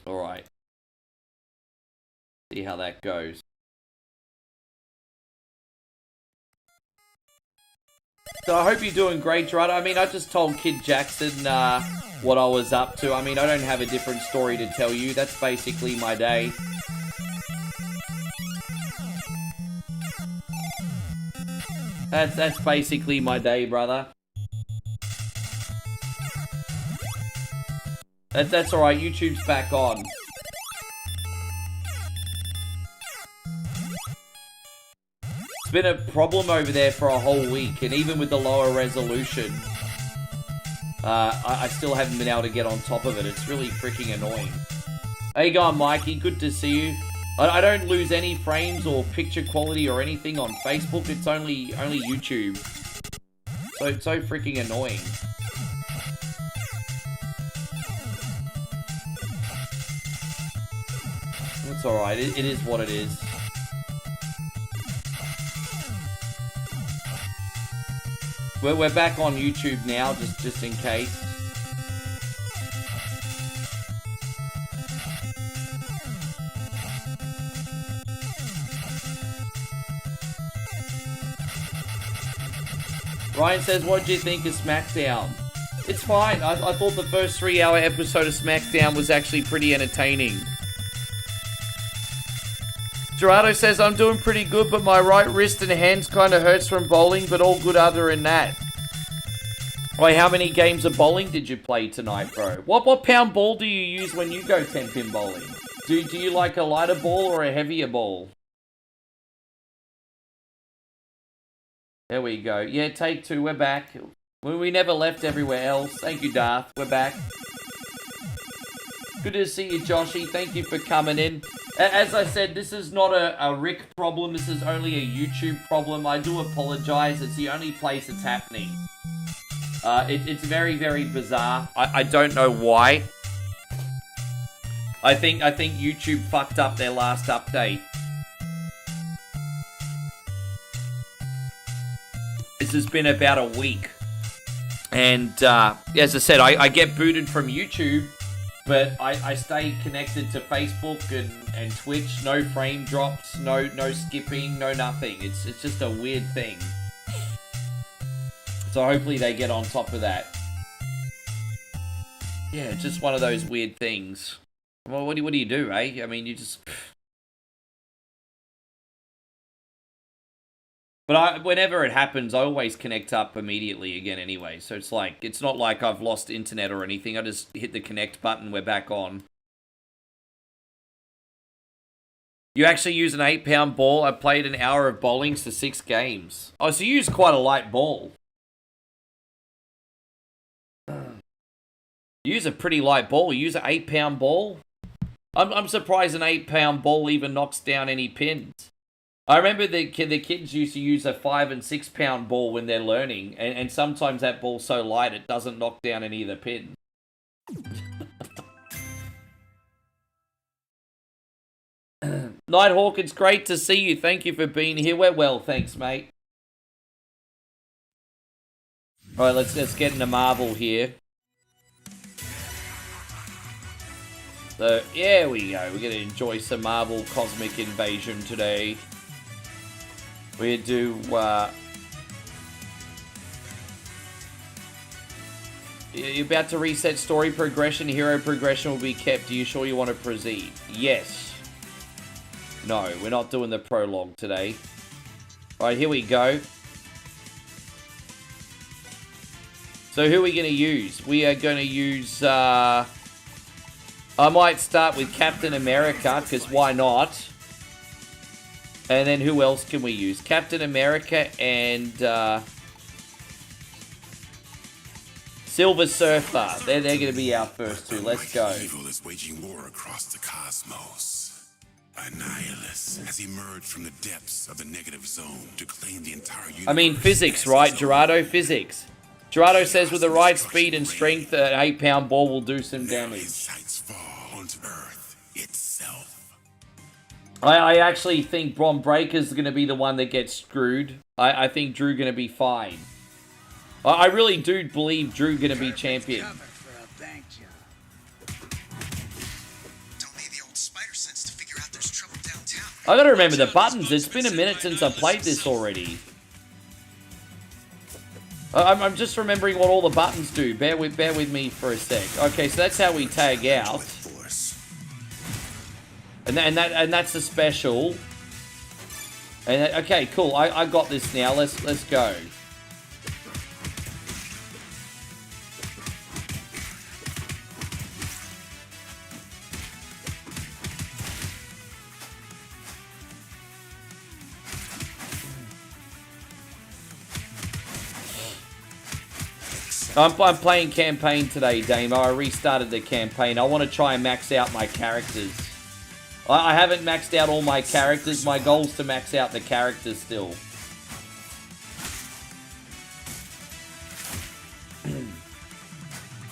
Alright. See how that goes. So I hope you're doing great, Gerardo. I mean, I just told Kid Jackson what I was up to. I mean, I don't have a different story to tell you. That's basically my day. That's basically my day, brother. That's alright, YouTube's back on. It's been a problem over there for a whole week, and even with the lower resolution, I still haven't been able to get on top of it. It's really freaking annoying. How you going, Mikey? Good to see you. I don't lose any frames or picture quality or anything on Facebook. It's only YouTube. So it's so freaking annoying. It's alright. It is what it is. We're back on YouTube now, just in case. Ryan says, what do you think of SmackDown? It's fine. I thought the first 3-hour episode of SmackDown was actually pretty entertaining. Gerardo says, I'm doing pretty good, but my right wrist and hands kind of hurts from bowling, but all good other than that. Wait, how many games of bowling did you play tonight, bro? What pound ball do you use when you go 10-pin bowling? Do you like a lighter ball or a heavier ball? There we go. Yeah, take 2. We're back. We never left everywhere else. Thank you, Darth. We're back. Good to see you, Joshy. Thank you for coming in. As I said, this is not a Rick problem. This is only a YouTube problem. I do apologize. It's the only place it's happening. It's very, very bizarre. I don't know why. I think YouTube fucked up their last update. This has been about a week. And, as I said, I get booted from YouTube, but I stay connected to Facebook and Twitch. No frame drops, no skipping, no nothing. It's just a weird thing. So hopefully they get on top of that. Yeah, just one of those weird things. Well, what do you do, eh? I mean, you just... But whenever it happens, I always connect up immediately again anyway. So it's like, it's not like I've lost internet or anything. I just hit the connect button, we're back on. You actually use an 8-pound ball. I played an hour of bowling for 6 games. Oh, so you use quite a light ball. You use a pretty light ball. You use an 8-pound ball. I'm surprised an 8-pound ball even knocks down any pins. I remember the kids used to use a 5- and 6-pound ball when they're learning, and sometimes that ball's so light it doesn't knock down any of the pins. Nighthawk, it's great to see you. Thank you for being here. We're well, thanks, mate. Alright, let's get into Marvel here. So, here we go. We're going to enjoy some Marvel Cosmic Invasion today. We do, you're about to reset story progression. Hero progression will be kept. Are you sure you want to proceed? Yes. No, we're not doing the prologue today. Alright, here we go. So who are we going to use? We are going to use, I might start with Captain America, because why not? And then who else can we use? Captain America and Silver Surfer. They're going to be our first 2. Let's go. Evil is waging war across the cosmos. Annihilus has emerged from the depths of the negative zone to claim the entire universe. I mean, physics, right, Gerardo? Physics. Gerardo says with the right speed and strength, an 8-pound ball will do some damage. Sights fall onto Earth itself. I actually think Bron Breaker's going to be the one that gets screwed. I think Drew going to be fine. I really do believe Drew going to be champion. I gotta remember the buttons. It's been a minute since I played this already. I'm just remembering what all the buttons do. Bear with me for a sec. Okay, so that's how we tag out. And that's the special. And okay, cool. I got this now. Let's go. I'm playing campaign today, Damo. I restarted the campaign. I want to try and max out my characters. I haven't maxed out all my characters. My goal's to max out the characters still.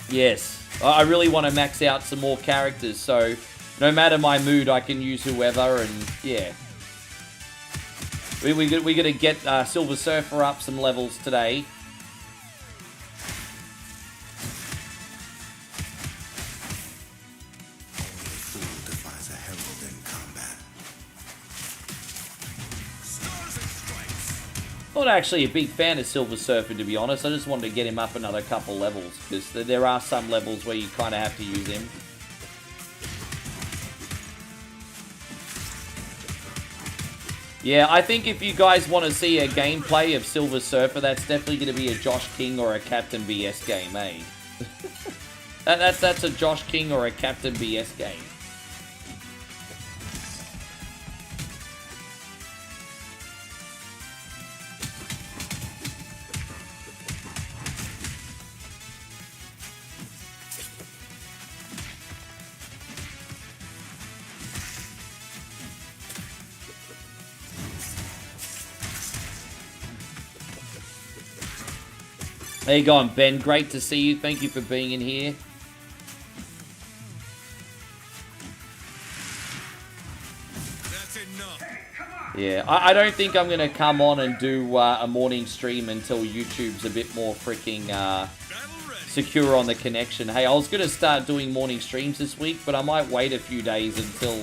Yes. I really want to max out some more characters, so no matter my mood, I can use whoever, and yeah. We gotta get Silver Surfer up some levels today. Not actually a big fan of Silver Surfer, to be honest. I just wanted to get him up another couple levels, because there are some levels where you kind of have to use him. Yeah, I think if you guys want to see a gameplay of Silver Surfer, that's definitely going to be a Josh King or a Captain BS game, eh? That's a Josh King or a Captain BS game. There you go, Ben. Great to see you. Thank you for being in here. That's enough. Yeah, I don't think I'm going to come on and do a morning stream until YouTube's a bit more freaking secure on the connection. Hey, I was going to start doing morning streams this week, but I might wait a few days until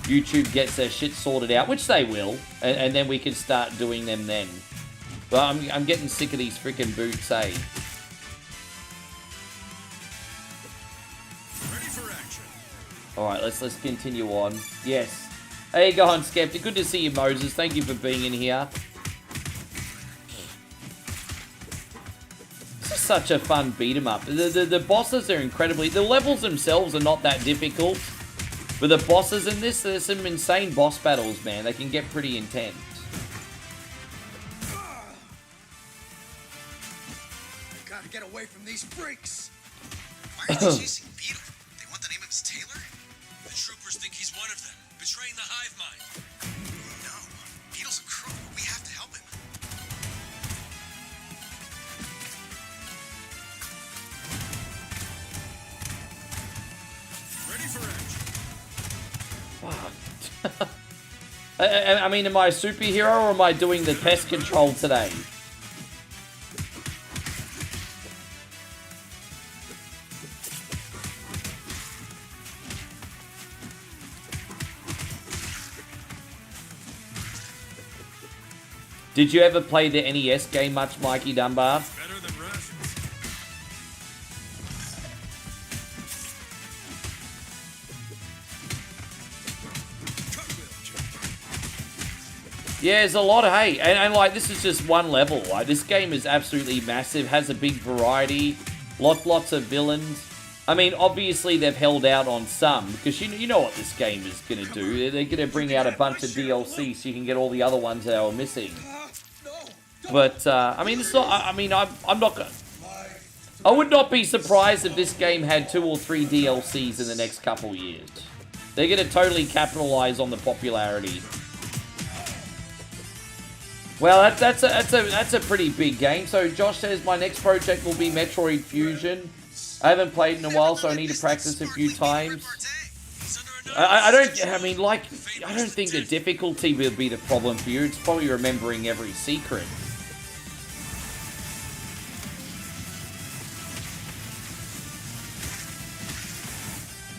YouTube gets their shit sorted out, which they will, and then we can start doing them then. But I'm getting sick of these freaking boots, eh? Ready for action. Alright, let's continue on. Yes. How you going, Skeptic? Good to see you, Moses. Thank you for being in here. This is such a fun beat-em-up. The bosses are incredibly... The levels themselves are not that difficult. But the bosses in this, there's some insane boss battles, man. They can get pretty intense. Get away from these freaks! Why are they chasing Beetle? They want the name of his tailor? The troopers think he's one of them, betraying the hive mind. No, Beetle's a crook. We have to help him. Ready for action. Fuck. I mean, am I a superhero or am I doing the pest control today? Did you ever play the NES game much, Mikey Dunbar? Better than rations. Yeah, there's a lot of, hey, and like, this is just one level. Like, this game is absolutely massive, has a big variety, lots of villains. I mean, obviously they've held out on some, because you know what this game is going to do. They're going to bring out a bunch of DLC so you can get all the other ones that are missing. But, I mean, it's not, I mean, I'm not going to... I would not be surprised if this game had 2 or 3 DLCs in the next couple years. They're going to totally capitalize on the popularity. Well, that's a pretty big game. So Josh says my next project will be Metroid Fusion. I haven't played in a while, so I need to practice a few times. I don't think the difficulty will be the problem for you. It's probably remembering every secret.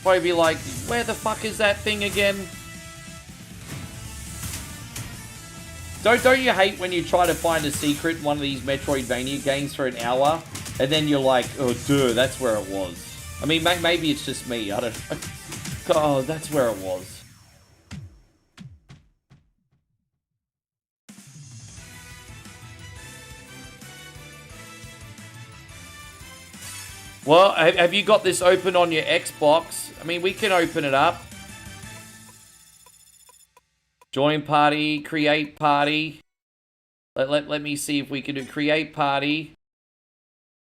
Probably be like, where the fuck is that thing again? Don't you hate when you try to find a secret in one of these Metroidvania games for an hour, and then you're like, oh, duh, that's where it was. I mean, maybe it's just me. I don't know. Oh, that's where it was. Well, have you got this open on your Xbox? I mean, we can open it up. Join party, create party. Let me see if we can do create party.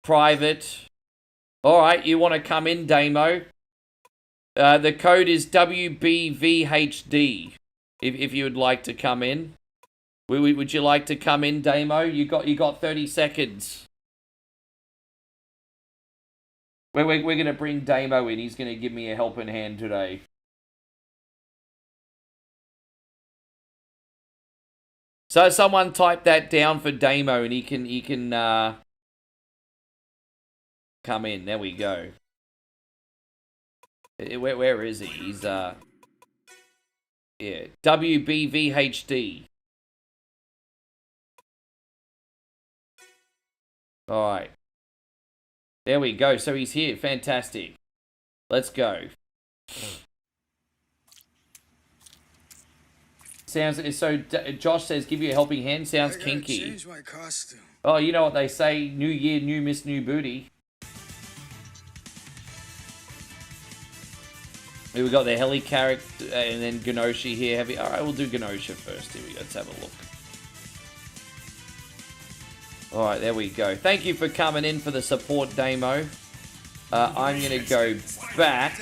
Private. Alright, you want to come in, Damo? The code is WBVHD. If you would like to come in. Would you like to come in, Damo? You got 30 seconds. We're going to bring Damo in. He's going to give me a helping hand today. So someone type that down for Damo and he can come in. There we go. Where is he? He's yeah, WBVHD. All right. There we go. So he's here. Fantastic. Let's go. Sounds so. Josh says, "Give you a helping hand." Sounds kinky. Change my costume. Oh, you know what they say: New year, new miss, new booty. Here we got the heli character, and then Genosha here. All right, we'll do Genosha first. Here we go. Let's have a look. All right, there we go. Thank you for coming in for the support, Damo. I'm going to go back.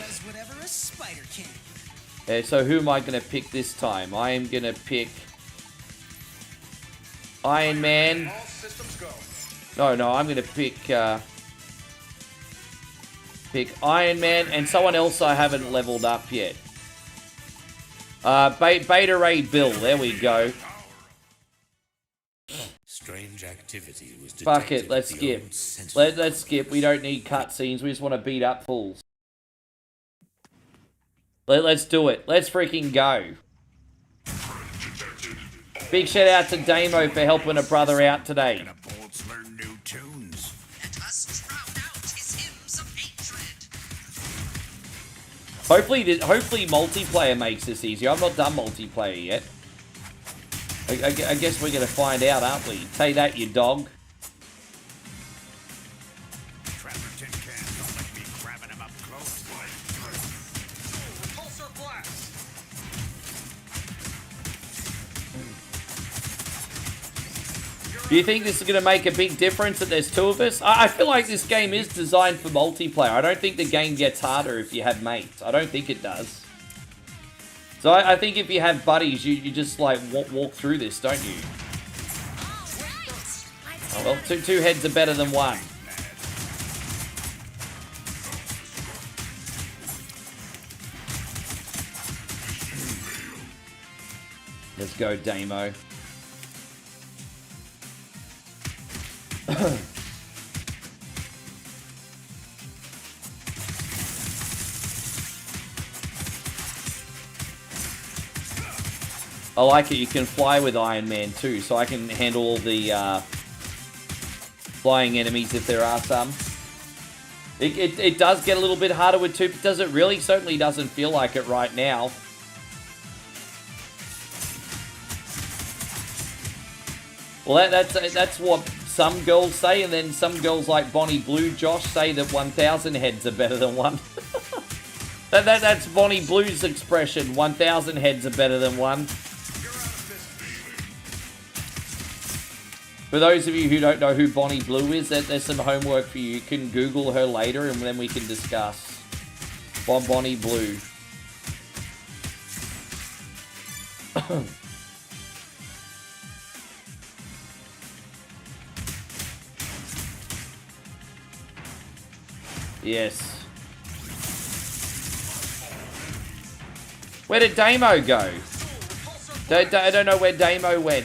So who am I going to pick this time? I am going to pick Iron Man. No, I'm going to pick Iron Man and someone else I haven't leveled up yet. Beta Ray Bill. There we go. Strange activity was Fuck it, let's skip. Let's skip. We don't need cutscenes. We just want to beat up fools. Let's do it. Let's freaking go. Big shout out to Damo for helping a brother out today. Hopefully multiplayer makes this easier. I've not done multiplayer yet. I guess we're going to find out, aren't we? Say that, you dog. Do you think this is going to make a big difference that there's two of us? I feel like this game is designed for multiplayer. I don't think the game gets harder if you have mates. I don't think it does. So I think if you have buddies, you just like walk through this, don't you? Oh, well, two heads are better than one. Let's go, Damo. I like it, you can fly with Iron Man too, so I can handle all the flying enemies if there are some. It does get a little bit harder with two, does it really? Certainly doesn't feel like it right now. Well, that's what some girls say, and then some girls like Bonnie Blue, Josh, say that 1,000 heads are better than one. That's Bonnie Blue's expression, 1,000 heads are better than one. For those of you who don't know who Bonnie Blue is, there's some homework for you. You can Google her later and then we can discuss. Bonnie Blue. Yes. Where did Damo go? I don't know where Damo went.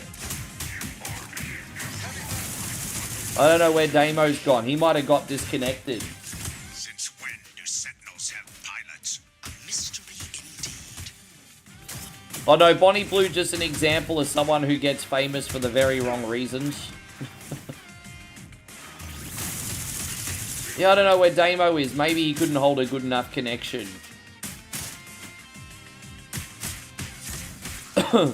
I don't know where Damo's gone. He might have got disconnected. Since when do Sentinels have pilots? Oh no, Bonnie Blue just an example of someone who gets famous for the very wrong reasons. Yeah, I don't know where Damo is. Maybe he couldn't hold a good enough connection. You're out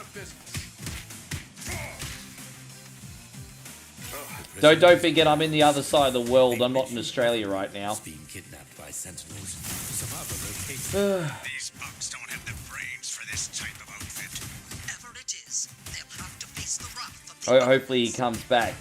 of business. Don't forget, I'm in the other side of the world. I'm not in Australia right now. Being kidnapped by sentinels to some other location. These bugs don't have the brains for this type of outfit. Whatever it is, they'll have to face the wrath of the Hopefully he comes back.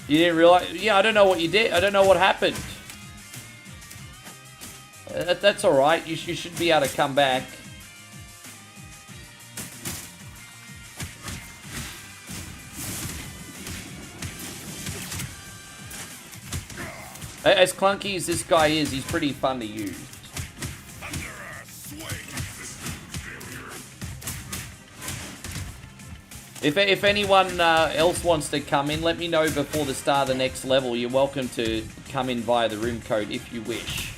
You didn't realize? Yeah, I don't know what you did. I don't know what happened. That's alright. You should be able to come back. As clunky as this guy is, he's pretty fun to use. If anyone else wants to come in, let me know before the start of the next level. You're welcome to come in via the room code if you wish.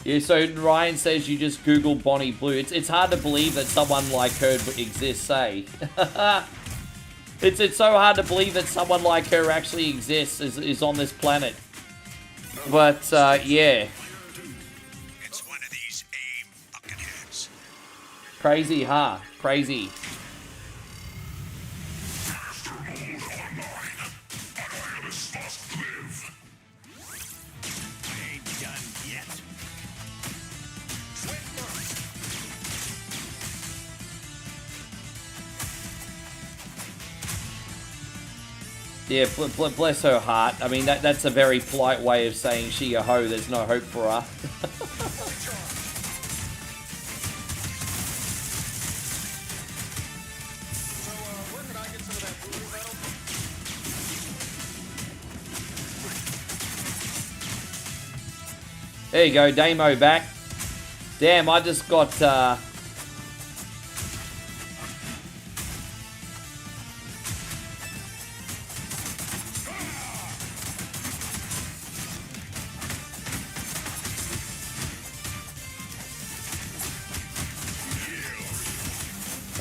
Yeah, so Ryan says you just Google Bonnie Blue. It's hard to believe that someone like her exists, eh? It's so hard to believe that someone like her actually exists, is on this planet. But, yeah. It's one of these AIM bucketheads. Crazy, huh? Crazy. Yeah, bless her heart. I mean, that's a very polite way of saying she a hoe. There's no hope for her. There you go, Damo back. Damn, I just got, I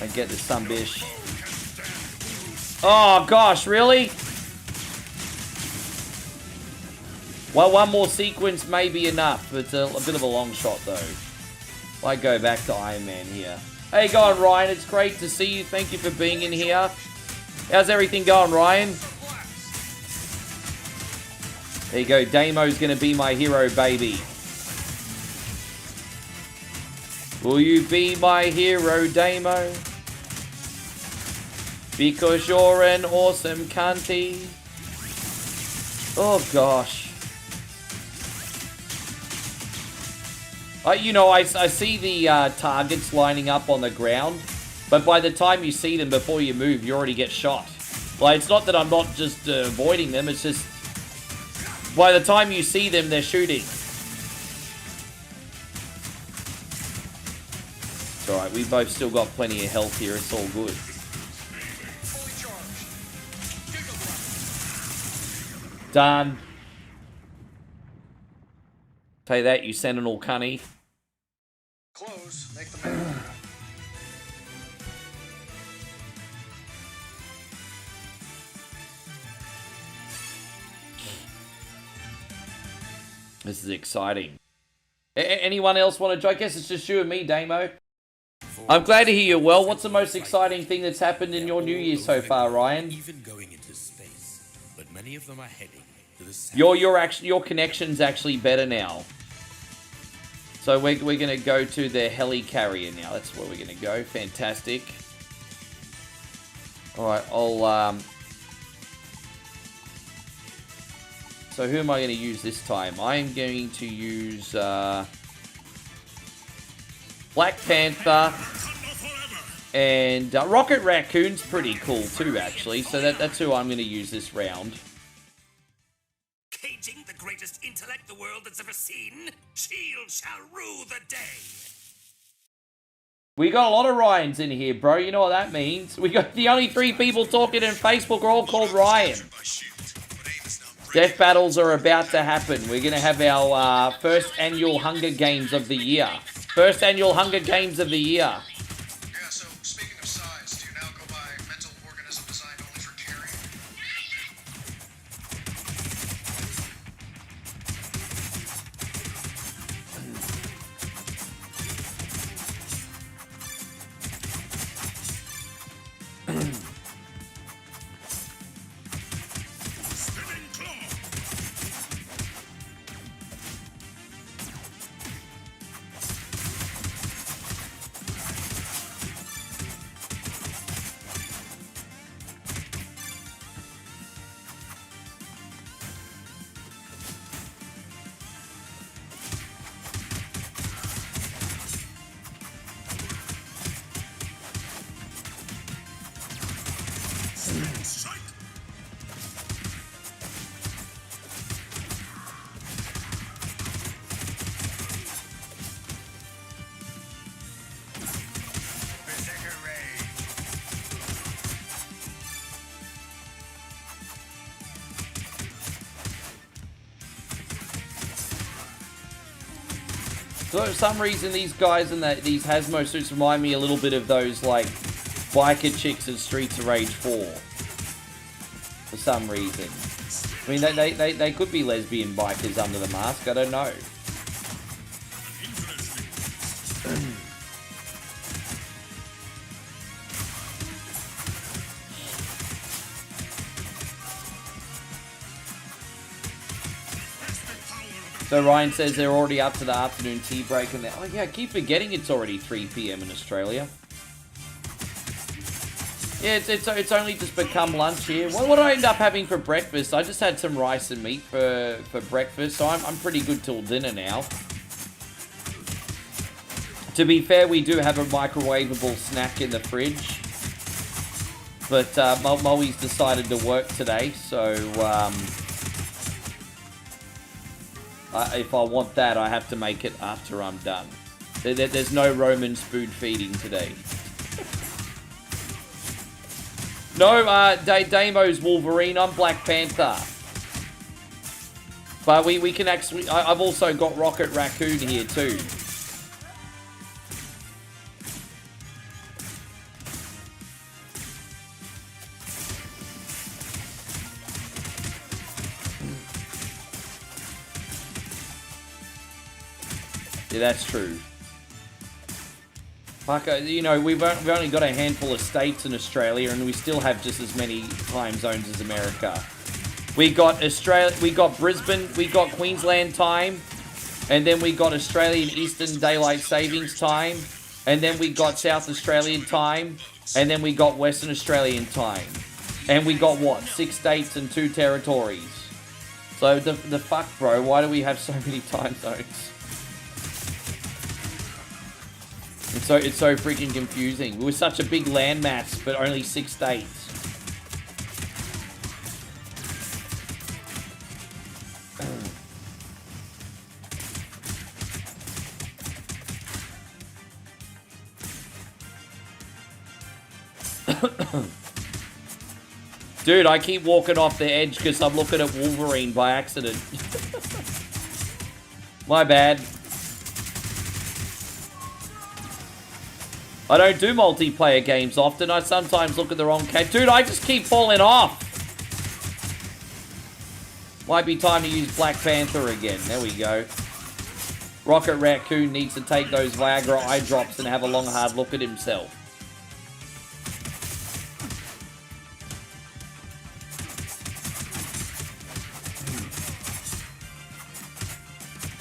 get this sunbish. Oh, gosh, really? Well, one more sequence may be enough. It's a bit of a long shot, though. Might go back to Iron Man here. Hey, going, Ryan. It's great to see you. Thank you for being in here. How's everything going, Ryan? There you go. Damo's going to be my hero, baby. Will you be my hero, Damo? Because you're an awesome cunty. Oh, gosh. You know, I see the targets lining up on the ground, but by the time you see them before you move, you already get shot. Like, it's not that I'm not just avoiding them, it's just by the time you see them, they're shooting. It's alright, we both still got plenty of health here, it's all good. Done. Tell you that, you sentinel cunny. Close. Make the move. This is exciting. Anyone else want to join? I guess it's just you and me, Damo. I'm glad to hear you're well. What's the most exciting thing that's happened in your new year so far, Ryan? Even going into space, but many of them are heading to the south. Your connection's actually better now. So we're going to go to the helicarrier now. That's where we're going to go. Fantastic. Alright, I'll... So who am I going to use this time? I am going to use... Black Panther. And Rocket Raccoon's pretty cool too, actually. So that's who I'm going to use this round. Caging the greatest intellect the world has ever seen, Shield shall rule the day. We got a lot of Ryans in here, bro. You know what that means. We got the only 3 people talking in Facebook are all called Ryan. Death battles are about to happen. We're going to have our first annual Hunger Games of the year. First annual Hunger Games of the year. Yeah, so speaking of size, do you now go by mental organism designed only for carrying? Spinning claw. Strike. Berserker rage. So for some reason, these guys in these Hasmo suits remind me a little bit of those, like, biker chicks in Streets of Rage 4. For some reason. I mean, they could be lesbian bikers under the mask. I don't know. So Ryan says they're already up to the afternoon tea break, and oh yeah, I keep forgetting it's already 3 p.m. in Australia. Yeah, it's only just become lunch here. What did I end up having for breakfast? I just had some rice and meat for breakfast, so I'm pretty good till dinner now. To be fair, we do have a microwavable snack in the fridge, but Moe's decided to work today, so if I want that, I have to make it after I'm done. There's no Roman spoon feeding today. No, Damo's Wolverine. I'm Black Panther. But we can actually... I've also got Rocket Raccoon here too. Yeah, that's true. Fuck, you know, we've only got a handful of states in Australia, and we still have just as many time zones as America. We got Australia, we got Brisbane, we got Queensland time, and then we got Australian Eastern Daylight Savings time, and then we got South Australian time, and then we got Western Australian time, and we got what, 6 states and 2 territories. So the fuck, bro? Why do we have so many time zones? It's so freaking confusing. We're such a big landmass, but only 6 states. Dude, I keep walking off the edge because I'm looking at Wolverine by accident. My bad. I don't do multiplayer games often. I sometimes look at the wrong cat. Dude, I just keep falling off. Might be time to use Black Panther again. There we go. Rocket Raccoon needs to take those Viagra eye drops and have a long, hard look at himself.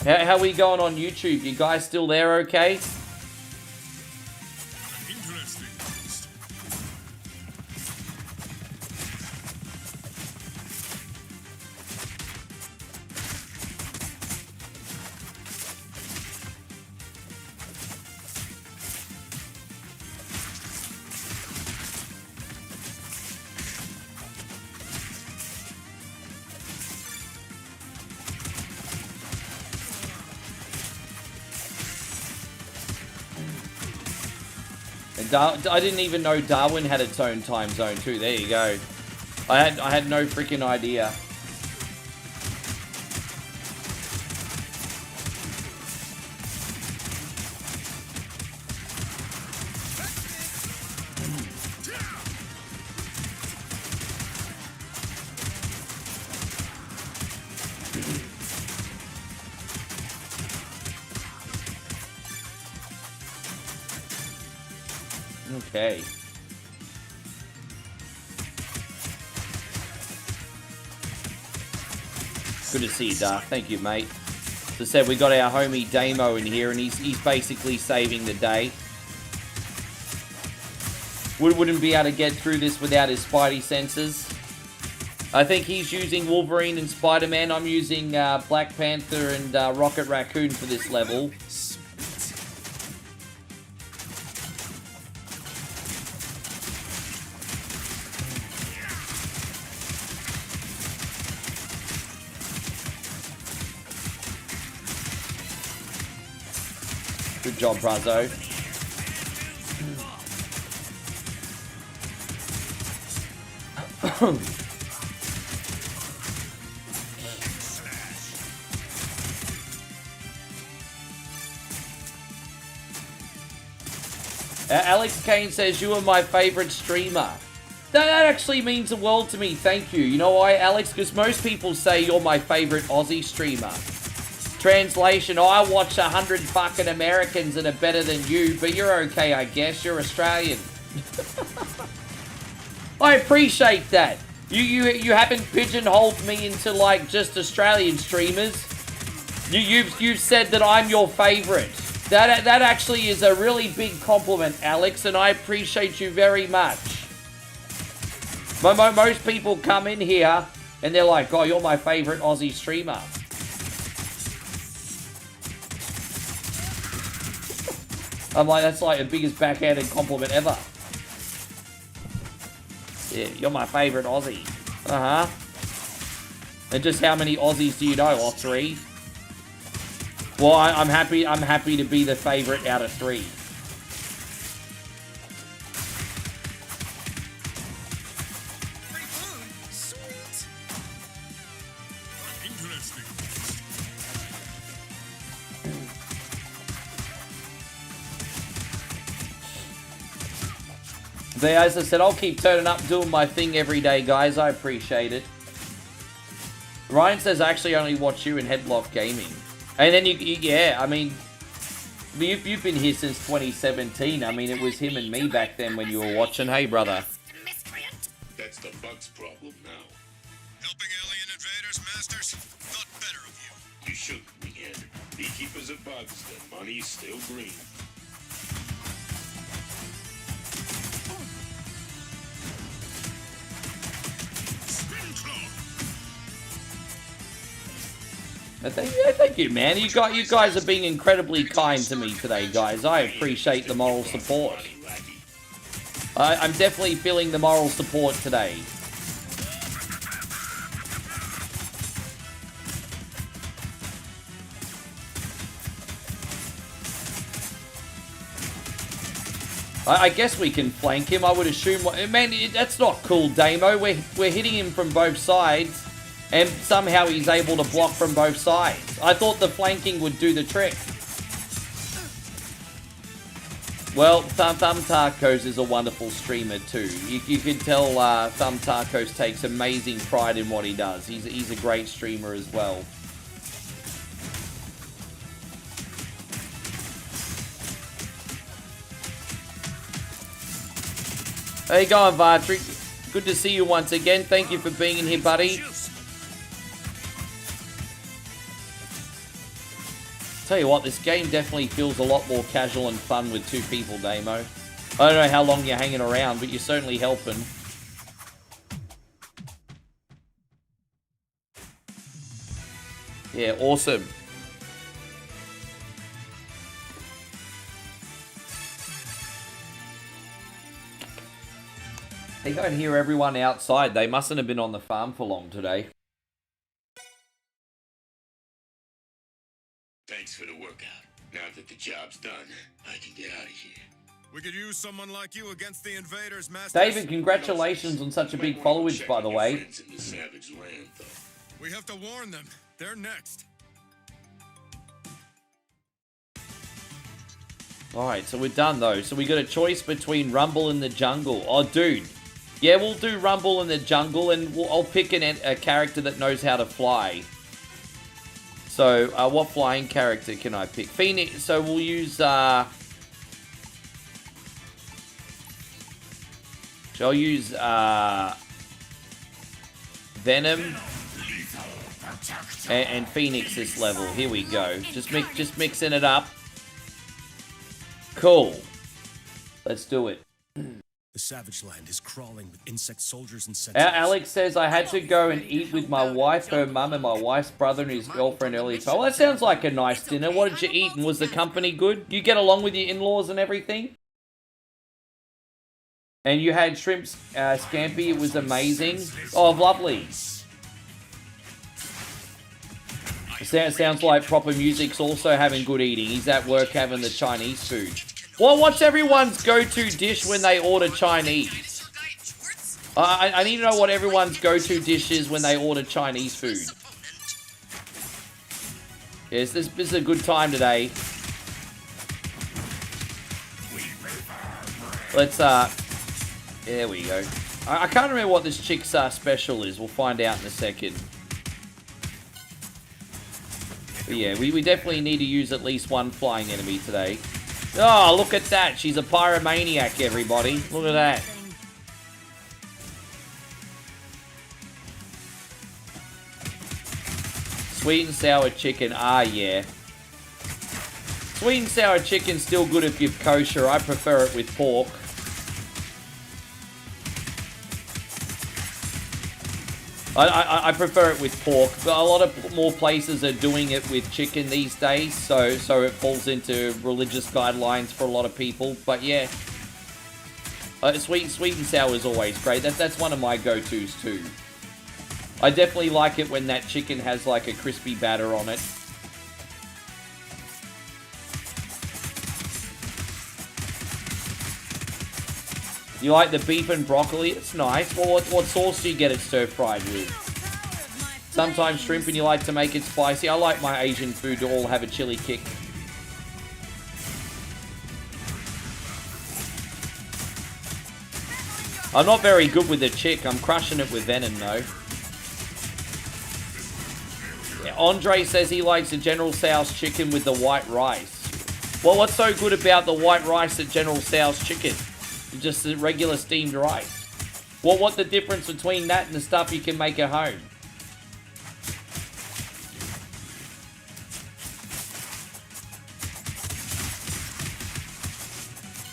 How we going on YouTube? You guys still there okay? I didn't even know Darwin had its own time zone too. There you go. I had no freaking idea. Okay. Good to see you, Dark. Thank you, mate. As I said, we got our homie Damo in here, and he's basically saving the day. Wouldn't be able to get through this without his Spidey senses. I think he's using Wolverine and Spider-Man. I'm using Black Panther and Rocket Raccoon for this level. Good job, Brazo. Alex Kane says, you are my favorite streamer. That actually means the world to me. Thank you. You know why, Alex? Because most people say you're my favorite Aussie streamer. Translation, I watch 100 fucking Americans that are better than you, but you're okay, I guess. You're Australian. I appreciate that. You haven't pigeonholed me into, like, just Australian streamers. You've said that I'm your favorite. That actually is a really big compliment, Alex, and I appreciate you very much. Most people come in here, and they're like, oh, you're my favorite Aussie streamer. I'm like, that's like the biggest backhanded compliment ever. Yeah, you're my favorite Aussie. Uh-huh. And just how many Aussies do you know? Or 3? Well, I'm happy to be the favorite out of 3. Free food? Sweet. Interesting. As I said, I'll keep turning up doing my thing every day, guys. I appreciate it. Ryan says, I actually only watch you in Headlock Gaming. And then yeah, I mean, you've been here since 2017. I mean, it was him and me back then when you were watching. Hey, brother. That's the bug's problem now. Helping alien invaders, masters? Thought better of you. You shouldn't begin. Beekeepers are bugs, the money's still green. Thank you, man. You guys are being incredibly kind to me today, guys. I appreciate the moral support. I'm definitely feeling the moral support today. I guess we can flank him. I would assume. Man, that's not cool, Damo. We're hitting him from both sides. And somehow he's able to block from both sides. I thought the flanking would do the trick. Well, Thumb Tacos is a wonderful streamer too. You can tell Thumb Tacos takes amazing pride in what he does. He's a great streamer as well. How you going, Vartrick? Good to see you once again. Thank you for being in here, buddy. Tell you what, this game definitely feels a lot more casual and fun with 2 people, Damo. I don't know how long you're hanging around, but you're certainly helping. Yeah, awesome. You can't hear everyone outside. They mustn't have been on the farm for long today. Thanks for the workout. Now that the job's done, I can get out of here. We could use someone like you against the invaders, Master. David, congratulations on such a big followage, by the way. We have to warn them. They're next. Alright, so we're done though. So we got a choice between Rumble and the Jungle. Oh, dude. Yeah, we'll do Rumble in the Jungle, and I'll pick a character that knows how to fly. So, what flying character can I pick? Phoenix. So we'll use, I'll use, Venom and Phoenix this level. Here we go. Just mixing it up. Cool. Let's do it. The savage land is crawling with insect soldiers and sentinels. Alex says, I had to go and eat with my wife, her mum, and my wife's brother and his girlfriend earlier. So, well, that sounds like a nice dinner. What did you eat, and was the company good? You get along with your in-laws and everything? And you had shrimp scampi. It was amazing. Oh, lovely. Sounds like proper music's also having good eating. He's at work having the Chinese food. Well, what's everyone's go-to dish when they order Chinese? I need to know what everyone's go-to dish is when they order Chinese food. Yes, this is a good time today. Let's, there we go. I can't remember what this chick's special is. We'll find out in a second. But yeah, we definitely need to use at least one flying enemy today. Oh, look at that. She's a pyromaniac, everybody. Look at that. Sweet and sour chicken. Ah, yeah. Sweet and sour chicken's still good if you're kosher. I prefer it with pork. I prefer it with pork, but a lot of more places are doing it with chicken these days, so it falls into religious guidelines for a lot of people. But yeah, sweet and sour is always great. That's one of my go-tos too. I definitely like it when that chicken has like a crispy batter on it. You like the beef and broccoli? It's nice. Well, what sauce do you get it stir-fried with? Sometimes shrimp and you like to make it spicy. I like my Asian food to all have a chili kick. I'm not very good with the chick. I'm crushing it with Venom, though. Yeah, Andre says he likes the General Tso's chicken with the white rice. Well, what's so good about the white rice at General Tso's chicken? Just the regular steamed rice. Well, what's the difference between that and the stuff you can make at home?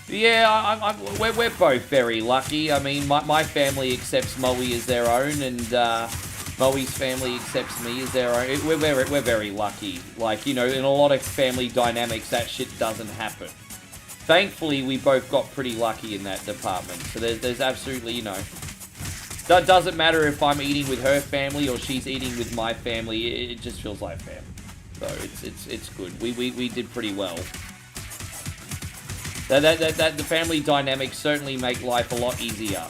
Yeah, we're both very lucky. I mean, my family accepts Moe as their own, and Moe's family accepts me as their own. We're very lucky. Like, you know, in a lot of family dynamics, that shit doesn't happen. Thankfully, we both got pretty lucky in that department. So there's absolutely, you know, that doesn't matter if I'm eating with her family or she's eating with my family. It just feels like family. So it's good. We did pretty well. The family dynamics certainly make life a lot easier.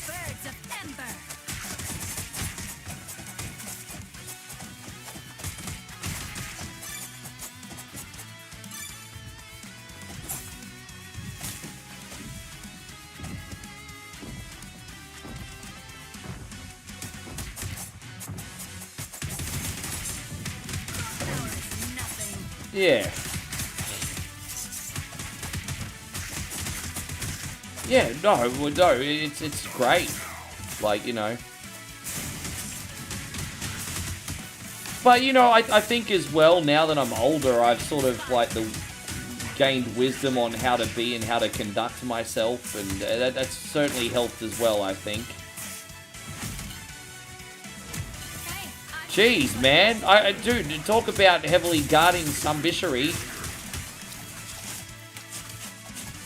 Birds of Ember. Yeah. Yeah, no, it's great. Like, you know. But, you know, I think as well, now that I'm older, I've sort of, like, gained wisdom on how to be and how to conduct myself, and that's certainly helped as well, I think. Jeez, man. Dude, talk about heavily guarding some bishery.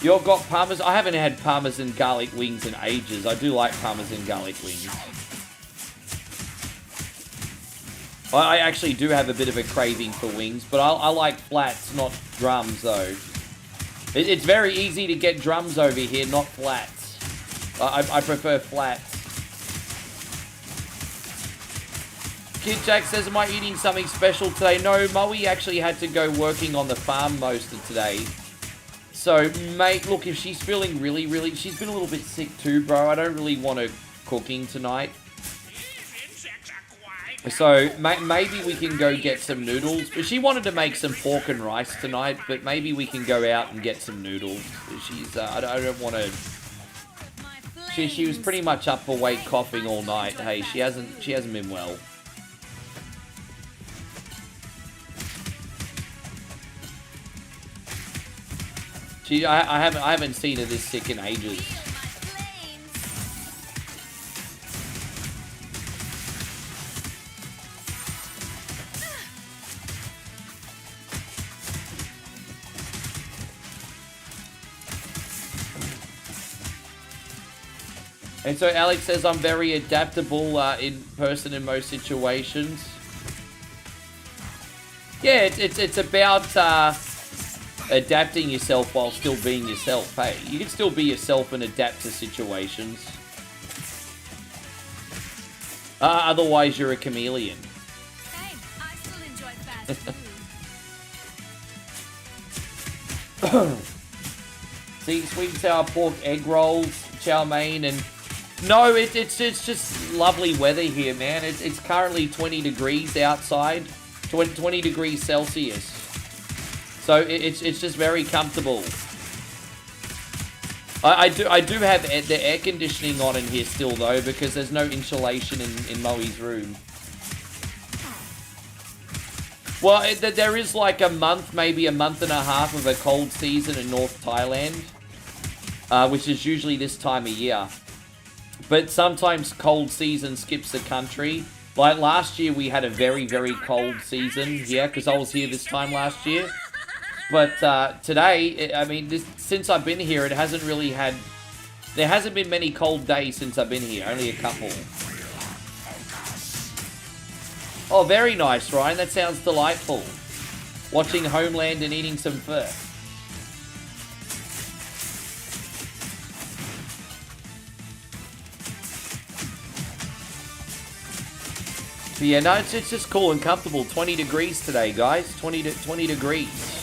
You've got parmesan. I haven't had parmesan garlic wings in ages. I do like parmesan garlic wings. I actually do have a bit of a craving for wings, but I like flats, not drums, though. It's very easy to get drums over here, not flats. I prefer flats. Kid Jack says, am I eating something special today? No, Moe actually had to go working on the farm most of today. So, mate, look, if she's feeling really... She's been a little bit sick too, bro. I don't really want her cooking tonight. So, maybe we can go get some noodles. She wanted to make some pork and rice tonight, but maybe we can go out and get some noodles. She's, I don't want to... She was pretty much up awake coughing all night. Hey, she hasn't been well. I haven't seen her this sick in ages. And so Alex says, I'm very adaptable in person in most situations. Yeah, it's about adapting yourself while still being yourself. Hey, you can still be yourself and adapt to situations. Otherwise, you're a chameleon. Hey, I still enjoy fast food. See, sweet and sour pork, egg rolls, chow mein, and... No, it's just lovely weather here, man. It's currently 20 degrees outside, 20 degrees Celsius. So it's just very comfortable. I do have the air conditioning on in here still though, because there's no insulation in Moe's room. Well, there is like a month, maybe a month and a half of a cold season in North Thailand, which is usually this time of year. But sometimes cold season skips the country. Like last year, we had a very, very cold season here because I was here this time last year. But today, I mean, since I've been here, it hasn't really had... There hasn't been many cold days since I've been here. Only a couple. Oh, very nice, Ryan. That sounds delightful. Watching Homeland and eating some pho. But yeah, no, it's just cool and comfortable. 20 degrees today, guys. 20 degrees.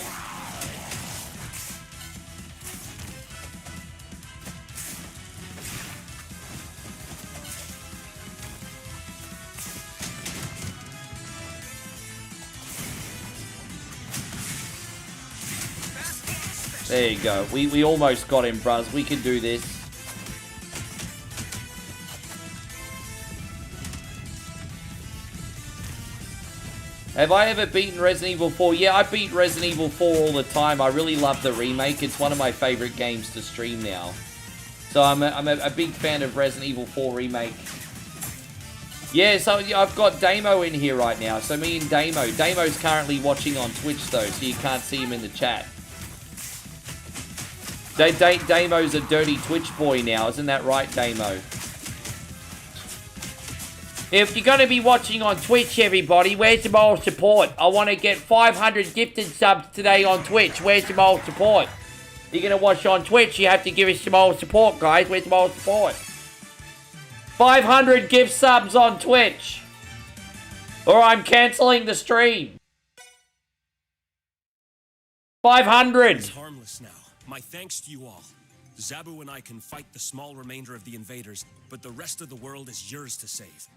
There you go. We almost got him, bruz. We can do this. Have I ever beaten Resident Evil 4? Yeah, I beat Resident Evil 4 all the time. I really love the remake. It's one of my favorite games to stream now. So I'm a big fan of Resident Evil 4 remake. Yeah, so I've got Damo in here right now. So me and Damo. Damo's currently watching on Twitch though, so you can't see him in the chat. Damo's a dirty Twitch boy now. Isn't that right, Damo? If you're going to be watching on Twitch, everybody, where's your moral support? I want to get 500 gifted subs today on Twitch. Where's your moral support? If you're going to watch on Twitch, you have to give us some moral support, guys. Where's your moral support? 500 gift subs on Twitch, or I'm cancelling the stream. 500. It's harmless now. My thanks to you all. Zabu and I can fight the small remainder of the invaders, but the rest of the world is yours to save.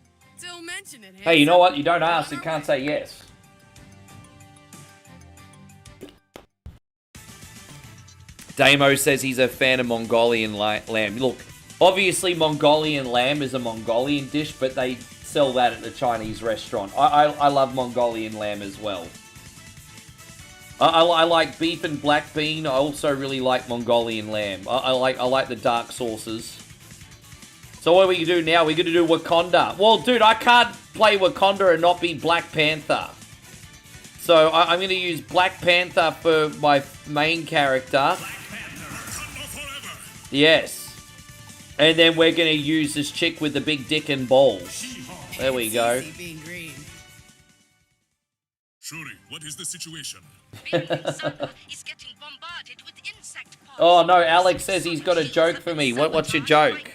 Don't mention it. Hey, you know what? You don't ask, you can't say yes. Damo says he's a fan of Mongolian lamb. Look, obviously Mongolian lamb is a Mongolian dish, but they sell that at the Chinese restaurant. I love Mongolian lamb as well. I like beef and black bean. I also really like Mongolian lamb. I like the dark sauces. So what are we going to do now? We're going to do Wakanda. Well, dude, I can't play Wakanda and not be Black Panther. So I'm going to use Black Panther for my main character. Yes. And then we're going to use this chick with the big dick and balls. There we go. Shuri, what is the situation? Zabu is getting bombarded with insect pods. Oh no, Alex says he's got a joke for me. What's your joke?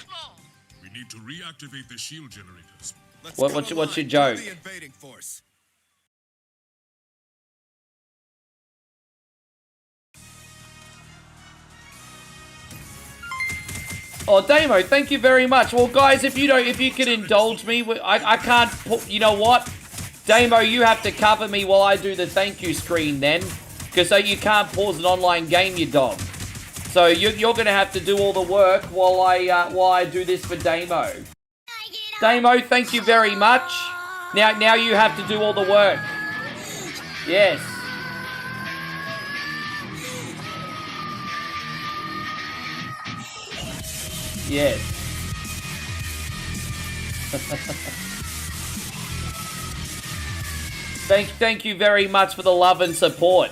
We need to reactivate the shield generators. What's your joke? The invading force. Oh, Damo, thank you very much. Well, guys, if you could indulge me, I can't put, you know what? Damo, you have to cover me while I do the thank you screen then. Because you can't pause an online game, you dog. So you're going to have to do all the work while I do this for Damo. Damo, thank you very much. Now you have to do all the work. Yes. Yes. Thank you very much for the love and support.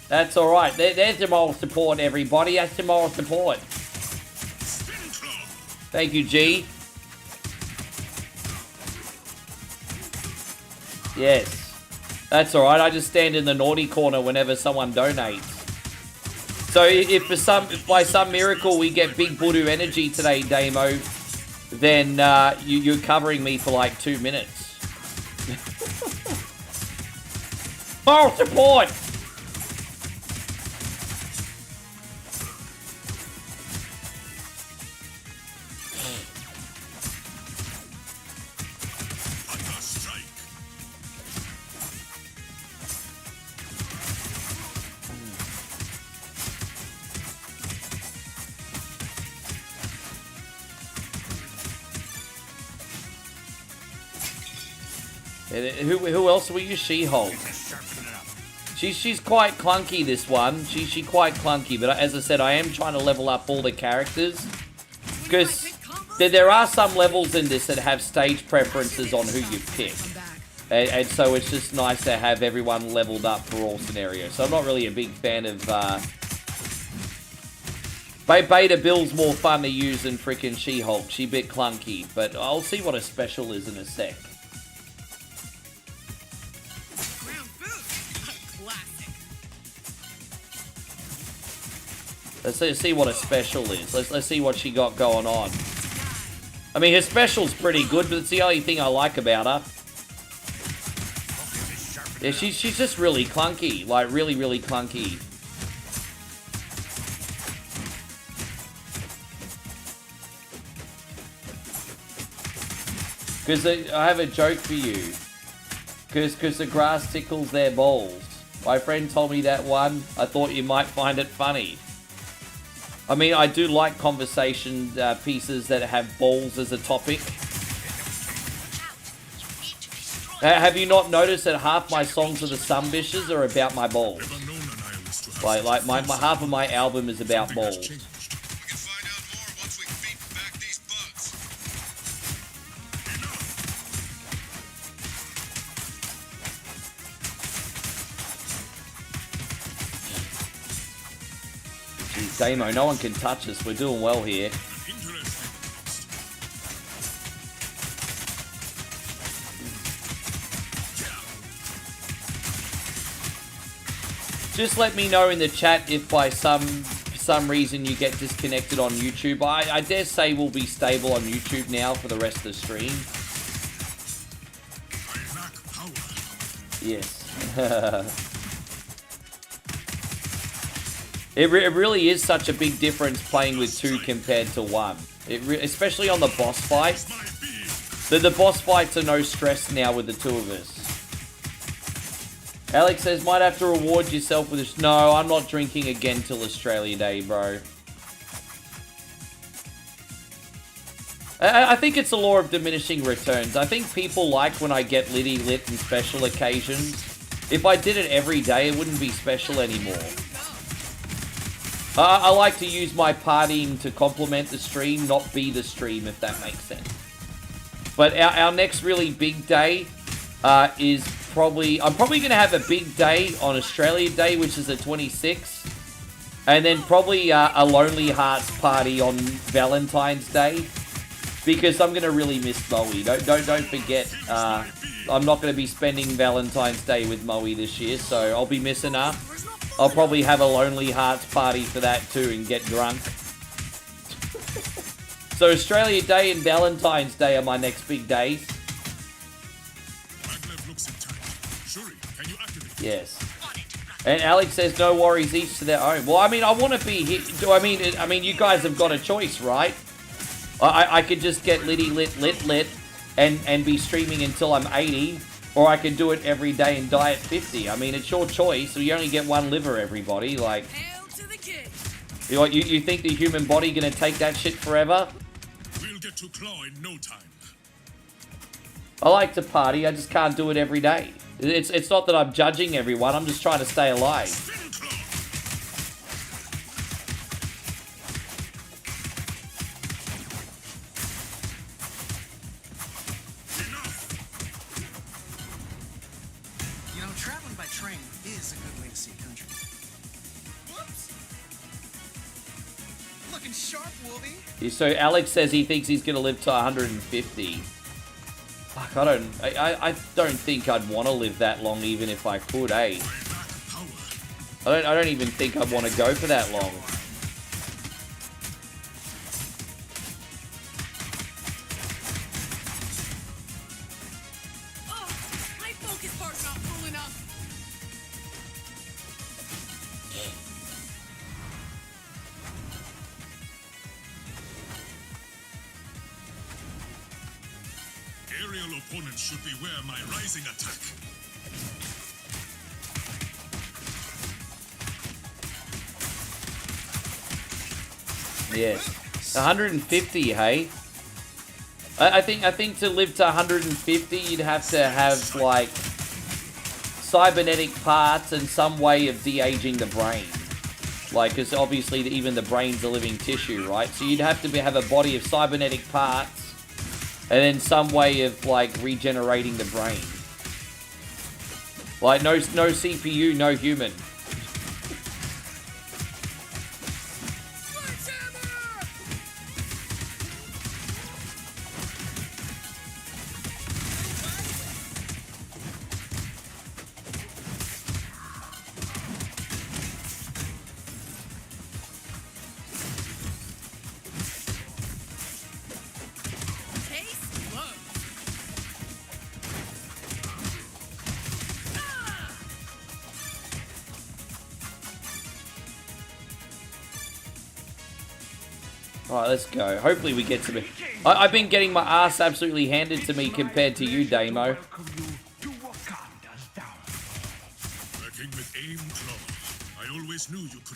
That's all right. There's your moral support, everybody. That's your moral support. Thank you, G. Yes. That's all right. I just stand in the naughty corner whenever someone donates. So if by some miracle we get Big Voodoo energy today, Damo, then you're covering me for like 2 minutes. Moral support! Who else will you She-Hulk? She's quite clunky, this one. She quite clunky, but as I said, I am trying to level up all the characters. Because there are some levels in this that have stage preferences on who you pick. And so it's just nice to have everyone leveled up for all scenarios. So I'm not really a big fan of... Beta Bill's more fun to use than freaking She-Hulk. She's a bit clunky, but I'll see what a special is in a sec. Let's see what a special is. Let's see what she got going on. I mean, her special's pretty good, but it's the only thing I like about her. Yeah, she's just really clunky. Like, really, really clunky. Because I have a joke for you. Because the grass tickles their balls. My friend told me that one. I thought you might find it funny. I mean, I do like conversation pieces that have balls as a topic. Have you not noticed that half my songs of the Sumbishes are about my balls? Like my half of my album is about balls. Damo, no one can touch us. We're doing well here. Just let me know in the chat if by some reason you get disconnected on YouTube. I dare say we'll be stable on YouTube now for the rest of the stream. Yes. It really is such a big difference playing with 2 compared to 1. Especially on the boss fight. The boss fights are no stress now with the 2 of us. Alex says, might have to reward yourself with this. No, I'm not drinking again till Australia Day, bro. I think it's the law of diminishing returns. I think people like when I get litty lit in special occasions. If I did it every day, it wouldn't be special anymore. I like to use my partying to complement the stream, not be the stream, if that makes sense. But our next really big day is probably... I'm probably going to have a big day on Australia Day, which is the 26th. And then probably a Lonely Hearts party on Valentine's Day. because I'm gonna really miss Moe. Don't forget, I'm not gonna be spending Valentine's Day with Moe this year, so I'll be missing her. I'll probably have a Lonely Hearts party for that too and get drunk. So Australia Day and Valentine's Day are my next big days. Yes. And Alex says no worries, each to their own. Well, I mean, I want to be here. I mean, you guys have got a choice, right? I could just get lit and be streaming until I'm 80, or I could do it every day and die at 50. I mean, it's your choice. So you only get one liver, everybody. Like, you think the human body gonna take that shit forever? We'll get to claw in no time. I like to party. I just can't do it every day. It's not that I'm judging everyone. I'm just trying to stay alive. You know, traveling by train is a good way to see country. Whoops! Looking sharp, Wolvie. So Alex says he thinks he's gonna live to 150. Fuck, I don't think I'd want to live that long, even if I could, eh? I don't even think I'd want to go for that long. Oh, my focus part's not full enough. Aerial opponents should beware my rising attack. Yes. 150, hey? I think to live to 150, you'd have to have, like, cybernetic parts and some way of de-aging the brain. Like, because obviously even the brain's a living tissue, right? So you'd have to have a body of cybernetic parts and then some way of, like, regenerating the brain. Like, no CPU, no human. Alright, let's go. Hopefully we get to me. I've been getting my ass absolutely handed to me compared to you, Damo.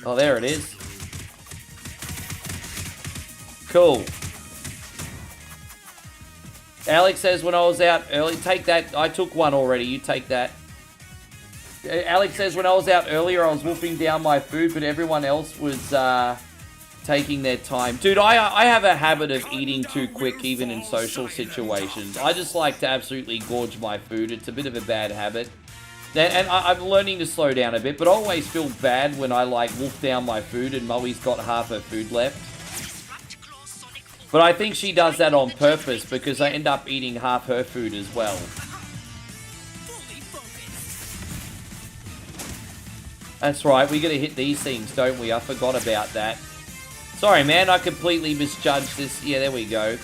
Oh, there it is. Cool. Alex says when I was out early, take that. I took one already. You take that. Alex says when I was out earlier, I was wolfing down my food, but everyone else was taking their time. Dude, I have a habit of eating too quick, even in social situations. I just like to absolutely gorge my food. It's a bit of a bad habit. And I'm learning to slow down a bit, but I always feel bad when I, like, wolf down my food and Moe's got half her food left. But I think she does that on purpose because I end up eating half her food as well. That's right, we gotta hit these things, don't we? I forgot about that. Sorry, man, I completely misjudged this. Yeah, there we go.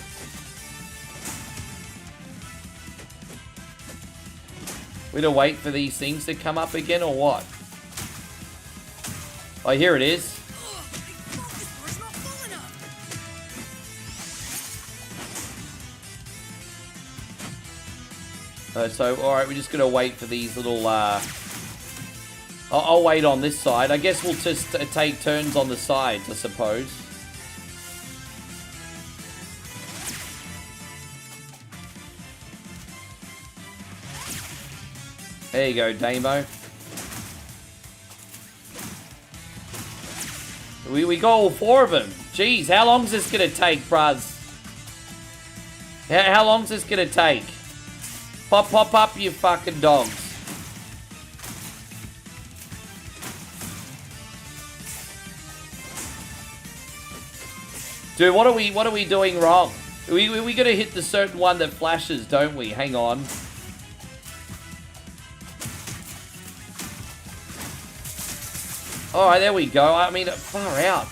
We to wait for these things to come up again, or what? Oh, here it is. So, alright, we're just gonna wait for these little, I'll wait on this side. I guess we'll just take turns on the sides, I suppose. There you go, Damo. We got all four of them. Jeez, how long is this gonna take, bruz? How long is this gonna take? Pop up, you fucking dogs. Dude, what are we doing wrong? We gotta hit the certain one that flashes, don't we? Hang on. Alright, there we go. I mean, far out.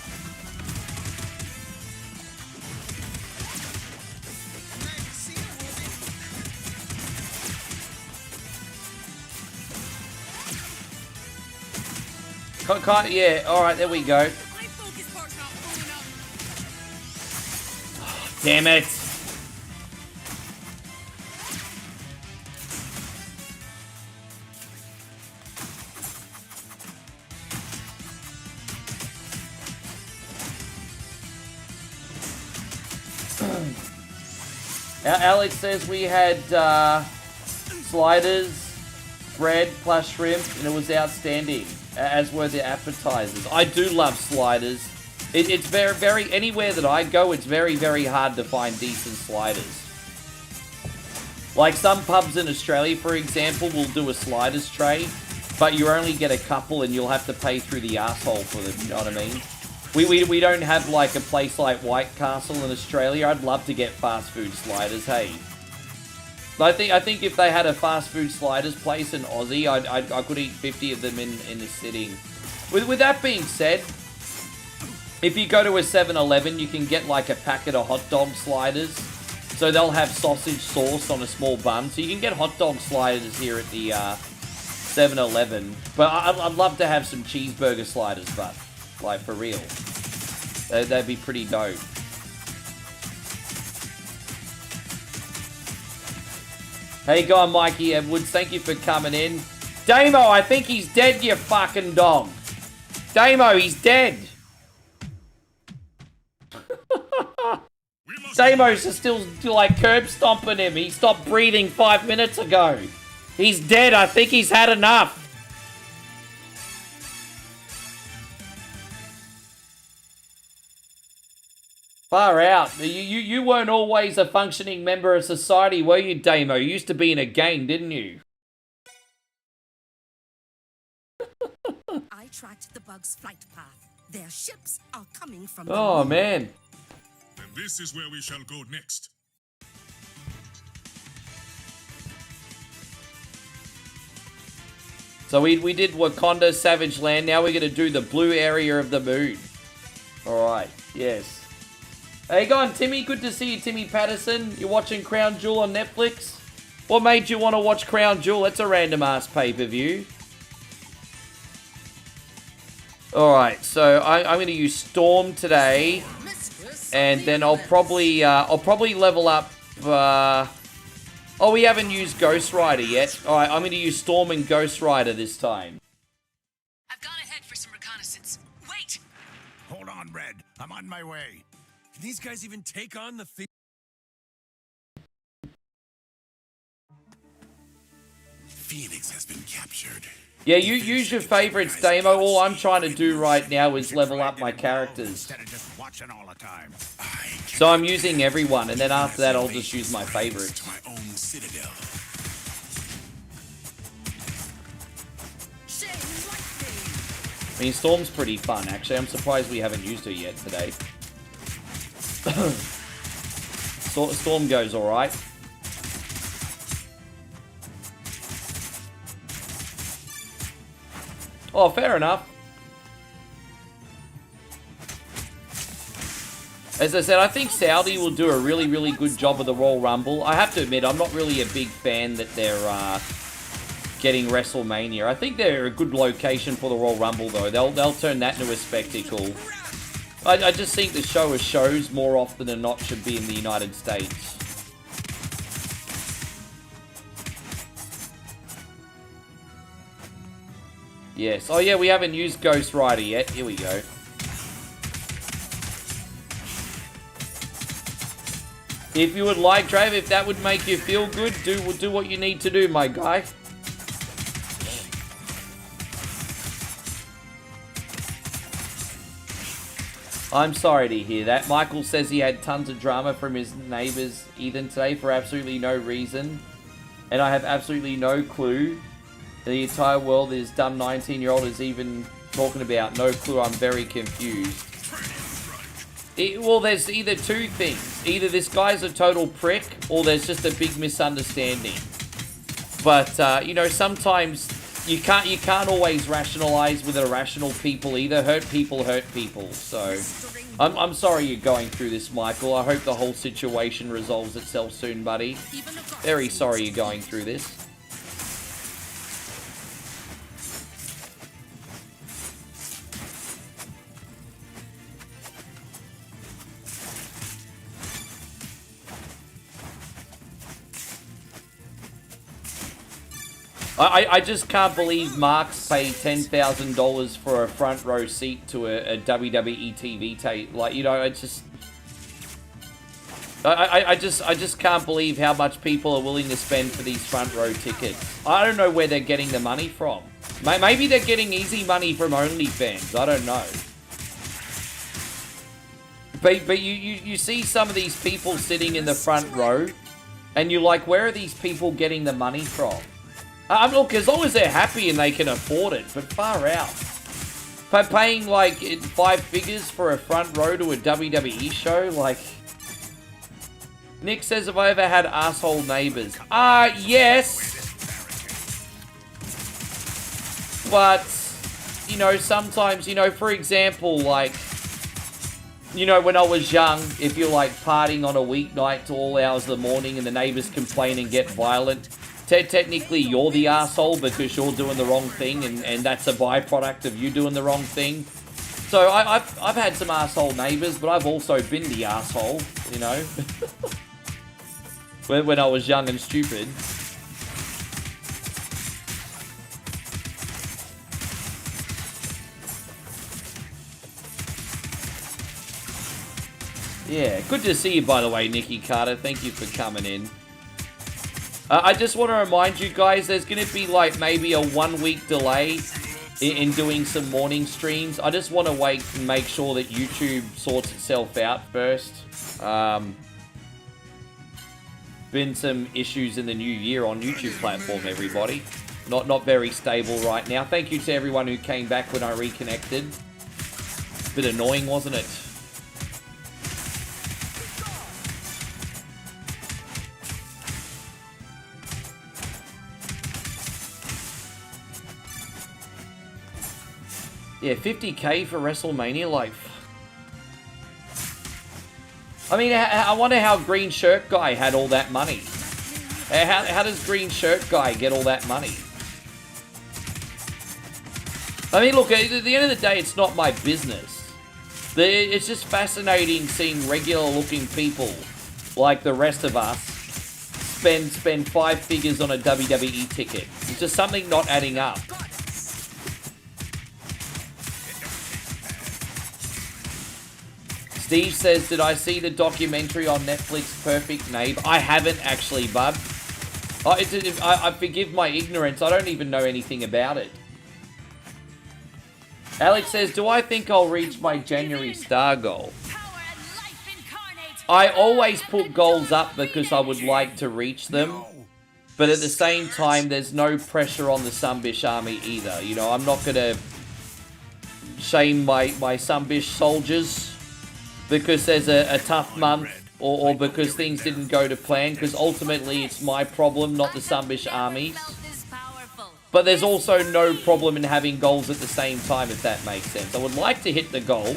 Can't, yeah, alright, there we go. Oh, damn it. Alex says we had sliders, bread plus shrimp, and it was outstanding, as were the appetizers. I do love sliders. It's very, anywhere that I go, it's very, very hard to find decent sliders. Like some pubs in Australia, for example, will do a sliders tray, but you only get a couple and you'll have to pay through the asshole for them, you know what I mean? We don't have like a place like White Castle in Australia. I'd love to get fast food sliders, hey. I think if they had a fast food sliders place in Aussie, I could eat 50 of them in a sitting. With that being said, if you go to a 7-Eleven, you can get like a packet of hot dog sliders. So they'll have sausage sauce on a small bun. So you can get hot dog sliders here at the 7-Eleven. But I'd love to have some cheeseburger sliders, but like for real. That'd be pretty dope. Hey, go on, Mikey Edwards. Thank you for coming in. Damo, I think he's dead, you fucking dog. Damo, he's dead. Damo's still like curb stomping him. He stopped breathing 5 minutes ago. He's dead. I think he's had enough. Far out. You weren't always a functioning member of society, were you, Damo? You used to be in a gang, didn't you? I tracked the bug's flight path. Their ships are coming from Oh, man. Then this is where we shall go next. So we did Wakanda, Savage Land. Now we're going to do the blue area of the moon. Alright, yes. Hey, go on, Timmy. Good to see you, Timmy Patterson. You're watching Crown Jewel on Netflix? What made you want to watch Crown Jewel? That's a random-ass pay-per-view. Alright, so I'm going to use Storm today. And then I'll probably level up... Oh, we haven't used Ghost Rider yet. Alright, I'm going to use Storm and Ghost Rider this time. I've gone ahead for some reconnaissance. Wait! Hold on, Red. I'm on my way. Can these guys even take on the thing? Felix has been captured. Yeah, you use your favorites, Damo. All I'm trying to do right now is level up my characters. Instead of just watching all the time. So I'm using everyone, and then after that I'll just use my favorites. To my own citadel. I mean, Storm's pretty fun, actually. I'm surprised we haven't used her yet today. Storm goes alright. Oh, fair enough. As I said, I think Saudi will do a really, really good job of the Royal Rumble. I have to admit, I'm not really a big fan that they're getting WrestleMania. I think they're a good location for the Royal Rumble, though. They'll turn that into a spectacle. I just think the show of shows more often than not should be in the United States. Yes. Oh, yeah, we haven't used Ghost Rider yet. Here we go. If you would like, Trav, if that would make you feel good, do what you need to do, my guy. I'm sorry to hear that. Michael says he had tons of drama from his neighbours Ethan today for absolutely no reason. And I have absolutely no clue. The entire world this dumb 19-year-old is even talking about. No clue. I'm very confused. Well, there's either two things. Either this guy's a total prick, or there's just a big misunderstanding. But, you know, sometimes you can't always rationalize with irrational people either. Hurt people. So, I'm sorry you're going through this, Michael. I hope the whole situation resolves itself soon, buddy. Very sorry you're going through this. I just can't believe Marks paid $10,000 for a front row seat to a WWE TV tape. Like, you know, it's just... I just can't believe how much people are willing to spend for these front row tickets. I don't know where they're getting the money from. Maybe they're getting easy money from OnlyFans. I don't know. But you see some of these people sitting in the front row, and you're like, where are these people getting the money from? Look, as long as they're happy and they can afford it, but far out. But paying, like, 5 figures for a front row to a WWE show, like... Nick says, have I ever had asshole neighbors? Yes! But, you know, sometimes, you know, for example, like... You know, when I was young, if you're, like, partying on a weeknight to all hours of the morning and the neighbors complain and get violent... Technically, you're the asshole because you're doing the wrong thing, and that's a byproduct of you doing the wrong thing. So I've had some asshole neighbors, but I've also been the asshole, you know, when I was young and stupid. Yeah, good to see you, by the way, Nikki Carter. Thank you for coming in. I just want to remind you guys, there's going to be like maybe a 1 week delay in doing some morning streams. I just want to wait and make sure that YouTube sorts itself out first. Been some issues in the new year on YouTube platform, everybody. Not very stable right now. Thank you to everyone who came back when I reconnected. Bit annoying, wasn't it? Yeah, 50k for WrestleMania, like... I mean, I wonder how Green Shirt Guy had all that money. How does Green Shirt Guy get all that money? I mean, look, at the end of the day, it's not my business. It's just fascinating seeing regular-looking people, like the rest of us, spend 5 figures on a WWE ticket. It's just something not adding up. Steve says, did I see the documentary on Netflix, Perfect Neighbor? I haven't actually, bud. I forgive my ignorance. I don't even know anything about it. Alex says, do I think I'll reach my January star goal? I always put goals up because I would like to reach them. But at the same time, there's no pressure on the Sunbish army either. You know, I'm not going to shame my Sunbish soldiers because there's a tough month, or because things didn't go to plan, because ultimately it's my problem, not the Sunbish armies. But there's also no problem in having goals at the same time, if that makes sense. I would like to hit the goals.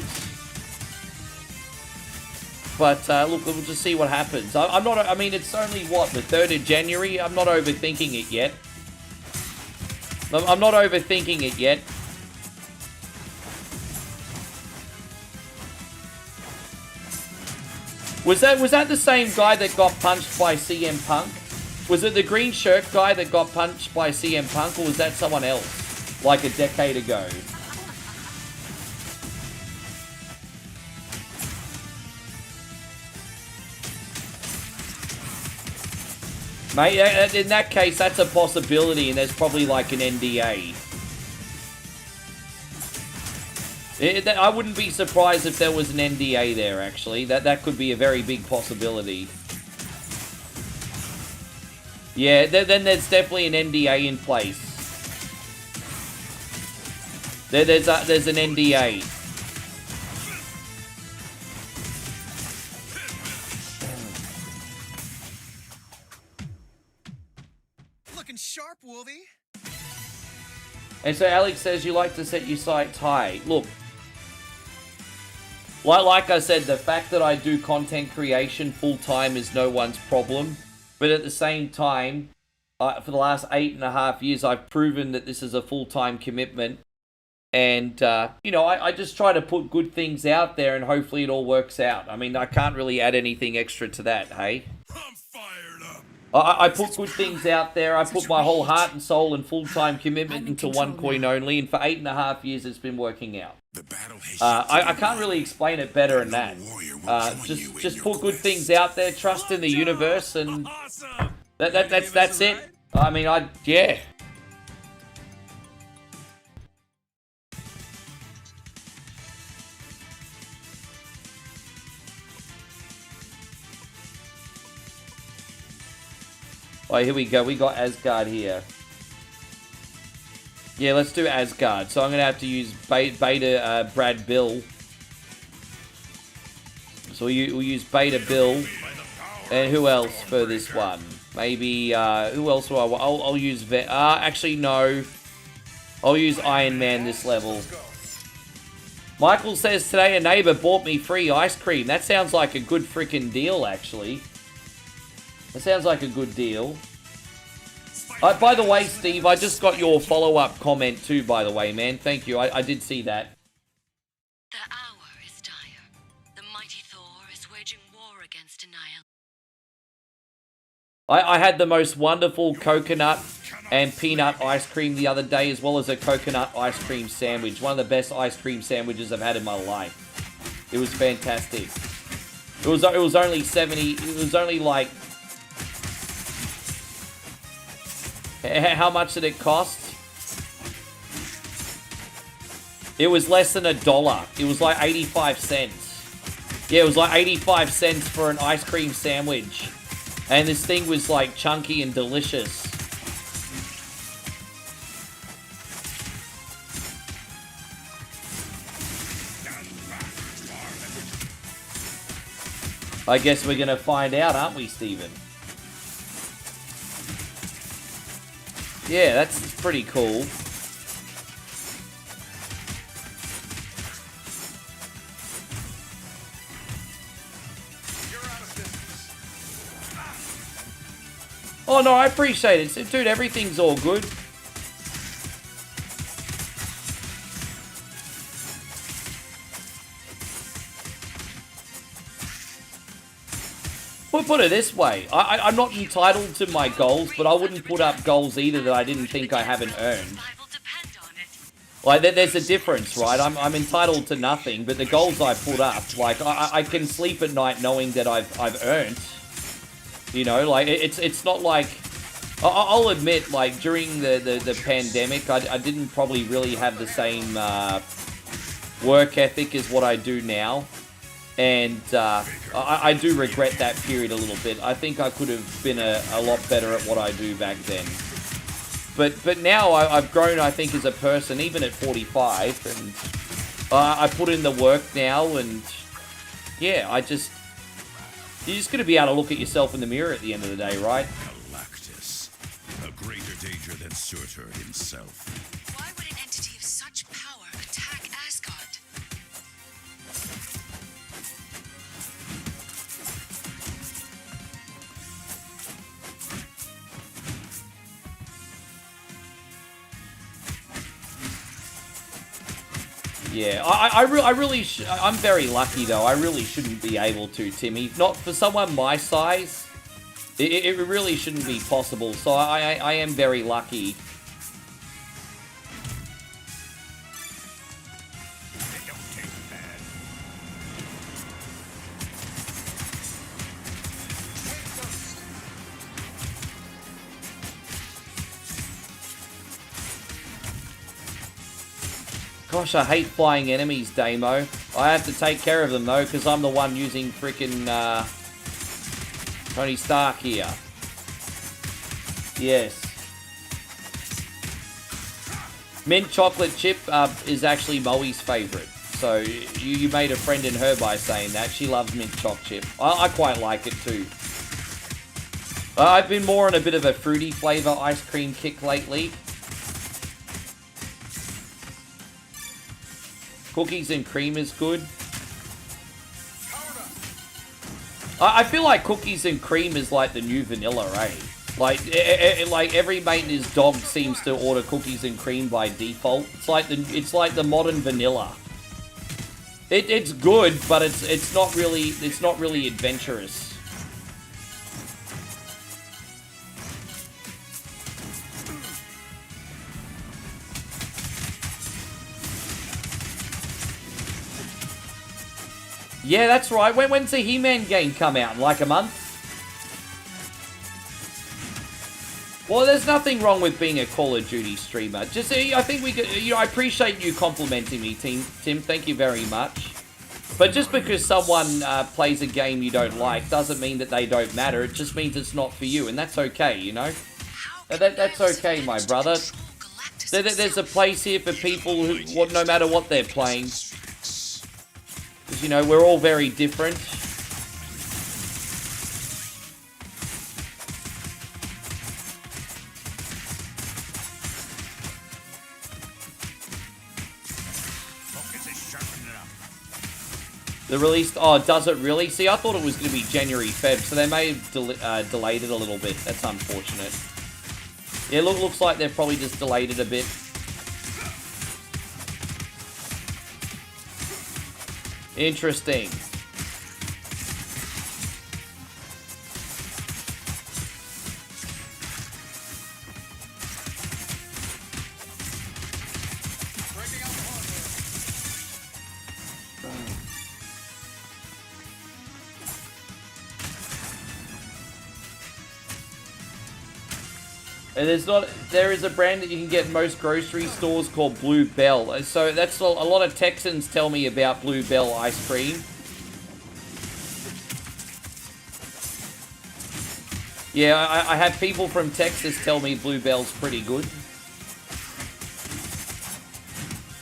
But, look, we'll just see what happens. I'm not, I mean, it's only, what, the 3rd of January? I'm not overthinking it yet. I'm not overthinking it yet. Was that the same guy that got punched by CM Punk? Was it the green shirt guy that got punched by CM Punk, or was that someone else? Like a decade ago? Mate, in that case, that's a possibility, and there's probably like an NDA. I wouldn't be surprised if there was an NDA there, actually. That could be a very big possibility. Yeah, then there's definitely an NDA in place. There's an NDA. looking sharp, Wolvie. And so Alex says you like to set your sights high. Look, like I said, the fact that I do content creation full-time is no one's problem. But at the same time, for the last 8.5 years, I've proven that this is a full-time commitment. And, you know, I just try to put good things out there and hopefully it all works out. I mean, I can't really add anything extra to that, hey? I'm fired up. I put good things out there. I put my whole heart and soul and full-time commitment into one coin only. And for 8.5 years, it's been working out. The battle has I can't really explain it better than that. Just put good things out there, trust in the universe, and that's it. I mean, yeah. Oh, here we go. We got Asgard here. Yeah, let's do Asgard. So I'm going to have to use Beta Brad Bill. So we'll use Beta Bill. And who else for this one? Maybe, who else will I want? I'll use actually, no. I'll use Iron Man this level. Michael says today a neighbor bought me free ice cream. That sounds like a good freaking deal, actually. That sounds like a good deal. By the way, Steve, I just got your follow-up comment too, by the way, man. Thank you. I did see that. The hour is dire. The mighty Thor is waging war against Annihilation. I had the most wonderful coconut and peanut ice cream the other day, as well as a coconut ice cream sandwich. One of the best ice cream sandwiches I've had in my life. It was fantastic. It was only 70. It was only like. How much did it cost? It was less than $1. It was like 85 cents. Yeah, it was like 85 cents for an ice cream sandwich. And this thing was like chunky and delicious. I guess we're gonna find out, aren't we, Steven? Yeah, that's pretty cool. Oh no, I appreciate it. Dude, everything's all good. We'll put it this way. I'm not entitled to my goals, but I wouldn't put up goals either that I didn't think I haven't earned. Like, there's a difference, right? I'm entitled to nothing, but the goals I put up, like, I can sleep at night knowing that I've earned. You know, like, it's not like... I'll admit, like, during the pandemic, I didn't probably really have the same work ethic as what I do now. And I do regret that period a little bit. I think I could have been a lot better at what I do back then. But now I've grown, I think, as a person, even at 45. And I put in the work now, and yeah, you're just going to be able to look at yourself in the mirror at the end of the day, right? Galactus, a greater danger than Surtur himself. Why would an entity of such power attack Asgard? Yeah, I'm very lucky though. I really shouldn't be able to, Timmy. Not for someone my size. It really shouldn't be possible. So I am very lucky. Gosh, I hate flying enemies, Damo. I have to take care of them, though, because I'm the one using frickin' Tony Stark here. Yes. Mint chocolate chip is actually Moe's favourite. So you made a friend in her by saying that. She loves mint choc chip. I quite like it, too. I've been more on a bit of a fruity flavor ice cream kick lately. Cookies and cream is good. I feel like cookies and cream is like the new vanilla, eh? Like every mate and his dog seems to order cookies and cream by default. It's like the modern vanilla. It's good, but it's not really adventurous. Yeah, that's right. When's the He-Man game come out? In like a month? Well, there's nothing wrong with being a Call of Duty streamer. Just, I think we could, I appreciate you complimenting me, Tim. Thank you very much. But just because someone plays a game you don't like doesn't mean that they don't matter. It just means it's not for you, and that's okay, you know? That's okay, my brother. There's a place here for people who, no matter what they're playing. Because, we're all very different. The release, does it really? See, I thought it was going to be January, Feb, so they may have delayed it a little bit. That's unfortunate. Yeah, looks like they've probably just delayed it a bit. Interesting. And there is a brand that you can get in most grocery stores called Blue Bell. So that's a lot of Texans tell me about Blue Bell ice cream. Yeah, I have people from Texas tell me Blue Bell's pretty good.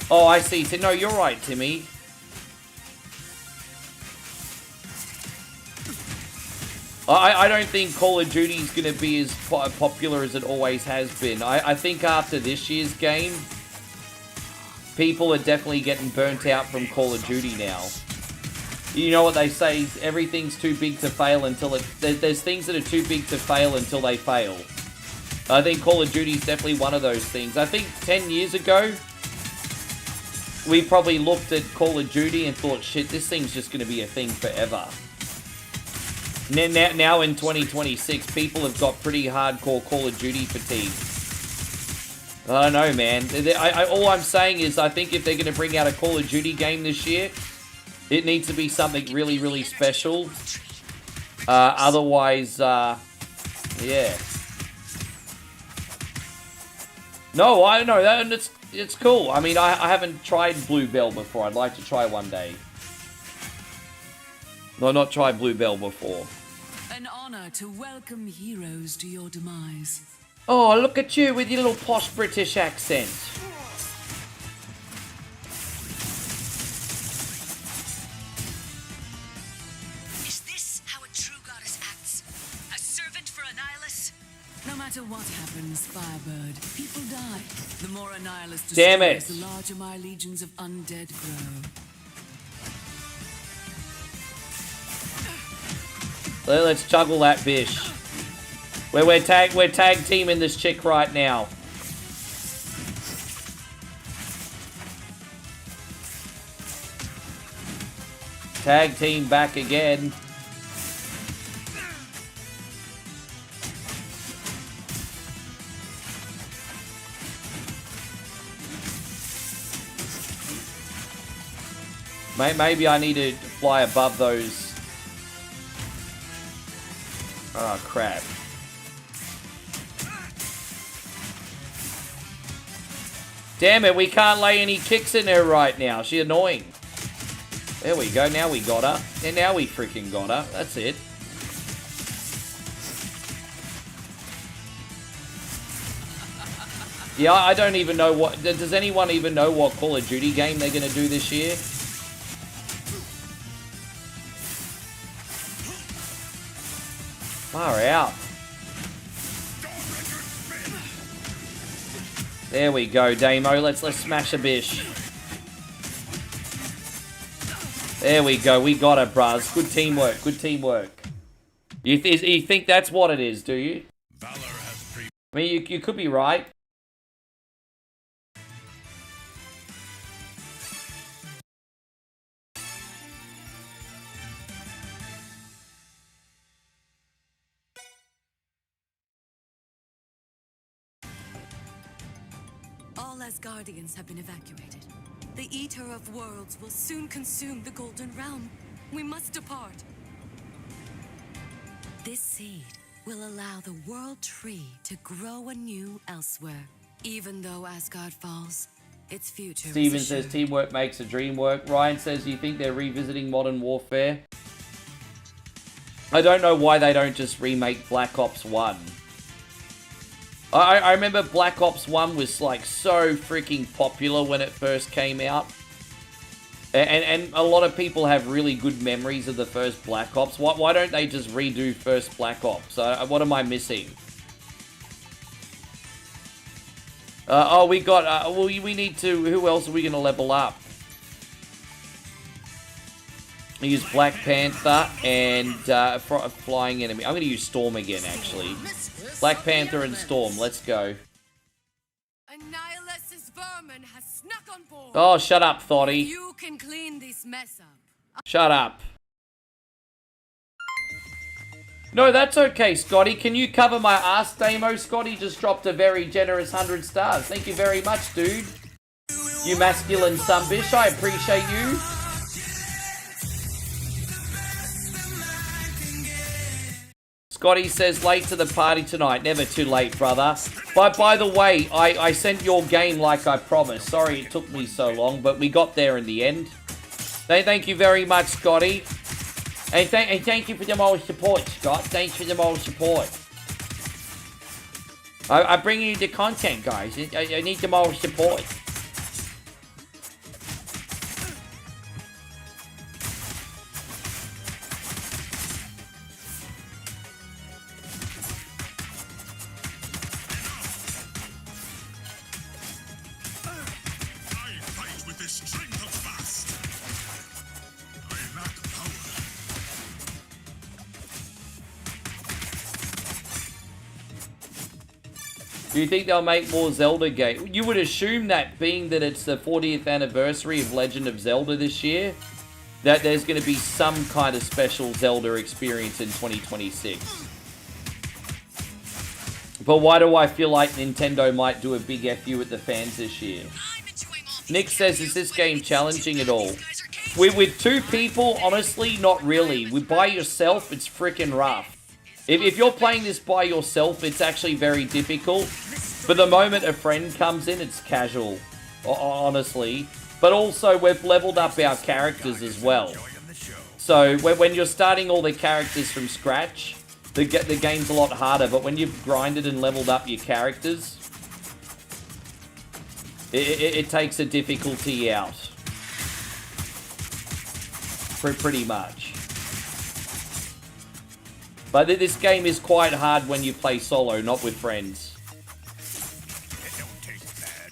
Oh, I see. No, you're right, Timmy. I don't think Call of Duty is going to be as popular as it always has been. I think after this year's game, people are definitely getting burnt out from Call of Duty now. You know what they say, everything's too big to fail until there's things that are too big to fail until they fail. I think Call of Duty is definitely one of those things. I think 10 years ago, we probably looked at Call of Duty and thought, shit, this thing's just going to be a thing forever. Now in 2026, people have got pretty hardcore Call of Duty fatigue. I don't know, man. All I'm saying is I think if they're going to bring out a Call of Duty game this year, it needs to be something really, really special. Otherwise, yeah. No, I know that, and it's cool. I mean, I haven't tried Blue Bell before. I'd like to try one day. No, not tried Blue Bell before. An honor to welcome heroes to your demise. Oh, look at you with your little posh British accent. Is this how a true goddess acts? A servant for Annihilus? No matter what happens, Firebird, people die. The more Annihilus Damn it. destroys, the larger my legions of undead grow. Let's juggle that bish. We're tag teaming this chick right now. Tag team back again. Maybe I need to fly above those. Oh, crap. Damn it, we can't lay any kicks in her right now. She's annoying. There we go, now we got her. And now we freaking got her. That's it. Yeah, I don't even know what... Does anyone even know what Call of Duty game they're going to do this year? Far out. There we go, Damo. Let's smash a bish. There we go. We got it, bruz. Good teamwork. Good teamwork. You think that's what it is, do you? I mean, you could be right. All Asgardians have been evacuated. The Eater of Worlds will soon consume the Golden Realm. We must depart. This seed will allow the World Tree to grow anew elsewhere. Even though Asgard falls, its future Steven is says assured. teamwork makes a dream work. Ryan says, you think they're revisiting Modern Warfare? I don't know why they don't just remake Black Ops 1. I remember Black Ops 1 was like so freaking popular when it first came out. And a lot of people have really good memories of the first Black Ops. Why don't they just redo first Black Ops? What am I missing? Oh, we got... well, we need to... Who else are we going to level up? I use Black Panther and Flying Enemy. I'm going to use Storm again, actually. Black Panther and Storm. Let's go. Annihilus's vermin has snuck on board. Oh, shut up, Thotty. You can clean this mess up. Shut up. No, that's okay, Scotty. Can you cover my ass, Damo? Scotty just dropped a very generous 100 stars. Thank you very much, dude. You masculine sunbish. I appreciate you. Scotty says, late to the party tonight. Never too late, brother. But by the way, I sent your game like I promised. Sorry it took me so long, but we got there in the end. Thank you very much, Scotty. And thank you for the moral support, Scott. Thanks for the moral support. I bring you the content, guys. I need the moral support. Do you think they'll make more Zelda games? You would assume that, being that it's the 40th anniversary of Legend of Zelda this year, that there's going to be some kind of special Zelda experience in 2026. But why do I feel like Nintendo might do a big FU at the fans this year? Nick says, is this game challenging at all? With two people, honestly, not really. By yourself, it's freaking rough. If you're playing this by yourself, it's actually very difficult. But the moment a friend comes in, it's casual, honestly. But also, we've leveled up our characters as well. So when you're starting all the characters from scratch, the game's a lot harder. But when you've grinded and leveled up your characters, it takes a difficulty out. Pretty much. But this game is quite hard when you play solo, not with friends. It don't taste bad.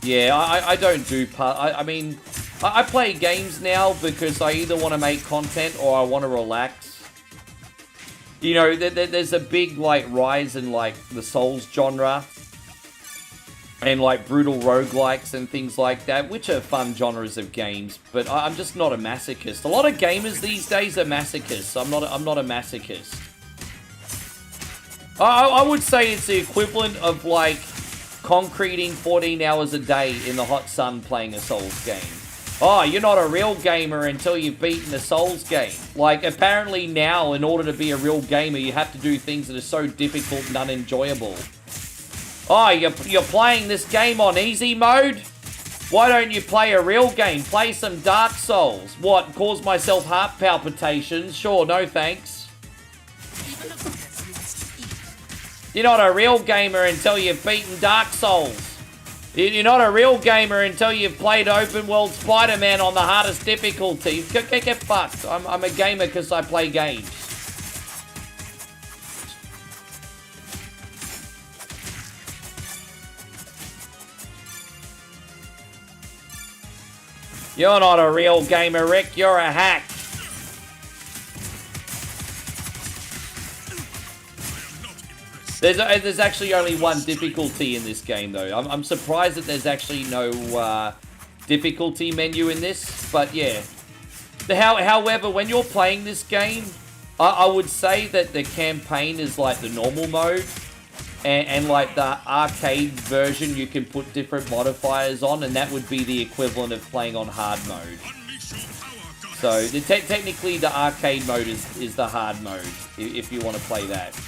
Yeah, I don't do I mean, I play games now because I either want to make content or I want to relax. You know, there's a big, like, rise in, like, the Souls genre. And, like, brutal roguelikes and things like that, which are fun genres of games. But I'm just not a masochist. A lot of gamers these days are masochists. I'm not a masochist. I would say it's the equivalent of, like, concreting 14 hours a day in the hot sun playing a Souls game. Oh, you're not a real gamer until you've beaten a Souls game. Like, apparently now, in order to be a real gamer, you have to do things that are so difficult and unenjoyable. Oh, you're playing this game on easy mode? Why don't you play a real game? Play some Dark Souls. What, cause myself heart palpitations? Sure, no thanks. You're not a real gamer until you've beaten Dark Souls. You're not a real gamer until you've played open world Spider-Man on the hardest difficulty. Get fucked. I'm a gamer because I play games. You're not a real gamer, Rick. You're a hack. There's actually only one difficulty in this game, though. I'm surprised that there's actually no difficulty menu in this. But yeah. However, when you're playing this game, I would say that the campaign is like the normal mode. And like the arcade version, you can put different modifiers on, and that would be the equivalent of playing on hard mode. So technically, the arcade mode is the hard mode if you want to play that.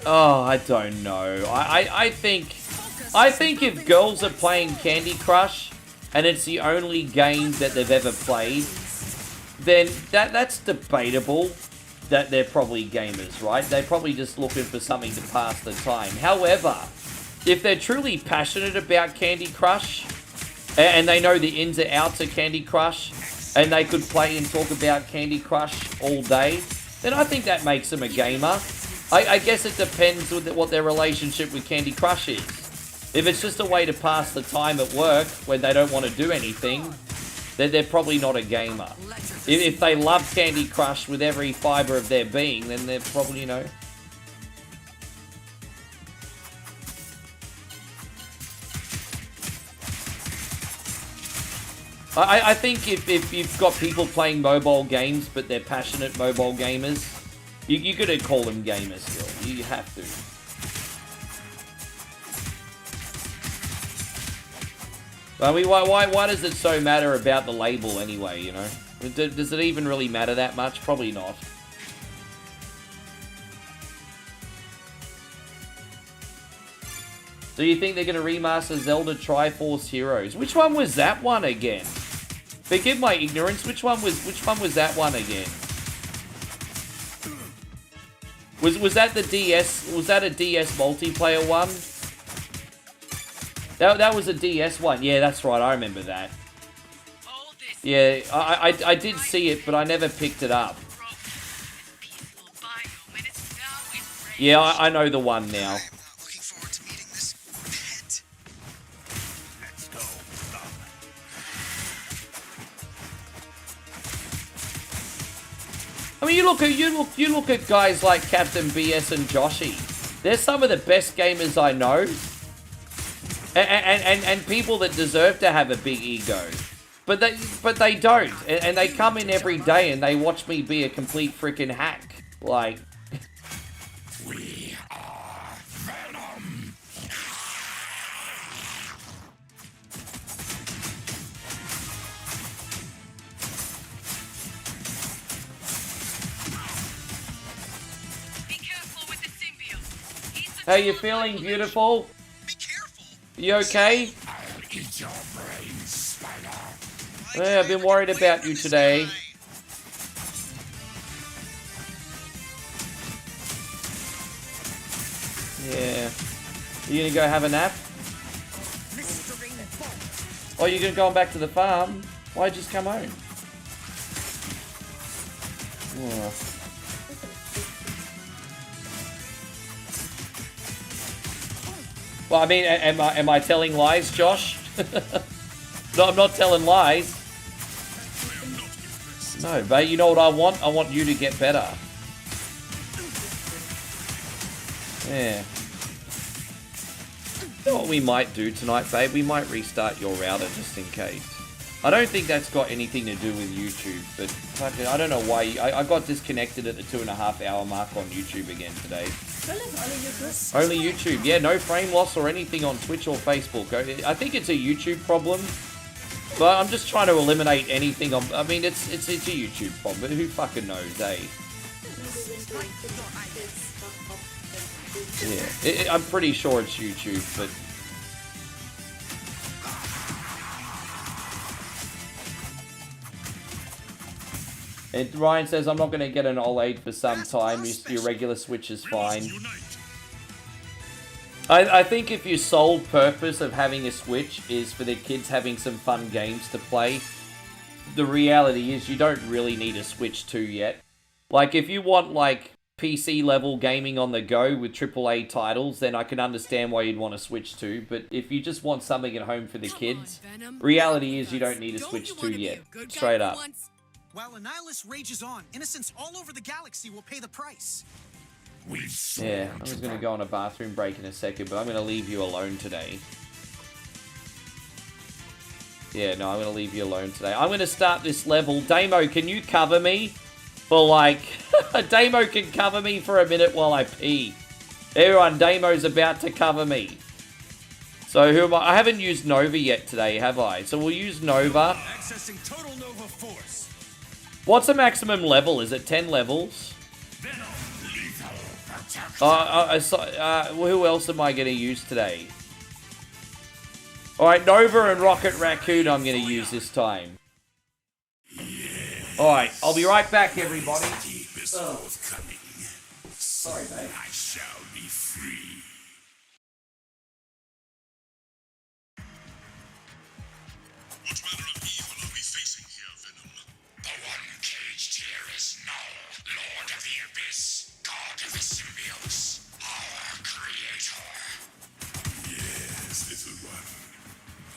Oh, I don't know. I think if girls are playing Candy Crush, and it's the only game that they've ever played, then that's debatable that they're probably gamers, right? They're probably just looking for something to pass the time. However, if they're truly passionate about Candy Crush, and they know the ins and outs of Candy Crush, and they could play and talk about Candy Crush all day, then I think that makes them a gamer. I guess it depends with what their relationship with Candy Crush is. If it's just a way to pass the time at work when they don't want to do anything, then they're probably not a gamer. If they love Candy Crush with every fiber of their being, then they're probably, you know... I think if you've got people playing mobile games, but they're passionate mobile gamers, you gotta call them gamers still. You have to. I mean, why does it so matter about the label anyway, you know? Does it even really matter that much? Probably not. So you think they're going to remaster Zelda Triforce Heroes? Which one was that one again? Forgive my ignorance. Which one was that one again? Was that the DS? Was that a DS multiplayer one? That was a DS one. Yeah, that's right. I remember that. Yeah, I did see it, but I never picked it up. Yeah, I know the one now. I mean, you look at guys like Captain BS and Joshy. They're some of the best gamers I know. And people that deserve to have a big ego, but they don't, and they come in every day and they watch me be a complete freaking hack. Like, we are Venom. Be careful with the symbiote. How you feeling, beautiful? You okay? I'll eat your brains, Spider. Yeah, I've been worried about you today. Yeah. You gonna go have a nap? Oh, you're gonna go back to the farm? Why'd you just come home? Oh. Well, I mean, am I telling lies, Josh? No, I'm not telling lies. No, but you know what I want? I want you to get better. Yeah. You know what we might do tonight, babe? We might restart your router just in case. I don't think that's got anything to do with YouTube, but fucking, I don't know why. I got disconnected at the 2.5 hour mark on YouTube again today. Only YouTube, yeah, no frame loss or anything on Twitch or Facebook. I think it's a YouTube problem, but I'm just trying to eliminate anything. I mean, it's a YouTube problem, but who fucking knows, eh? Yeah, I'm pretty sure it's YouTube, but And Ryan says, I'm not going to get an OLED for some time. Your regular Switch is fine. I think if your sole purpose of having a Switch is for the kids having some fun games to play, the reality is you don't really need a Switch 2 yet. Like, if you want, like, PC level gaming on the go with AAA titles, then I can understand why you'd want a Switch 2. But if you just want something at home for the kids, reality is you don't need a Switch 2 yet. Straight up. While Annihilus rages on, innocents all over the galaxy will pay the price. Yeah, I'm just going to go on a bathroom break in a second, but I'm going to leave you alone today. Yeah, no, I'm going to leave you alone today. I'm going to start this level. Damo, can you cover me for like... Damo can cover me for a minute while I pee. Everyone, Damo's about to cover me. So who am I? I haven't used Nova yet today, have I? So we'll use Nova. Accessing total Nova force. What's the maximum level? Is it 10 levels? Who else am I going to use today? Alright, Nova and Rocket Raccoon I'm going to use this time. Alright, I'll be right back, everybody. Sorry, mate. I shall be free. What manner of evil are we facing here, Venom? The one caged here is Null, Lord of the Abyss, God of the Symbiotes, our creator. Yes, little one.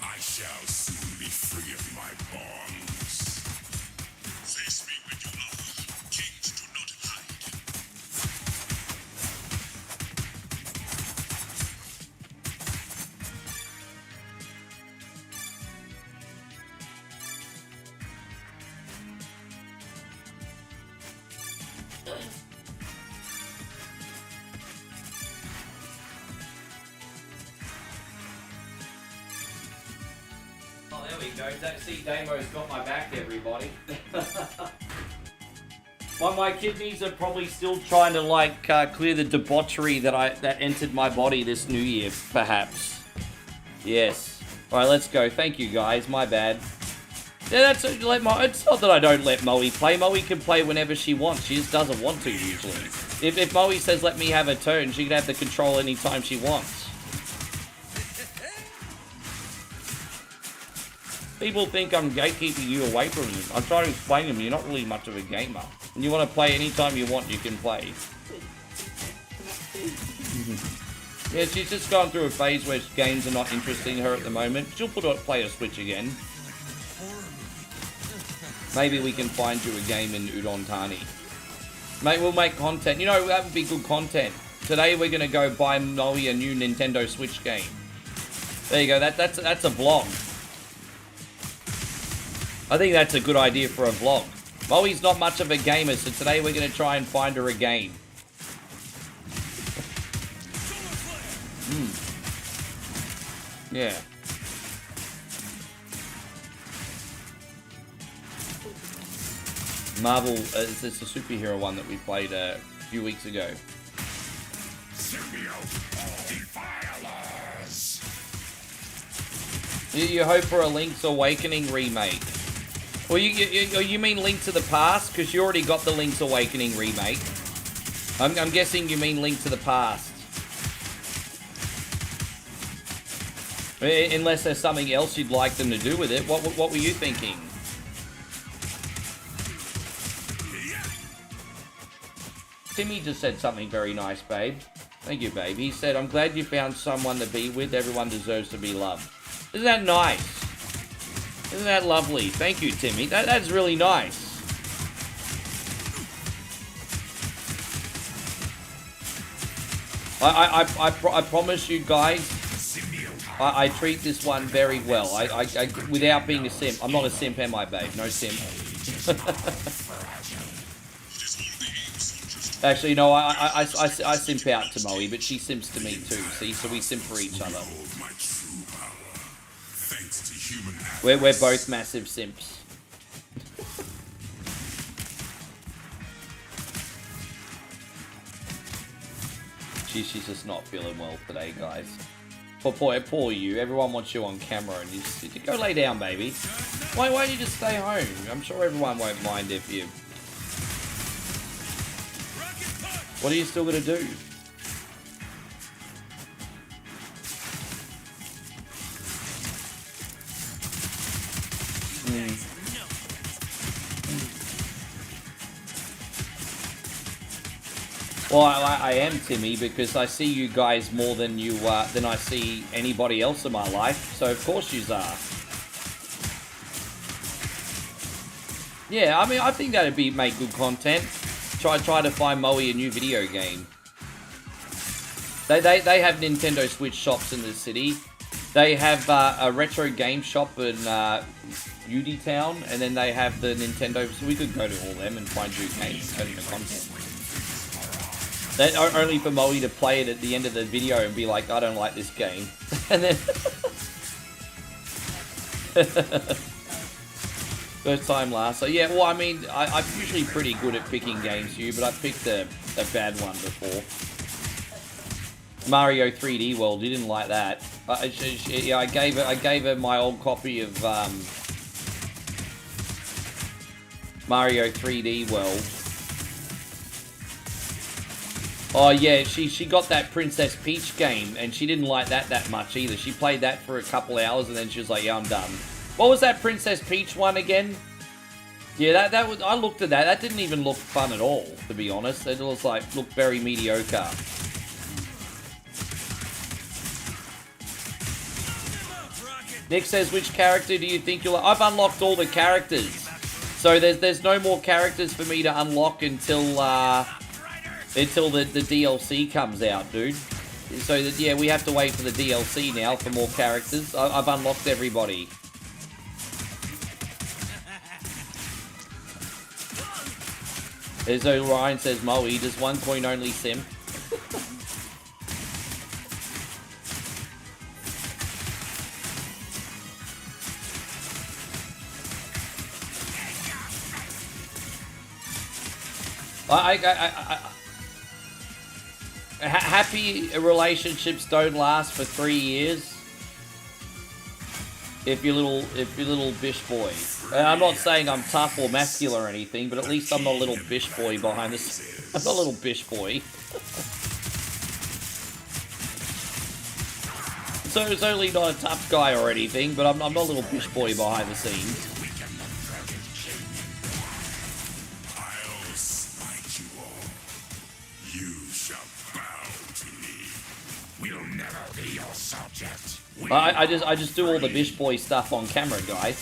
I shall soon be free of my bonds. Face me when you are. Kings do not hide. Oh, there we go. See, Damo's got my back, everybody. My kidneys are probably still trying to, like, clear the debauchery that entered my body this new year, perhaps. Yes. Alright, let's go. Thank you, guys. My bad. Yeah, it's not that I don't let Moe play. Moe can play whenever she wants. She just doesn't want to, usually. If Moe says, let me have a turn, she can have the control anytime she wants. People think I'm gatekeeping you away from them. I'm trying to explain to them you're not really much of a gamer. And you want to play anytime you want, you can play. Yeah, she's just gone through a phase where games are not interesting her at the moment. She'll play a Switch again. Maybe we can find you a game in Udon Tani. Mate, we'll make content. You know, that would be good content. Today we're going to go buy Moe a new Nintendo Switch game. There you go, that's a vlog. I think that's a good idea for a vlog. Moe's not much of a gamer, so today we're going to try and find her a game. Yeah. Marvel, it's a superhero one that we played a few weeks ago. You hope for a Link's Awakening remake. Well, you mean Link to the Past? Because you already got the Link's Awakening remake. I'm guessing you mean Link to the Past. Unless there's something else you'd like them to do with it. What were you thinking? Timmy just said something very nice, babe. Thank you, babe. He said, I'm glad you found someone to be with. Everyone deserves to be loved. Isn't that nice? Isn't that lovely? Thank you, Timmy. That's really nice. I promise you guys, I treat this one very well. Without being a simp. I'm not a simp, am I, babe? No simp. Actually, no, I simp out to Moe, but she simps to me too, see? So we simp for each other. We're both massive simps. She's just not feeling well today, guys. Poor you. Everyone wants you on camera, and you just go lay down, baby. Why don't you just stay home? I'm sure everyone won't mind if you What are you still gonna do? Well, I am Timmy because I see you guys more than than I see anybody else in my life. So of course yous are. Yeah, I mean, I think that'd make good content. Try to find Moe a new video game. They have Nintendo Switch shops in the city. They have a retro game shop in Udi Town, and then they have the Nintendo. So we could go to all them and find new games and the content. That only for Moe to play it at the end of the video and be like, I don't like this game. And then... First time last. So yeah, well, I mean, I'm usually pretty good at picking games, but I picked a bad one before. Mario 3D World, you didn't like that. Yeah, I gave her my old copy of Mario 3D World. Oh yeah, she got that Princess Peach game, and she didn't like that much either. She played that for a couple hours, and then she was like, yeah, I'm done. What was that Princess Peach one again? Yeah, that was, I looked at that. That didn't even look fun at all, to be honest. It was like, looked very mediocre. Nick says, which character do you think you'll... I've unlocked all the characters. So there's no more characters for me to unlock until the DLC comes out, dude. So yeah, we have to wait for the DLC now for more characters. I've unlocked everybody. As Orion says, Moe, does one coin only sim? Happy relationships don't last for 3 years. If you're little bish boy. I'm not saying I'm tough or masculine or anything, but at least I'm not a little bish boy behind this. I'm not a little bish boy. So it's only not a tough guy or anything, but I'm not a little bish boy behind the scenes. I'll smite you all. You shall bow to me. We'll never be your subject. I just do all the bish boy stuff on camera, guys.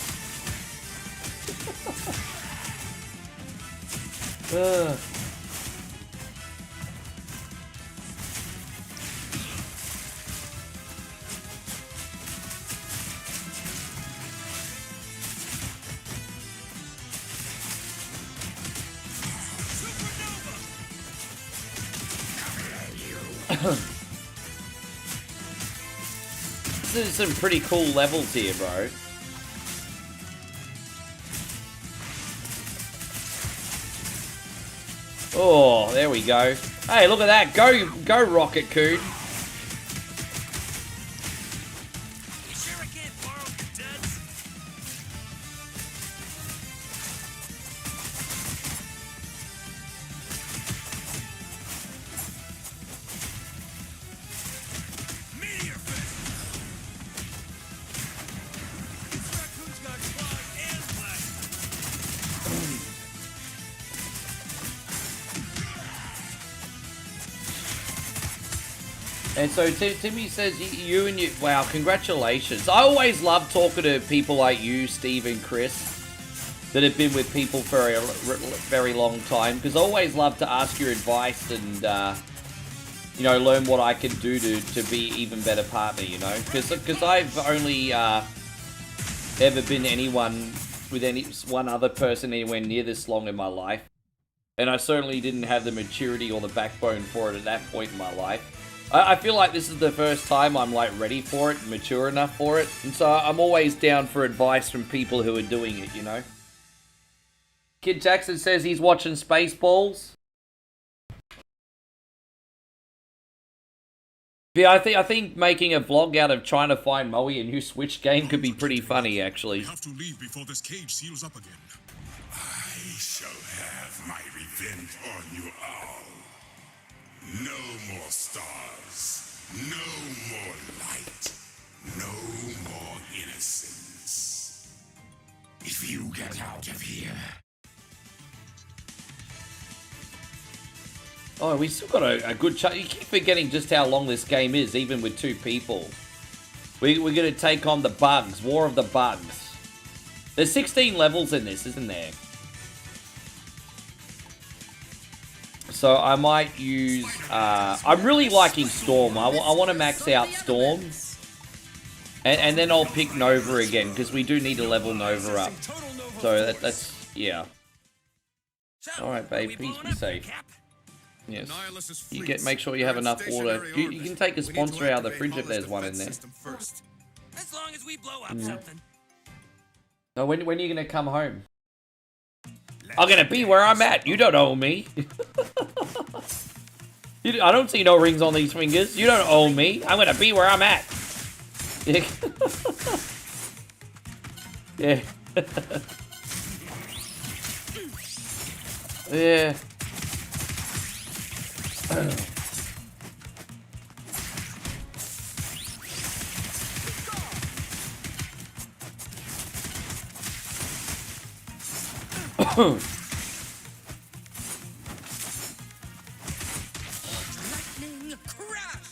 This is some pretty cool levels here, bro. Oh, there we go. Hey, look at that. Go Rocket Coon. And so Timmy says, you and you, wow, congratulations. I always love talking to people like you, Steve and Chris, that have been with people for a very long time, because I always love to ask your advice and, you know, learn what I can do to be even better partner, you know, because I've only ever been anyone with one other person anywhere near this long in my life, and I certainly didn't have the maturity or the backbone for it at that point in my life. I feel like this is the first time I'm like ready for it, mature enough for it, and so I'm always down for advice from people who are doing it, you know. Kid Jackson says he's watching Spaceballs. Yeah, I think making a vlog out of trying to find Moe a new Switch game could be pretty funny, actually. We have to leave before this cage seals up again. I shall have my revenge on you all. No more stars. No more light. No more innocence. If you get out of here. Oh, we still got a good chance. You keep forgetting just how long this game is, even with 2 people. We're going to take on the bugs. War of the Bugs. There's 16 levels in this, isn't there? So I might use... I'm really liking Storm. I want to max out Storm. And then I'll pick Nova again, because we do need to level Nova up. So that's... yeah. Alright, babe. Please be safe. Yes. You make sure you have enough water. You can take a sponsor out of the fridge if there's one in there. As long as we blow up something. No, when are you going to come home? I'm going to be where I'm at. You don't owe me. I don't see no rings on these fingers. You don't owe me. I'm going to be where I'm at. Yeah. Yeah. Lightning crash!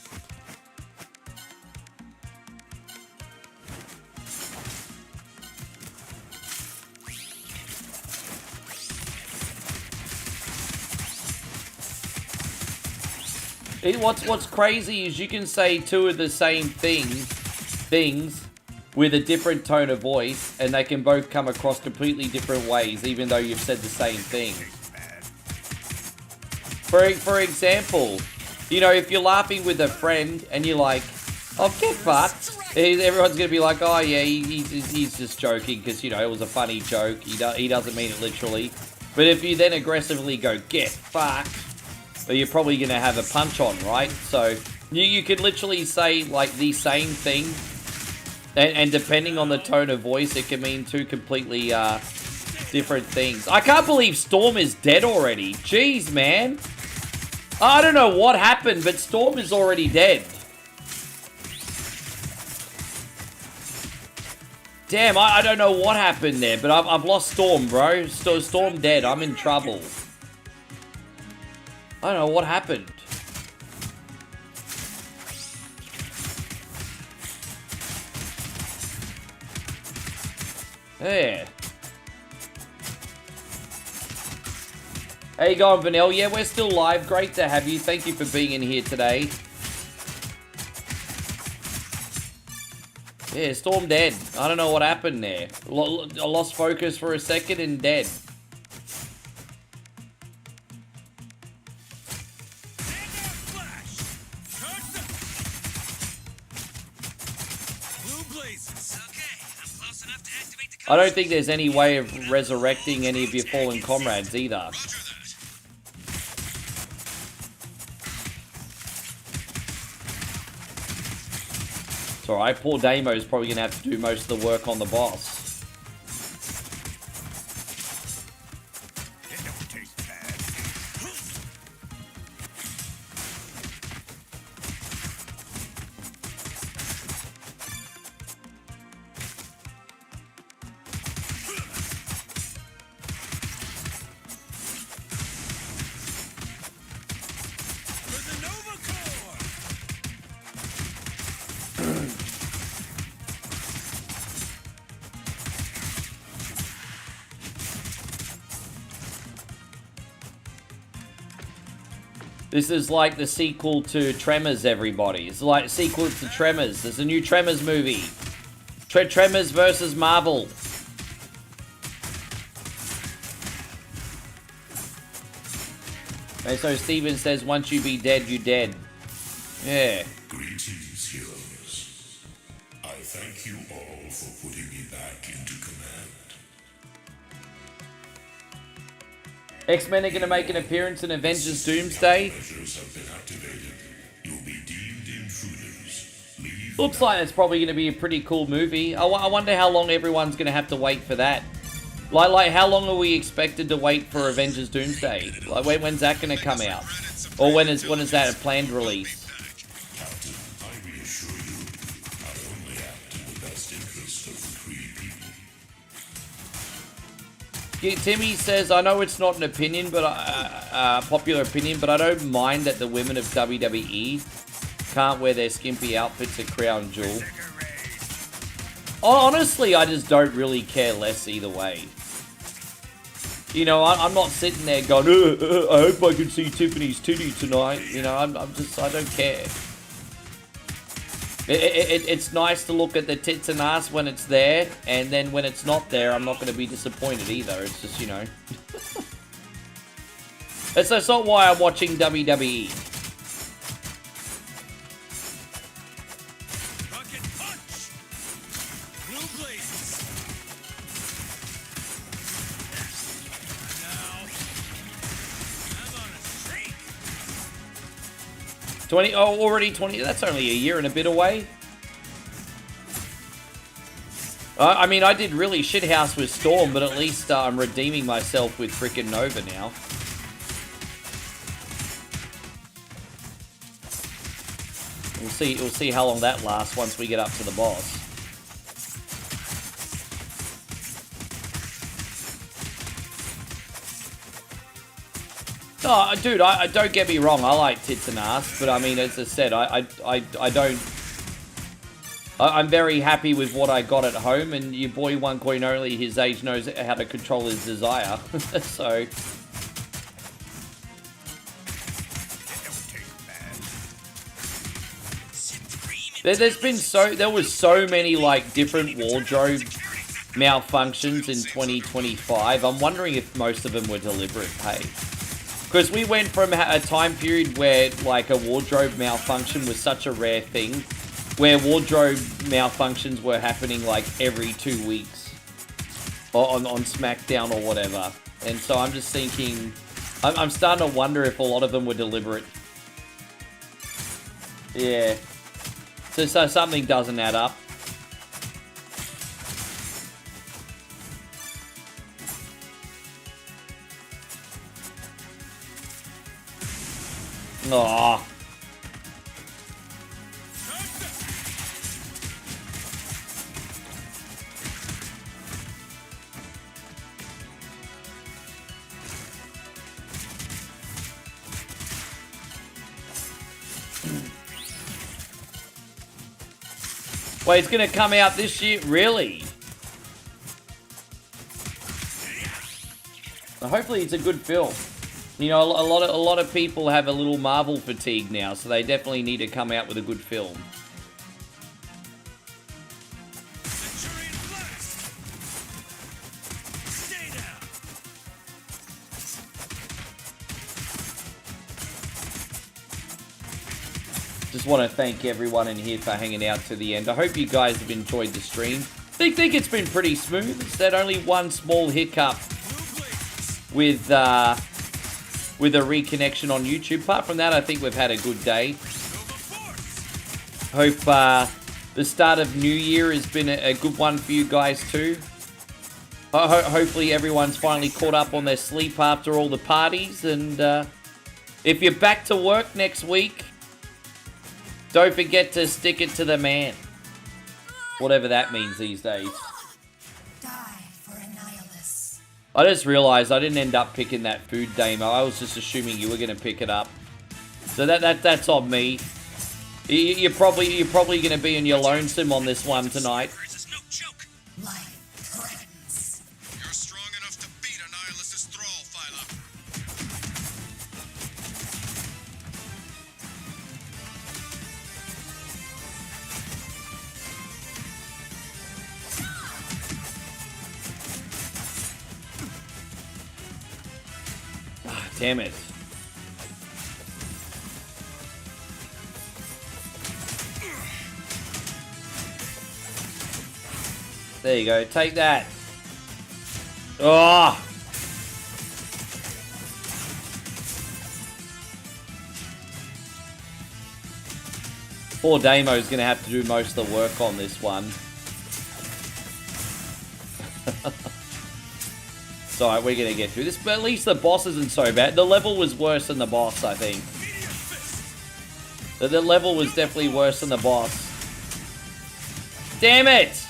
What's crazy is you can say 2 of the same things with a different tone of voice, and they can both come across completely different ways, even though you've said the same thing. For example, you know, if you're laughing with a friend and you're like, "Oh, get fucked," everyone's gonna be like, "Oh yeah, he's just joking because you know it was a funny joke. He doesn't mean it literally." But if you then aggressively go, "Get fucked," you're probably gonna have a punch on, right? So you could literally say like the same thing. And depending on the tone of voice, it can mean 2 completely different things. I can't believe Storm is dead already. Jeez, man. I don't know what happened, but Storm is already dead. Damn, I don't know what happened there, but I've lost Storm, bro. Storm dead. I'm in trouble. I don't know what happened. Yeah. How you going, Vanille? Yeah, we're still live. Great to have you. Thank you for being in here today. Yeah, Storm dead. I don't know what happened there. I lost focus for a second and dead. I don't think there's any way of resurrecting any of your fallen comrades either. It's alright, poor Damo's probably going to have to do most of the work on the boss. This is like the sequel to Tremors, everybody. It's like a sequel to Tremors. There's a new Tremors movie. Tremors versus Marvel. And so Steven says, once you be dead, you dead. Yeah. Greetings, heroes. I thank you all for putting me back into command. X-Men are going to make an appearance in Avengers Doomsday. Measures have been activated. You'll be deemed intruders. Leave Looks like it's probably going to be a pretty cool movie. I wonder how long everyone's going to have to wait for that. Like, how long are we expected to wait for Avengers Doomsday? Like, when's that gonna come out? Or when is that a planned release? Timmy says, I know it's not an opinion, but popular opinion, but I don't mind that the women of WWE can't wear their skimpy outfits at Crown Jewel. Honestly, I just don't really care less either way. You know, I'm not sitting there going, I hope I can see Tiffany's titty tonight. You know, I don't care. It's nice to look at the tits and ass when it's there, and then when it's not there, I'm not going to be disappointed either. It's just, you know. That's not why I'm watching WWE. Rocket punch! Blue blazes! Now, I'm on a streak! 20, oh, already 20, that's only a year and a bit away. I mean, I did really shithouse with Storm, but at least I'm redeeming myself with frickin' Nova now. We'll see how long that lasts once we get up to the boss. No, dude, I don't get me wrong. I like tits and ass, but I mean, as I said, I don't. I'm very happy with what I got at home, and your boy One Coin Only, his age, knows how to control his desire. So. There was so many like different wardrobe malfunctions in 2025. I'm wondering if most of them were deliberate, hey. Because we went from a time period where like a wardrobe malfunction was such a rare thing, where wardrobe malfunctions were happening like every 2 weeks on SmackDown or whatever. And so I'm just thinking, I'm starting to wonder if a lot of them were deliberate. Yeah. So something doesn't add up. Aww. Wait, it's gonna come out this year? Really? Well, hopefully it's a good film. You know, a lot of people have a little Marvel fatigue now, so they definitely need to come out with a good film. Just want to thank everyone in here for hanging out to the end. I hope you guys have enjoyed the stream. I think it's been pretty smooth. It's that only one small hiccup with a reconnection on YouTube. Apart from that, I think we've had a good day. Hope the start of New Year has been a good one for you guys too. Hopefully everyone's finally caught up on their sleep after all the parties. And if you're back to work next week, don't forget to stick it to the man. Whatever that means these days. Die for a nihilist. I just realized I didn't end up picking that food demo. I was just assuming you were going to pick it up. So that's on me. You're probably going to be in your lonesome on this one tonight. Life threatens. You're strong enough to beat a nihilist's thrall, Phyla. Damn it. There you go. Take that. Oh! Poor Damo's going to have to do most of the work on this one. It's alright, we're gonna get through this. But at least the boss isn't so bad. The level was worse than the boss, I think. The level was definitely worse than the boss. Damn it!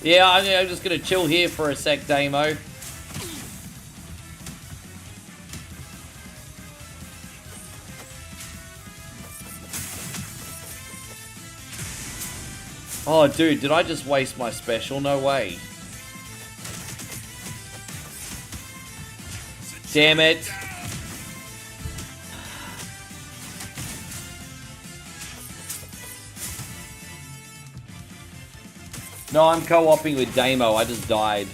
Yeah, I'm just gonna chill here for a sec, Damo. Oh, dude, did I just waste my special? No way. Damn it. No, I'm co-oping with Damo. I just died.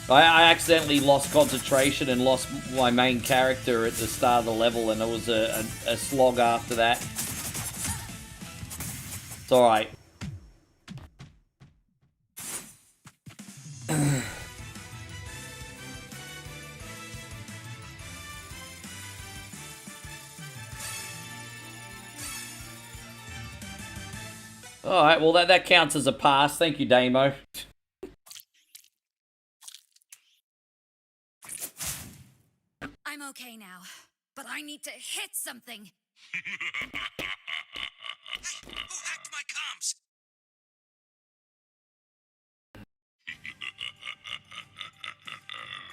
I accidentally lost concentration and lost my main character at the start of the level, and it was a slog after that. It's alright. Alright, well that counts as a pass. Thank you, Damo. I'm okay now, but I need to hit something. Hey, who hacked my comms?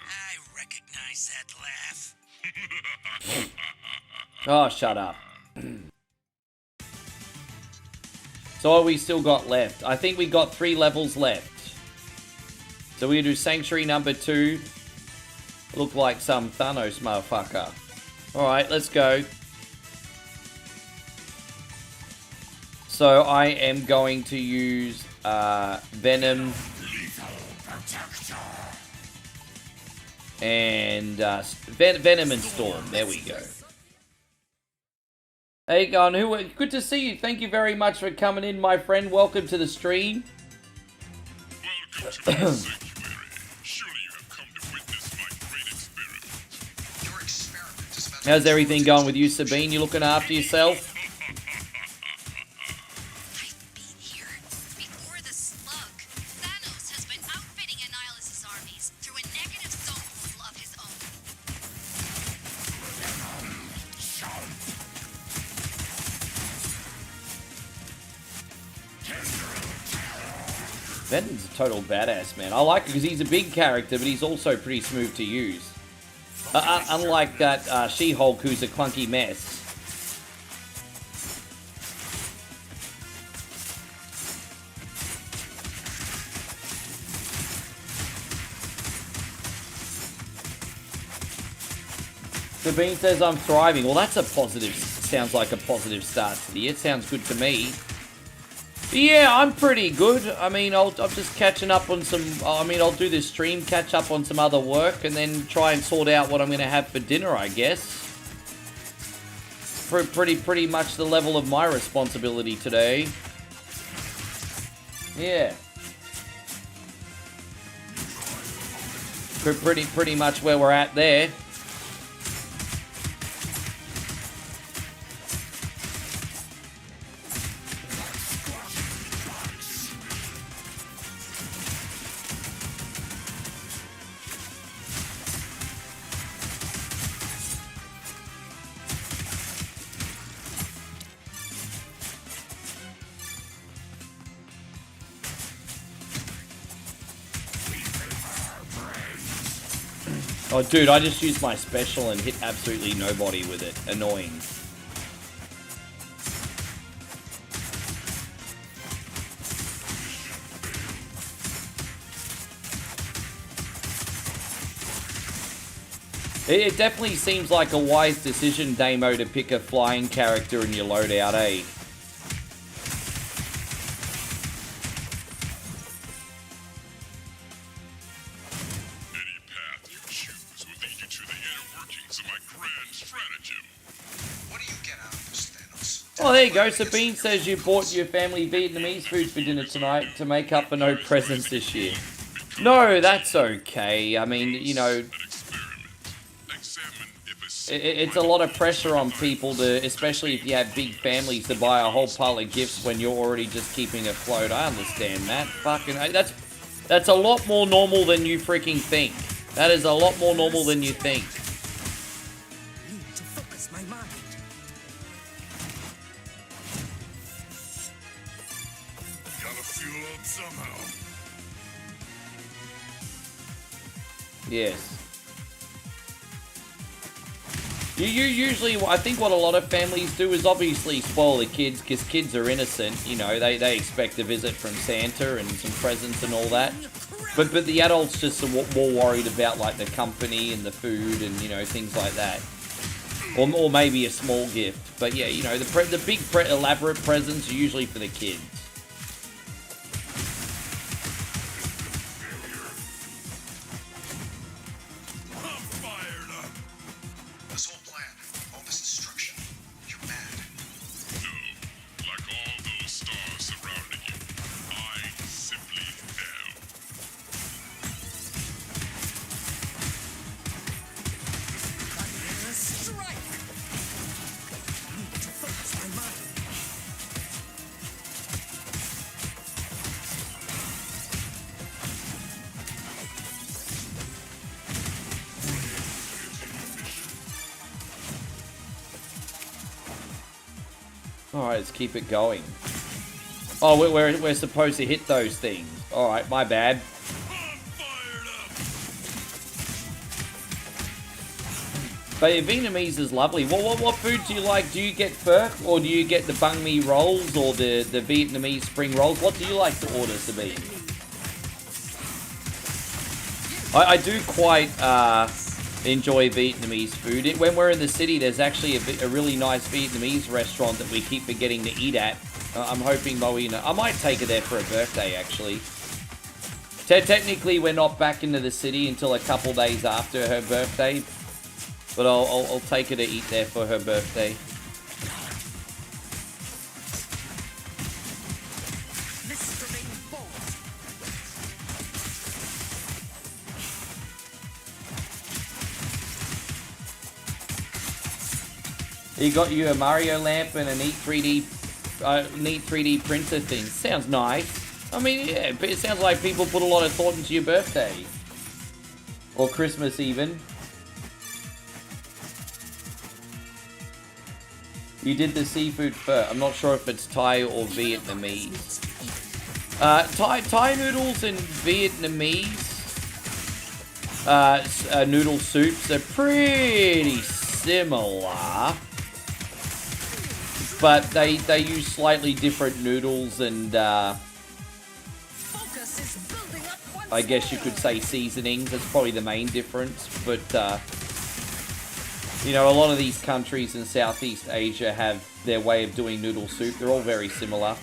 I recognize that laugh. Oh, shut up. So what we still got left? I think we got 3 levels left. So we do Sanctuary number 2. Look like some Thanos motherfucker. Alright, let's go. So I am going to use Venom and Venom and Storm. There we go. Hey, Gonu, good to see you. Thank you very much for coming in, my friend. Welcome to the stream. Welcome to my sanctuary. Surely you have come to witness my great experiment. Your experiment is about to How's everything going with you, Sabine? You looking after yourself? I've been here. Before the slug, Thanos has been outfitting Annihilus' armies through a negative zone portal of his own. Venom's a total badass, man. I like it because he's a big character, but he's also pretty smooth to use. Unlike that She-Hulk, who's a clunky mess. Sabine says I'm thriving. Well, that's a positive. Sounds like a positive start to the year. It sounds good to me. Yeah, I'm pretty good. I mean, I'm just catching up on some... I mean, I'll do this stream, catch up on some other work, and then try and sort out what I'm going to have for dinner, I guess. Pretty much the level of my responsibility today. Yeah. Pretty much where we're at there. Oh, dude, I just used my special and hit absolutely nobody with it. Annoying. It definitely seems like a wise decision, Damo, to pick a flying character in your loadout, eh? Oh, there you go. Sabine says you bought your family Vietnamese food for dinner tonight to make up for no presents this year. No, that's okay. I mean, you know... It's a lot of pressure on people to, especially if you have big families, to buy a whole pile of gifts when you're already just keeping afloat. I understand that. Fucking, that's a lot more normal than you freaking think. That is a lot more normal than you think. Need to focus my mind. Gotta fuel up somehow. Yes. You usually, I think what a lot of families do is obviously spoil the kids, because kids are innocent, you know, they expect a visit from Santa and some presents and all that. But the adults just are more worried about, like, the company and the food and, you know, things like that. Or maybe a small gift. But yeah, you know, the big elaborate presents are usually for the kids. Alright, let's keep it going. Oh, we're supposed to hit those things. Alright, my bad. But Vietnamese is lovely. What food do you like? Do you get pho, or do you get the banh mi rolls, or the Vietnamese spring rolls? What do you like to order, Sabine? I do quite enjoy Vietnamese food. When we're in the city, there's actually a really nice Vietnamese restaurant that we keep forgetting to eat at. I'm hoping Moina... I might take her there for her birthday, actually. Technically, we're not back into the city until a couple days after her birthday. But I'll take her to eat there for her birthday. You got you a Mario lamp and a neat 3D printer thing. Sounds nice. I mean, yeah, it sounds like people put a lot of thought into your birthday. Or Christmas, even. You did the seafood pho. I'm not sure if it's Thai or Vietnamese. Thai noodles and Vietnamese noodle soups are pretty similar. But they use slightly different noodles and I guess you could say seasonings. That's probably the main difference. But you know, a lot of these countries in Southeast Asia have their way of doing noodle soup. They're all very similar.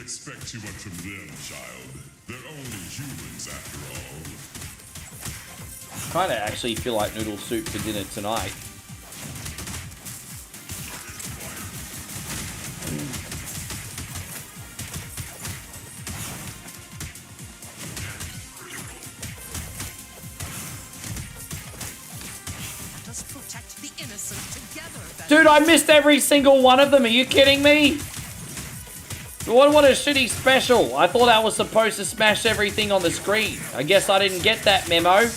Expect too much from them, child. They're only humans after all. Kinda actually feel like noodle soup for dinner tonight. Let us protect the innocent together. Dude, I missed every single one of them. Are you kidding me? What a shitty special. I thought I was supposed to smash everything on the screen. I guess I didn't get that memo.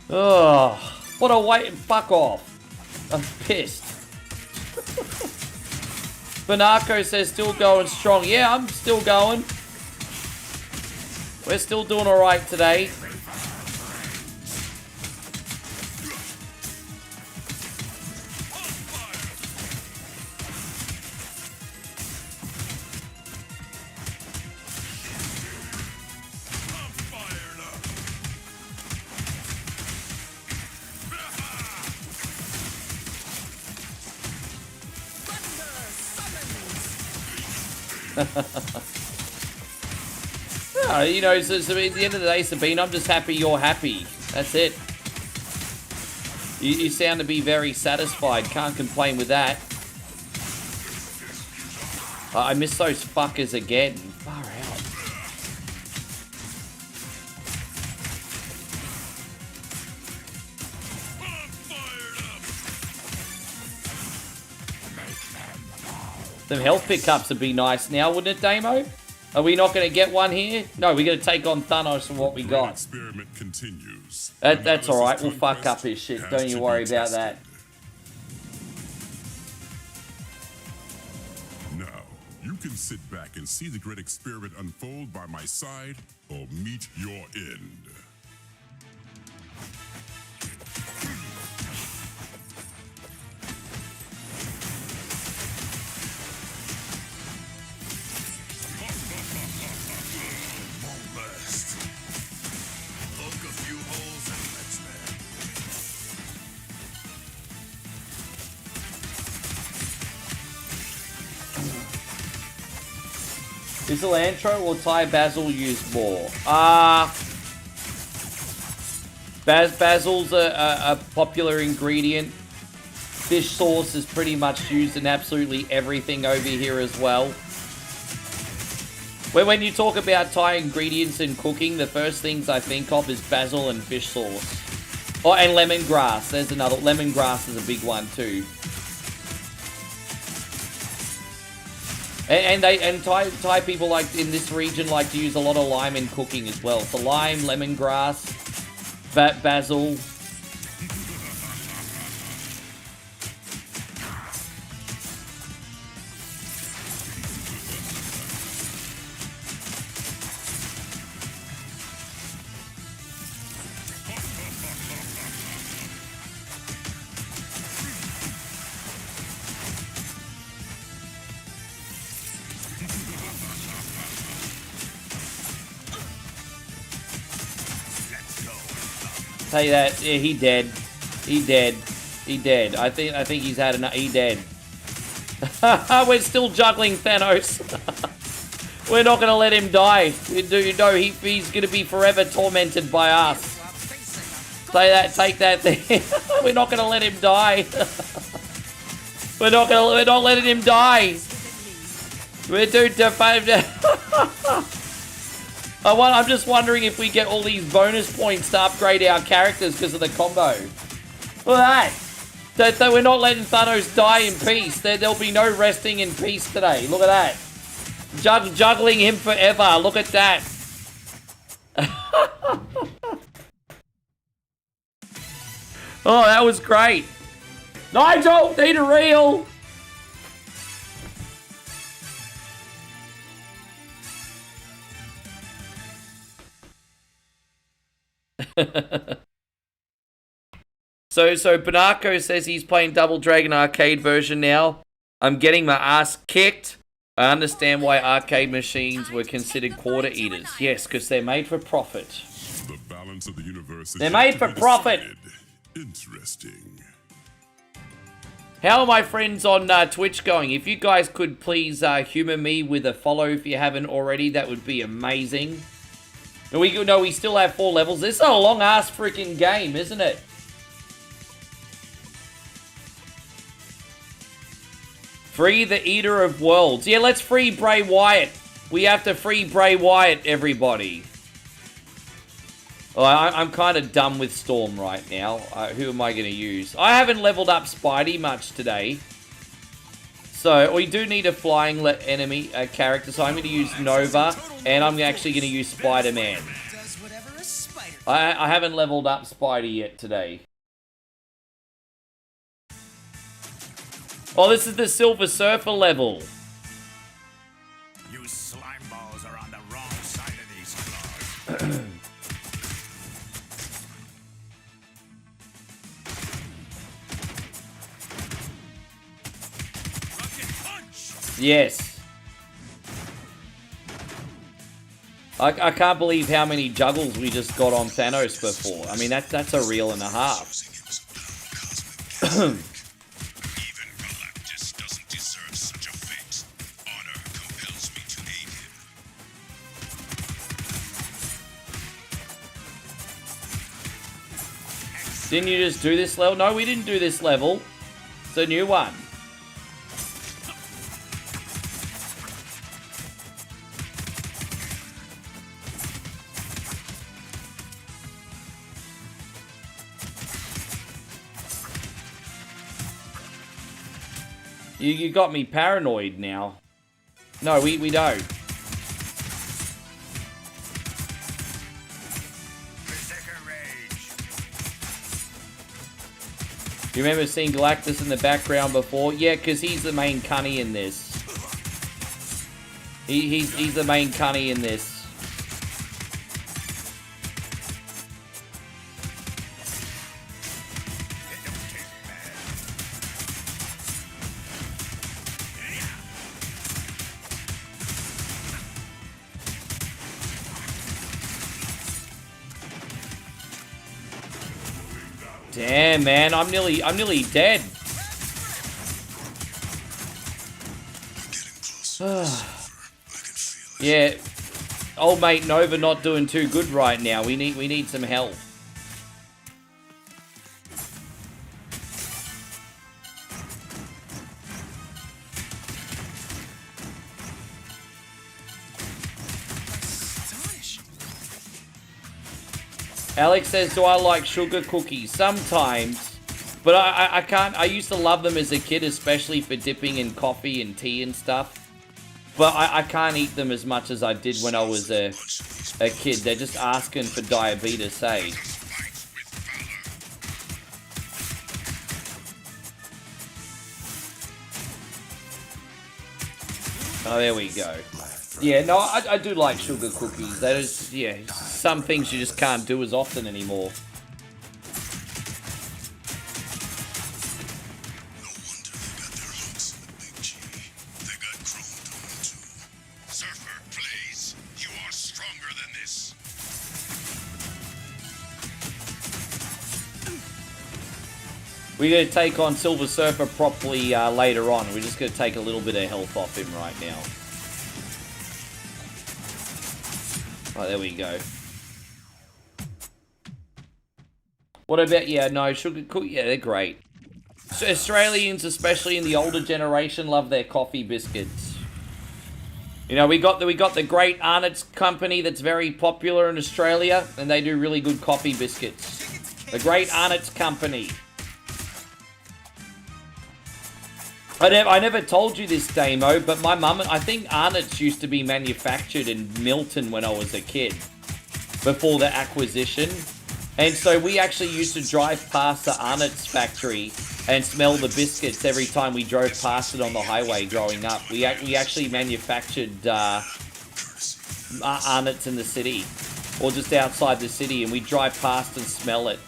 Ugh. What a wait. Fuck off. I'm pissed. Banako says still going strong. Yeah, I'm still going. We're still doing alright today. Yeah, you know, so at the end of the day, Sabine, I'm just happy you're happy. That's it. You sound to be very satisfied. Can't complain with that. I miss those fuckers again. Far out. Some health pickups would be nice now, wouldn't it, Damo? Are we not going to get one here? No, we're going to take on Thanos from what we got. Experiment continues. That's alright, we'll fuck up his shit. Don't you worry about that. Now, you can sit back and see the great experiment unfold by my side or meet your end. Is cilantro or Thai basil used more? Basil's a popular ingredient. Fish sauce is pretty much used in absolutely everything over here as well. When you talk about Thai ingredients in cooking, the first things I think of is basil and fish sauce. Oh, and lemongrass. There's another. Lemongrass is a big one too. And Thai people like in this region like to use a lot of lime in cooking as well. So lime, lemongrass, basil. Tell you that, yeah, he dead. He dead. He dead. I think he's had enough. He dead. We're still juggling Thanos. We're not gonna let him die. You know he's gonna be forever tormented by us. Say that. Take that thing. We're not gonna let him die. We're not letting him die. I'm just wondering if we get all these bonus points to upgrade our characters because of the combo. Look at that. That we're not letting Thanos die in peace. There'll be no resting in peace today. Look at that. Juggling him forever. Look at that. Oh, that was great. Nigel, need a reel. So Banako says he's playing Double Dragon arcade version now. I'm getting my ass kicked. I understand why arcade machines were considered quarter eaters. Yes, because they're made for profit. The balance of the universe is they're made for profit. Interesting. How are my friends on Twitch going? If you guys could please humor me with a follow if you haven't already, that would be amazing. We still have 4 levels. This is a long-ass freaking game, isn't it? Free the Eater of Worlds. Yeah, let's free Bray Wyatt. We have to free Bray Wyatt, everybody. Oh, I'm kind of done with Storm right now. Who am I going to use? I haven't leveled up Spidey much today. So, we do need a flying enemy character, so I'm going to use Nova, and I'm actually going to use Spider-Man. I haven't leveled up Spidey yet today. Oh, this is the Silver Surfer level. You slime balls are on the wrong side of these claws. Yes. I can't believe how many juggles we just got on Thanos before. I mean, that's a reel and a half. Didn't you just do this level? No, we didn't do this level. It's a new one. You got me paranoid now. No, we don't. You remember seeing Galactus in the background before? Yeah, because he's the main cunny in this. He's the main cunny in this. Damn, man, I'm nearly dead. Yeah, old mate Nova not doing too good right now. We need some help. Alex says, do I like sugar cookies? Sometimes. But I can't. I used to love them as a kid, especially for dipping in coffee and tea and stuff. But I can't eat them as much as I did when I was a kid. They're just asking for diabetes, say. Oh, there we go. Yeah, no, I do like sugar cookies. That is, yeah, some things you just can't do as often anymore. No wonder they got their hooks in the Big G. They got chrome to them too. Surfer, please. You are stronger than this. We're going to take on Silver Surfer properly later on. We're just going to take a little bit of health off him right now. Oh, there we go. What about, yeah, no, sugar cookie, yeah, they're great. So Australians, especially in the older generation, love their coffee biscuits. You know, we got the great Arnott's company that's very popular in Australia, and they do really good coffee biscuits. The great Arnott's company. I never told you this, Damo, but my mum, I think Arnott's used to be manufactured in Milton when I was a kid, before the acquisition. And so we actually used to drive past the Arnott's factory and smell the biscuits every time we drove past it on the highway growing up. We actually manufactured Arnott's in the city, or just outside the city, and we drive past and smell it.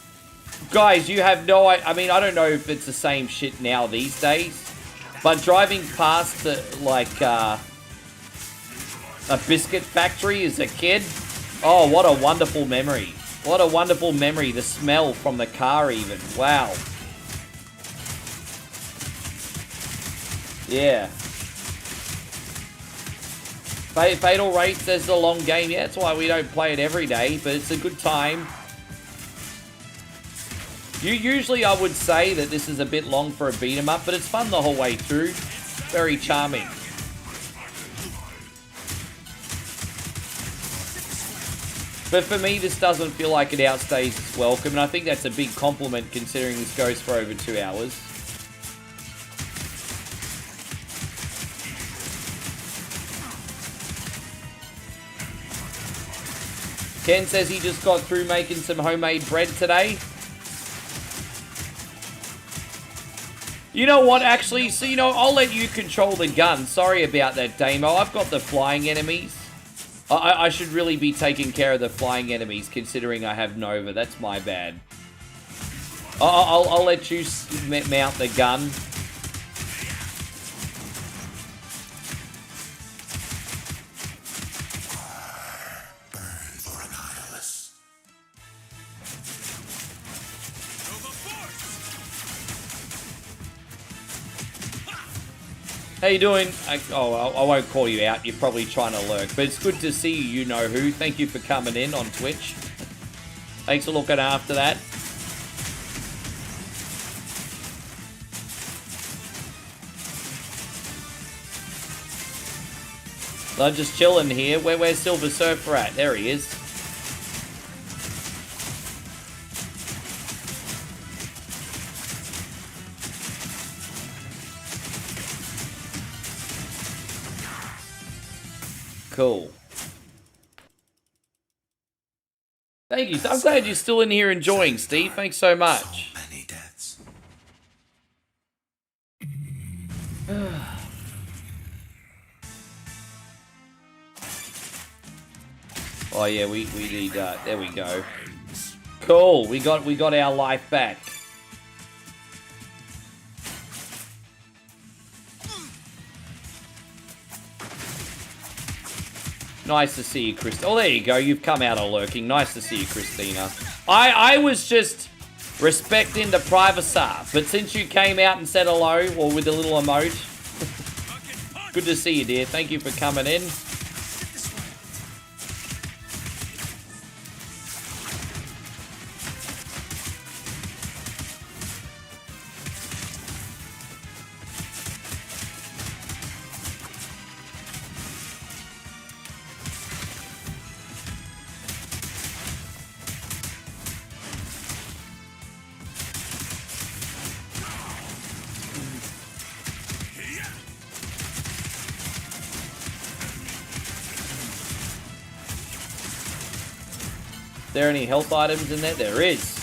Guys, you have no idea. I mean, I don't know if it's the same shit now these days. But driving past, a biscuit factory as a kid, oh, what a wonderful memory. What a wonderful memory. The smell from the car even. Wow. Yeah. Fatal Rate says it's a long game. Yeah, that's why we don't play it every day, but it's a good time. Usually I would say that this is a bit long for a beat 'em up, but it's fun the whole way through. Very charming. But for me, this doesn't feel like it outstays its welcome, and I think that's a big compliment considering this goes for over 2 hours. Ken says he just got through making some homemade bread today. You know what, actually, so, you know, I'll let you control the gun. Sorry about that, Damo. I've got the flying enemies. I should really be taking care of the flying enemies, considering I have Nova. That's my bad. I'll let you mount the gun. How you doing? I won't call you out. You're probably trying to lurk. But it's good to see you, you know who. Thank you for coming in on Twitch. Thanks for looking after that. I'm just chilling here. Where's Silver Surfer at? There he is. Cool. Thank you. I'm glad you're still in here enjoying, Steve. Thanks so much. So many deaths. Oh yeah, we need there we go. Cool. We got our life back. Nice to see you, Christina. Oh, there you go. You've come out of lurking. Nice to see you, Christina. I was just respecting the privacy, but since you came out and said hello, or with a little emote, good to see you, dear. Thank you for coming in. There any health items in there? There is.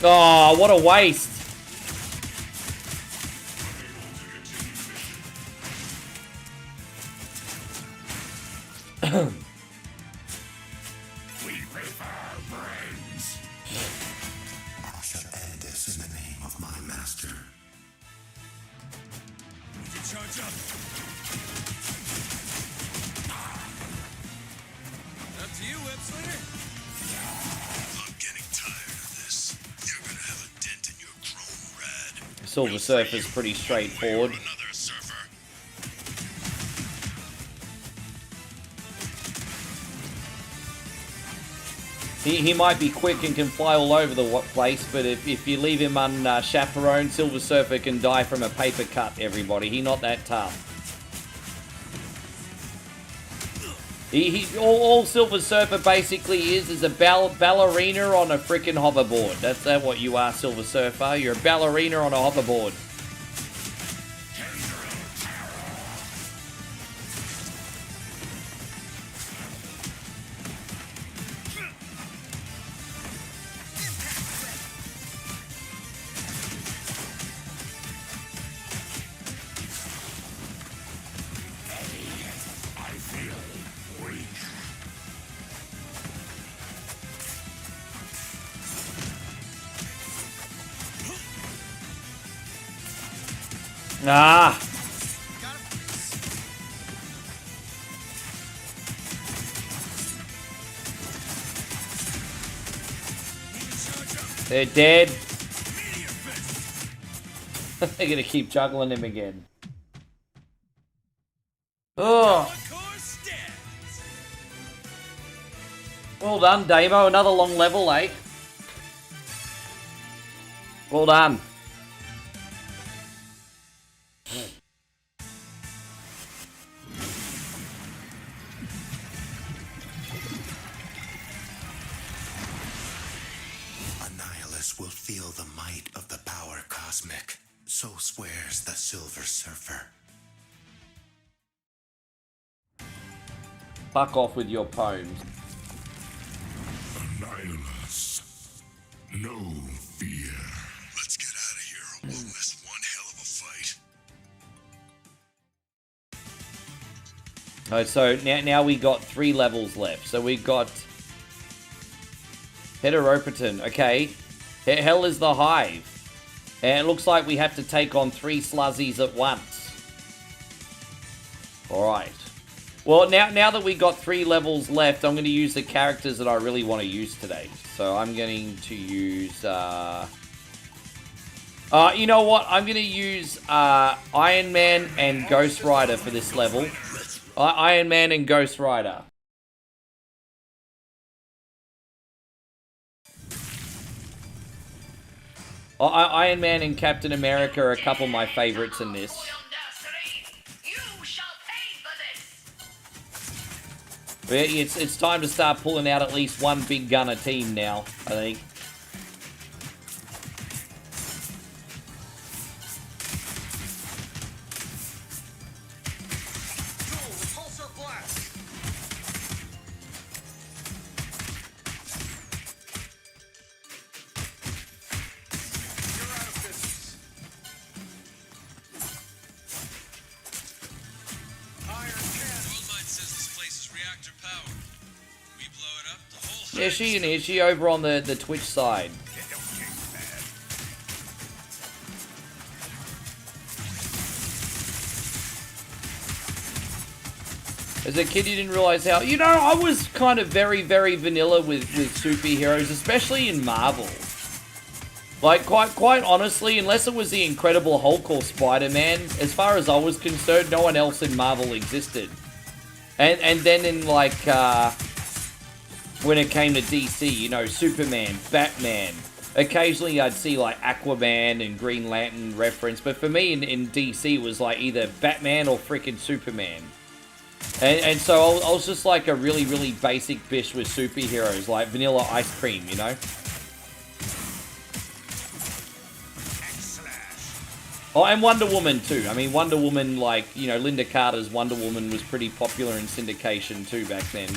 Oh, what a waste. We prefer brains. I shall end this in the name of my master. Need to charge up. Up to you, Web Slinger. I'm getting tired of this. You're gonna have a dent in your chrome rad. Silver Surfer's pretty straightforward. Another surfer. He might be quick and can fly all over the place, but if you leave him unchaperoned, Silver Surfer can die from a paper cut, everybody. He not that tough. All Silver Surfer basically is a ballerina on a freaking hoverboard. That's what you are, Silver Surfer. You're a ballerina on a hoverboard. Ah! They're dead. They're gonna keep juggling him again. Oh! Well done, Damo. Another long level, eh? Well done. Annihilus will feel the might of the power cosmic. So swears the Silver Surfer. Fuck off with your poems. Annihilus. No fear. Let's get out of here or we'll miss one hell of a fight. Alright, so now we got 3 levels left. So we got Heteropaton. Okay. Hell is the Hive. And it looks like we have to take on 3 Sluzzies at once. Alright. Well, now that we got 3 levels left, I'm going to use the characters that I really want to use today. So I'm going to use... you know what? I'm going to use Iron Man and Ghost Rider for this level. Iron Man and Ghost Rider. Iron Man and Captain America are a couple of my favorites in this. But yeah, it's time to start pulling out at least one big gunner team now, I think. Yeah, she in here. She over on the Twitch side. As a kid, you didn't realize how... You know, I was kind of very, very vanilla with superheroes, especially in Marvel. Like, quite honestly, unless it was the Incredible Hulk or Spider-Man, as far as I was concerned, no one else in Marvel existed. And then in, like, when it came to DC, you know, Superman, Batman. Occasionally I'd see like Aquaman and Green Lantern reference, but for me in DC it was like either Batman or freaking Superman. And so I was just like a really, really basic bish with superheroes, like vanilla ice cream, you know? Oh, and Wonder Woman too. I mean, Wonder Woman, like, you know, Linda Carter's Wonder Woman was pretty popular in syndication too back then.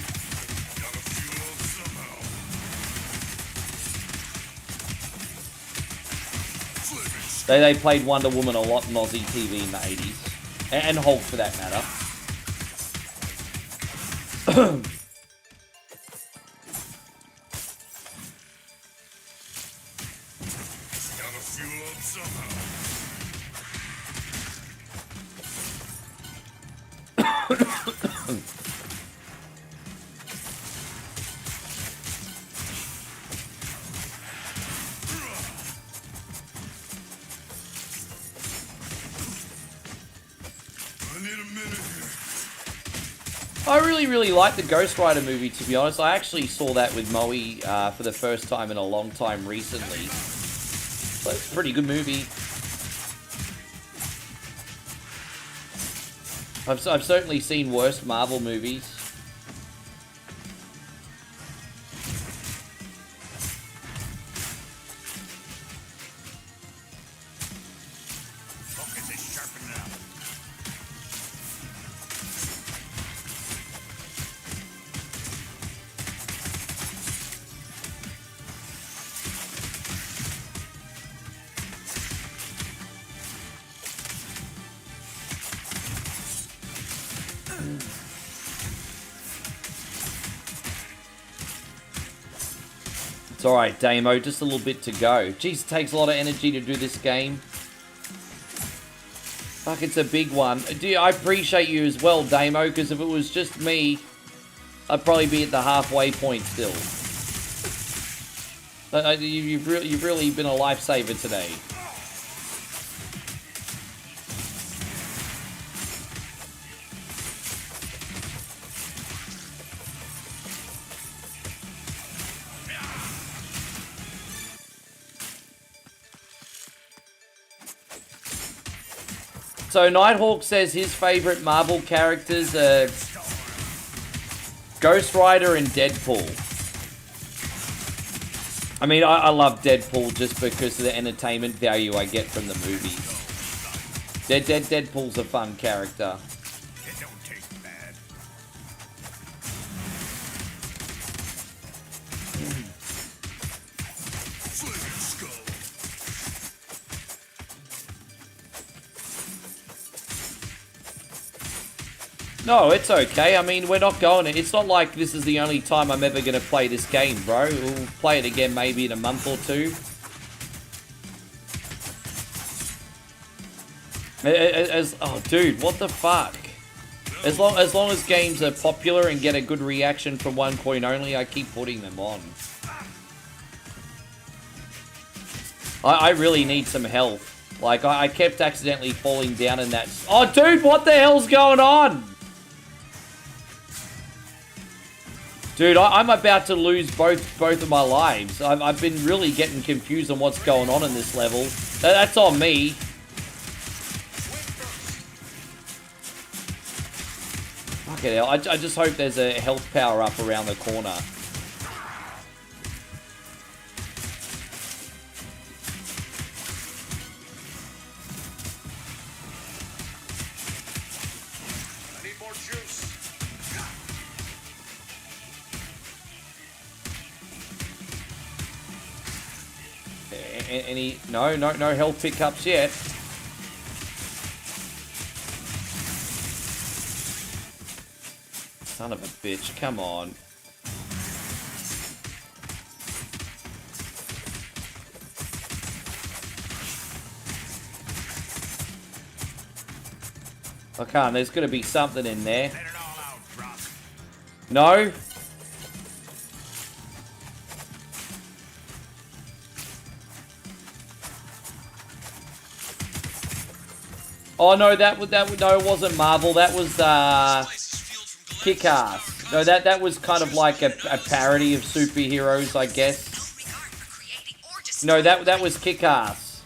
They played Wonder Woman a lot in Aussie TV in the 80s. And Hulk for that matter. Gotta fuel up somehow. I really like the Ghost Rider movie, to be honest. I actually saw that with Moe for the first time in a long time recently. So it's a pretty good movie. I've certainly seen worse Marvel movies. Focus is sharpened up. It's alright, Damo, just a little bit to go. Jeez, it takes a lot of energy to do this game. Fuck, it's a big one. I appreciate you as well, Damo, because if it was just me, I'd probably be at the halfway point still. You've really been a lifesaver today. So Nighthawk says his favorite Marvel characters are Ghost Rider and Deadpool. I mean, I love Deadpool just because of the entertainment value I get from the movies. Deadpool's a fun character. It don't taste bad. Flaming skull. No, it's okay. I mean, we're not going... It's not like this is the only time I'm ever going to play this game, bro. We'll play it again maybe in a month or two. Oh, dude, what the fuck? As long as games are popular and get a good reaction from one coin only, I keep putting them on. I really need some health. Like, I kept accidentally falling down in that... Oh, dude, what the hell's going on? Dude, I'm about to lose both of my lives. I've been really getting confused on what's going on in this level. That's on me. Fucking hell. I just hope there's a health power up around the corner. I need more juice. Any... No health pickups yet. Son of a bitch, come on. I can't, there's gonna be something in there. Let it all out, Brock. No? Oh no, no, it wasn't Marvel. That was Kick-Ass. No, that was kind of like a parody of superheroes, I guess. No, that was Kick-Ass.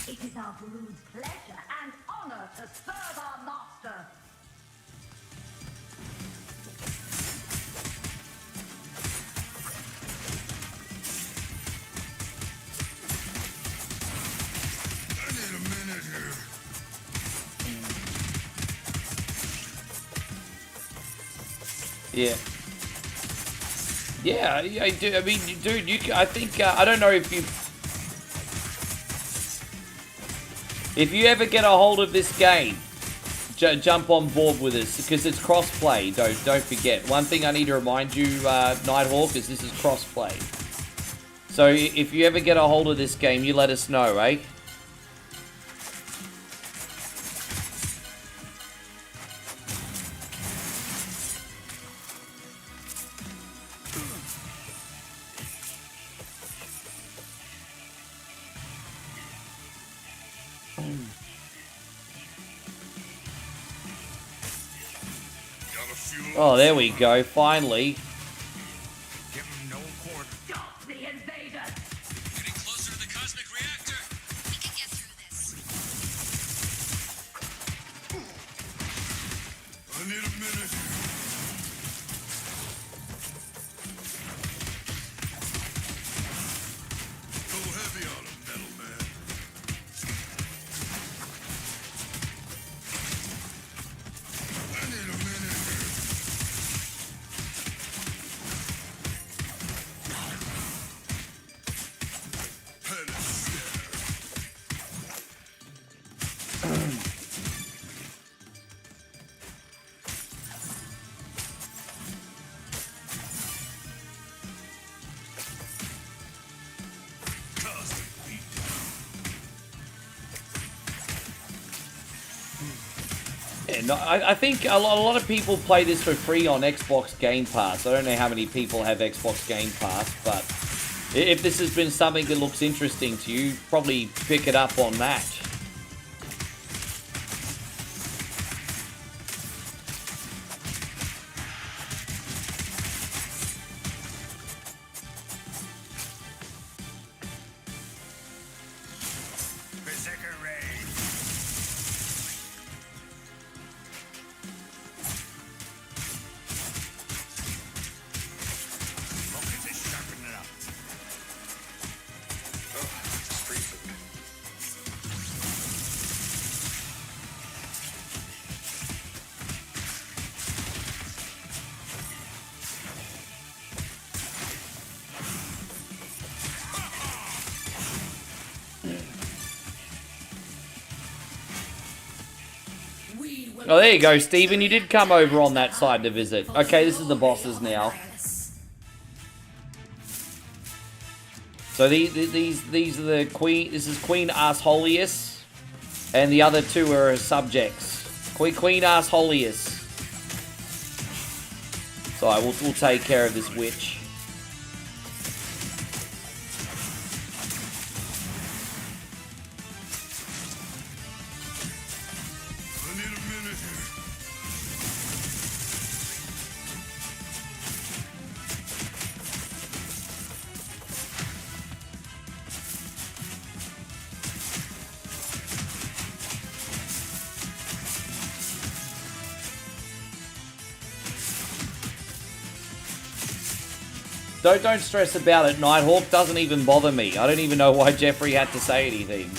It is our brood's pleasure and honor to serve our master. I need a minute here. Yeah. Yeah, I do. I mean, dude, I think I don't know if you ever get a hold of this game, jump on board with us because it's crossplay. Don't forget. One thing I need to remind you, Nighthawk, is this is crossplay. So if you ever get a hold of this game, you let us know, eh? Oh, there we go, finally. Give him no quarter. Stop the invaders! Getting closer to the cosmic reactor. We can get through this. I need a minute here. Go heavy on him, metal man. I need a minute here. Yeah, no, I think a lot of people play this for free on Xbox Game Pass. I don't know how many people have Xbox Game Pass, but if this has been something that looks interesting to you, probably pick it up on that. Berserker Raid. Focus is sharpen it up. Just free food. Oh, there you go, Stephen. You did come over on that side to visit. Okay, this is the bosses now. So these are the queen. This is Queen Assholius, and the other two are her subjects. Queen Assholius. So we'll take care of this witch. I need a minute here. Don't stress about it. Nighthawk doesn't even bother me. I don't even know why Jeffrey had to say anything.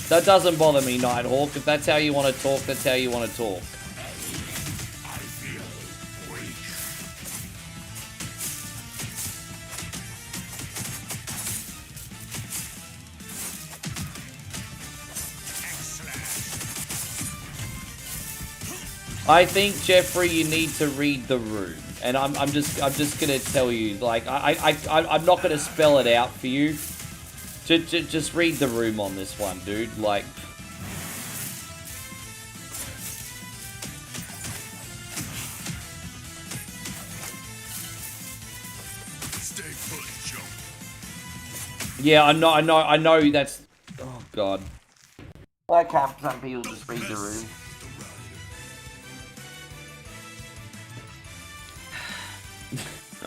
That doesn't bother me, Nighthawk. If that's how you want to talk, that's how you want to talk. I think, Jeffrey, you need to read the room. And I'm just gonna tell you, like, I'm not gonna spell it out for you. Just read the room on this one, dude. Like, Stay put, Joe. yeah, I know. That's, oh god. Why can't some people just read the room?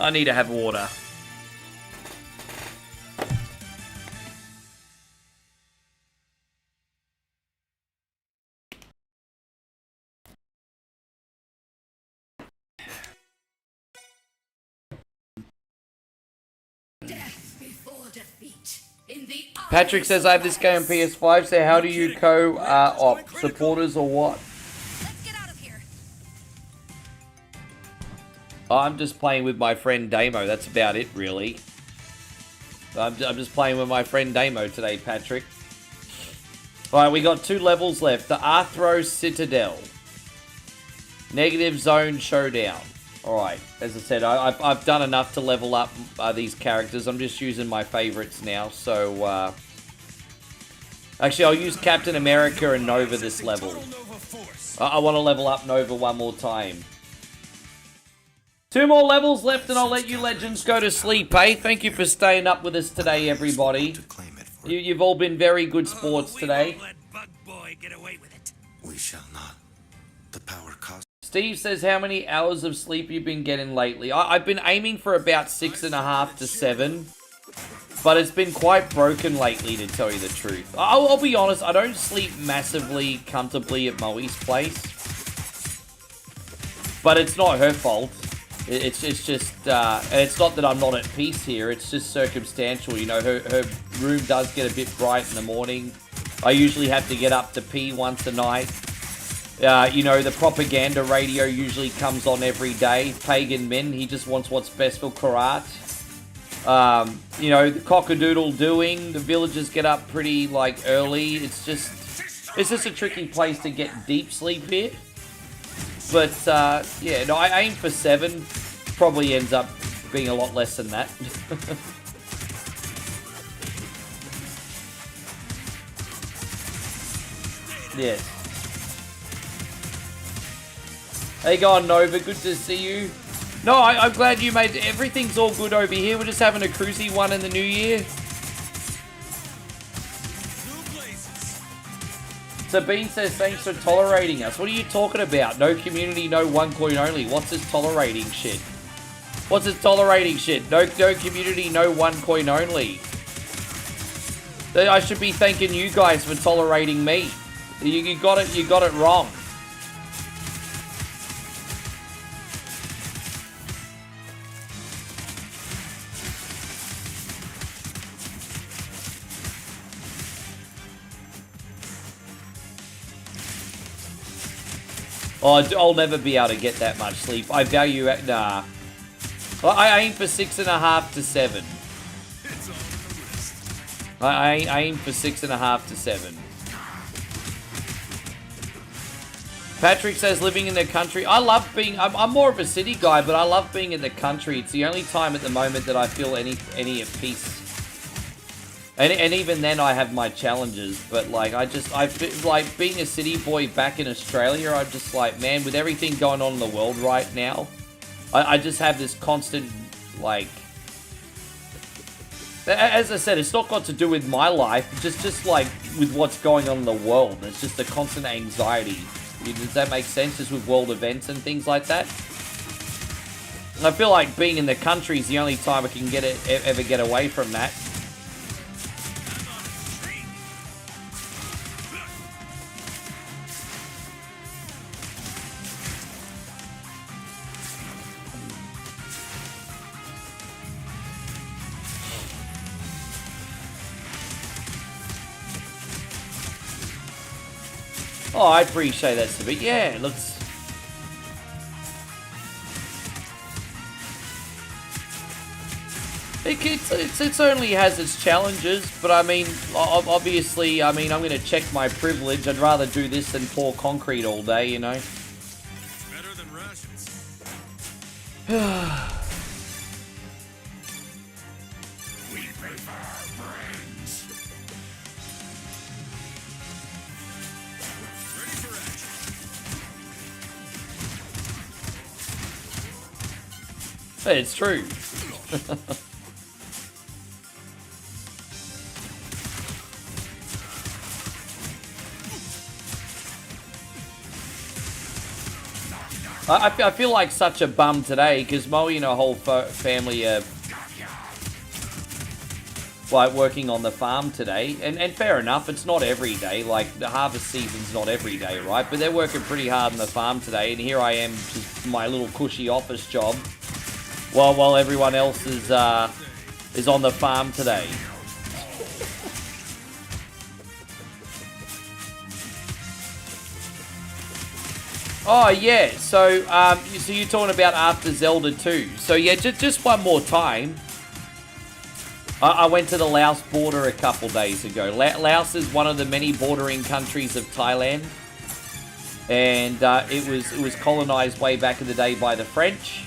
I need to have water. Death before defeat. In the Patrick says, I have this game on PS5, so how do you co-op? Supporters or what? Let's get out of here. I'm just playing with my friend Damo. That's about it, really. I'm just playing with my friend Damo today, Patrick. Alright, we got 2 levels left. The Arthro Citadel. Negative Zone Showdown. Alright, as I said, I've done enough to level up these characters. I'm just using my favorites now, so... Actually, I'll use Captain America and Nova this level. I want to level up Nova one more time. 2 more levels left and I'll let you legends go to sleep, eh? Thank you for staying up with us today, everybody. You've all been very good sports today. We shall not. The power cost. Steve says, how many hours of sleep you've been getting lately? I've been aiming for about 6.5 to 7. But it's been quite broken lately, to tell you the truth. I'll be honest, I don't sleep massively comfortably at Moe's place. But it's not her fault. It's just, and it's not that I'm not at peace here, it's just circumstantial. You know, her room does get a bit bright in the morning. I usually have to get up to pee once a night. You know, the propaganda radio usually comes on every day. Pagan Men, he just wants what's best for Karat. You know, the cockadoodle doing, the villagers get up pretty, like, early. It's just a tricky place to get deep sleep here. But, yeah, no, I aim for 7. Probably ends up being a lot less than that. Yes. Hey, go on, Nova. Good to see you. No, I'm glad you made... Everything's all good over here. We're just having a cruisy one in the new year. Sabine says, thanks for tolerating us. What are you talking about? No community, no one coin only. What's this tolerating shit? What's this tolerating shit? No community, no one coin only. I should be thanking you guys for tolerating me. You got it wrong. Oh, I'll never be able to get that much sleep. I value it. Nah. I aim for 6.5 to 7. I aim for 6.5 to 7. Patrick says, living in the country. I love being... I'm more of a city guy, but I love being in the country. It's the only time at the moment that I feel any at peace. And even then, I have my challenges. But, like, like, being a city boy back in Australia, I'm just like, man, with everything going on in the world right now, I just have this constant, like... As I said, it's not got to do with my life. Just like, with what's going on in the world. It's just a constant anxiety. Does that make sense? Just with world events and things like that? I feel like being in the country is the only time I can ever get away from that. Oh, I appreciate that, Sabit. Yeah, it looks... It only has its challenges, but I mean, obviously, I mean, I'm going to check my privilege. I'd rather do this than pour concrete all day, you know? Better than rations. We prefer brains. Ready for action. Hey, it's true. I feel like such a bum today because Moe and her whole family are like working on the farm today, and fair enough, it's not every day. Like the harvest season's not every day, right? But they're working pretty hard on the farm today, and here I am, just my little cushy office job, while everyone else is on the farm today. Oh yeah, so you're talking about after Zelda 2. So yeah, just one more time. I went to the Laos border a couple days ago. Laos is one of the many bordering countries of Thailand, and it was colonized way back in the day by the French.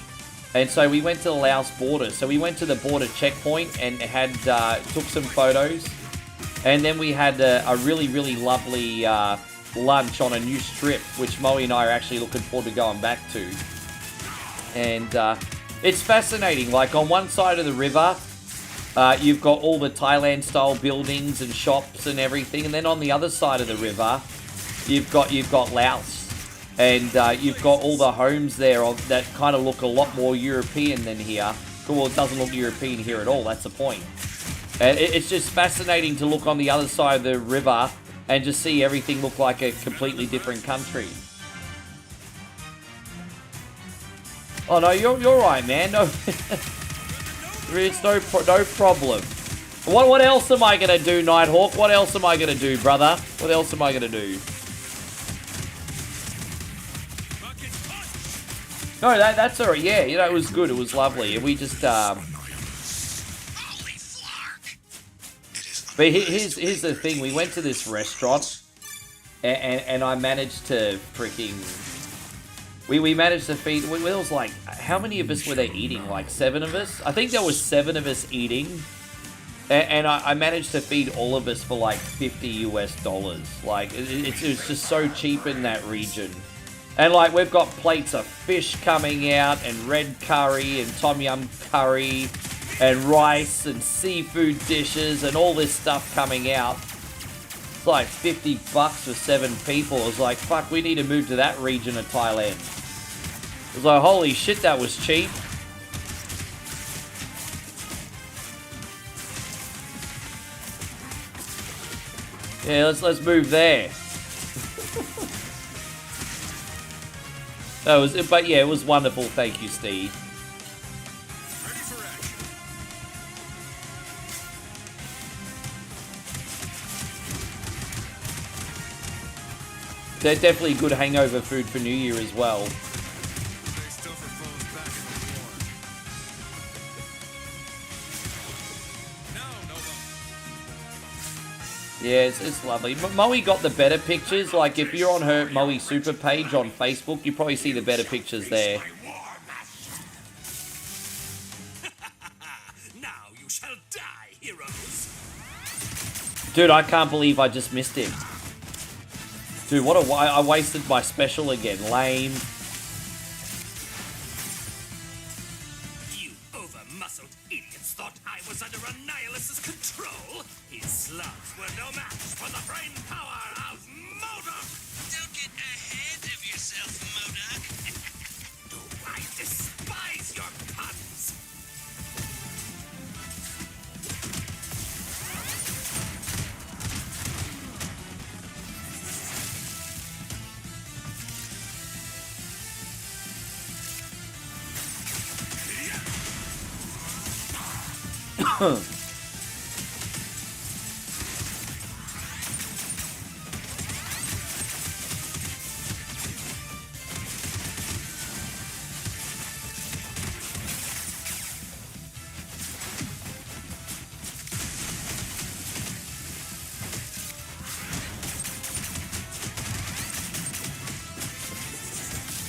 And so we went to the Laos border. So we went to the border checkpoint and had took some photos, and then we had a really lovely lunch on a new strip, which Moe and I are actually looking forward to going back to. And it's fascinating. Like on one side of the river, you've got all the Thailand-style buildings and shops and everything, and then on the other side of the river, you've got Laos, and you've got all the homes there that kind of look a lot more European than here. Well, it doesn't look European here at all. That's the point. And it's just fascinating to look on the other side of the river and just see everything look like a completely different country. Oh no, you're right, man. No, it's no problem. What else am I gonna do, Nighthawk? What else am I gonna do, brother? What else am I gonna do? No, that's alright. Yeah, you know, it was good. It was lovely, and we just But here's the thing. We went to this restaurant, and I managed to freaking... We managed to feed... It was like... How many of us were there eating? Like 7 of us? I think there was 7 of us eating. And I managed to feed all of us for like $50 US. Like, it was just so cheap in that region. And like, we've got plates of fish coming out, and red curry, and tom yum curry, and rice and seafood dishes and all this stuff coming out. It's like $50 for 7 people. I was like, fuck, we need to move to that region of Thailand. I was like, holy shit, that was cheap. Yeah, let's move there. But yeah, it was wonderful. Thank you, Steve. They're definitely good hangover food for New Year as well. Yeah, it's lovely. Moe got the better pictures. Like, if you're on her Moe Super page on Facebook, you probably see the better pictures there. Now you shall die, heroes. Dude, I can't believe I just missed him. Dude, what a... I wasted my special again. Lame. You over-muscled idiots thought I was under a nihilist's control. His slugs were no match for the brain power of Modok. Don't get ahead of yourself, Modok. Do I despise your puns?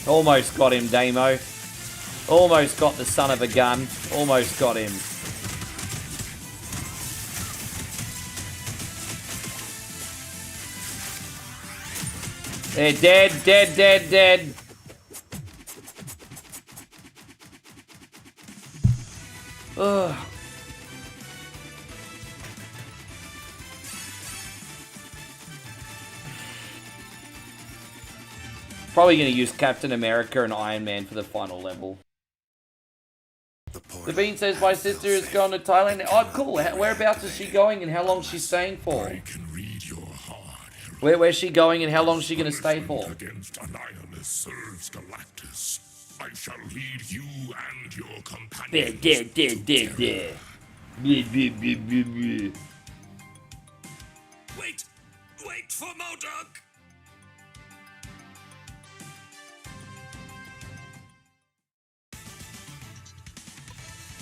Almost got him, Damo. Almost got the son of a gun. Almost got him. They're dead, dead, dead, dead. Ugh. Probably going to use Captain America and Iron Man for the final level. The Bean says, my sister has gone to Thailand. Oh, cool. Whereabouts is she going and how long is she staying for? I can read your heart. Where's she going and how long is she going to stay for? Against Annihilus serves Galactus. I shall lead you and your companions. Wait for Modok!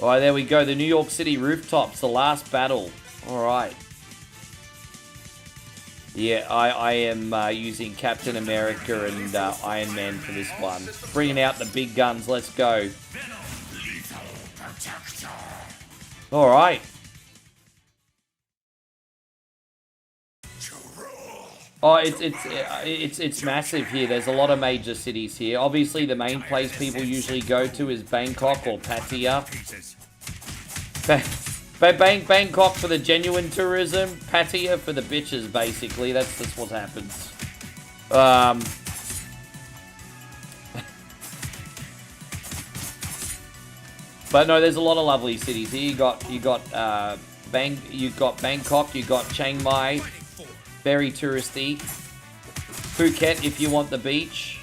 Alright, there we go. The New York City rooftops, the last battle. Alright. Yeah, I am using Captain America and Iron Man for this one. Bringing out the big guns, let's go. Alright. Oh, it's massive here. There's a lot of major cities here. Obviously, the main place people usually go to is Bangkok or Pattaya. Bangkok for the genuine tourism, Pattaya for the bitches, basically. That's just what happens. But no, there's a lot of lovely cities here. You got Bangkok, you got Chiang Mai. Very touristy. Phuket if you want the beach.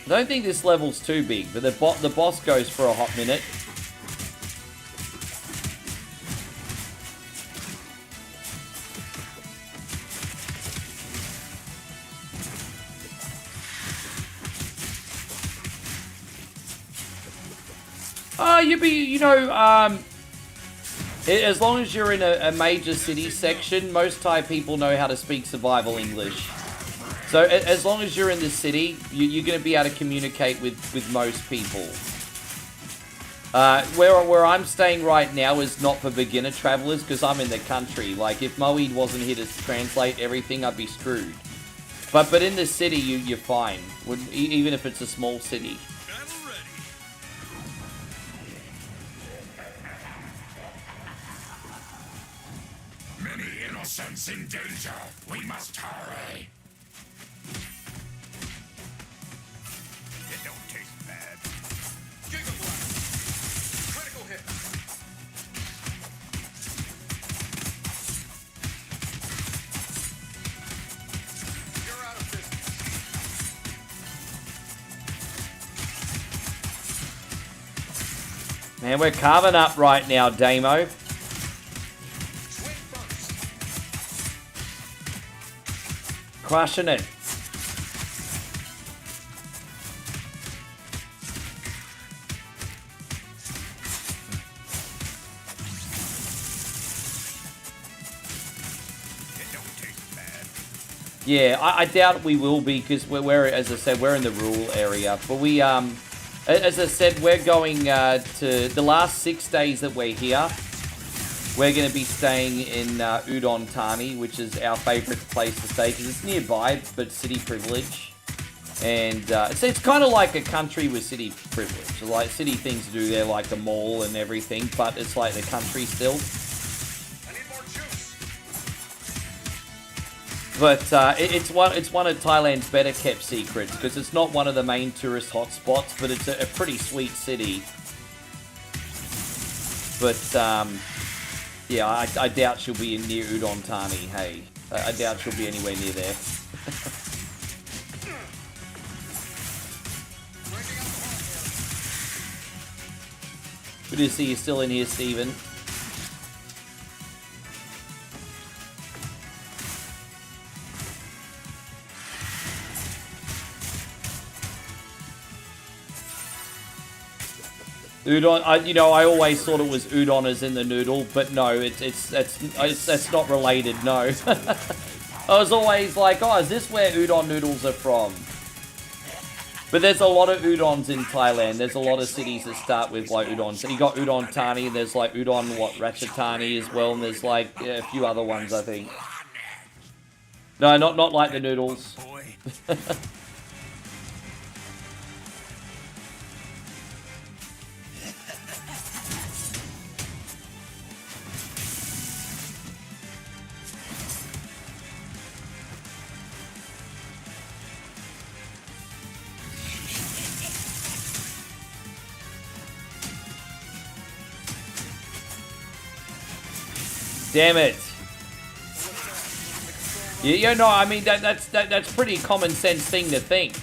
I don't think this level's too big, but the boss goes for a hot minute. As long as you're in a major city section, most Thai people know how to speak survival English. So as long as you're in the city, you're going to be able to communicate with most people. Where I'm staying right now is not for beginner travelers because I'm in the country. Like if Moeed wasn't here to translate everything, I'd be screwed. But in the city, you're fine, even if it's a small city. Many innocents in danger. We must hurry. It don't taste bad. Critical hit. You're out of business. Man, we're carving up right now, Damo. Crushing it. Yeah, I doubt we will be because we're, as I said, we're in the rural area. But we, as I said, we're going to the last 6 days that we're here. We're going to be staying in Udon Thani, which is our favourite place to stay because it's nearby, but city privilege. And it's kind of like a country with city privilege. Like city things to do there, like the mall and everything, but it's like the country still. But it's one of Thailand's better kept secrets because it's not one of the main tourist hotspots, but it's a pretty sweet city. But Yeah, I doubt she'll be near Udon Tani, hey. I doubt she'll be anywhere near there. Good to see you still in here, Steven. Udon, I always thought it was udon as in the noodle, but no, that's not related, no. I was always like, oh, is this where udon noodles are from? But there's a lot of udons in Thailand. There's a lot of cities that start with like udon. So you got Udon Thani, and there's like Udon Ratchathani as well, and there's like a few other ones, I think. No, not like the noodles. Damn it! Yeah, no, I mean that's pretty common sense thing to think.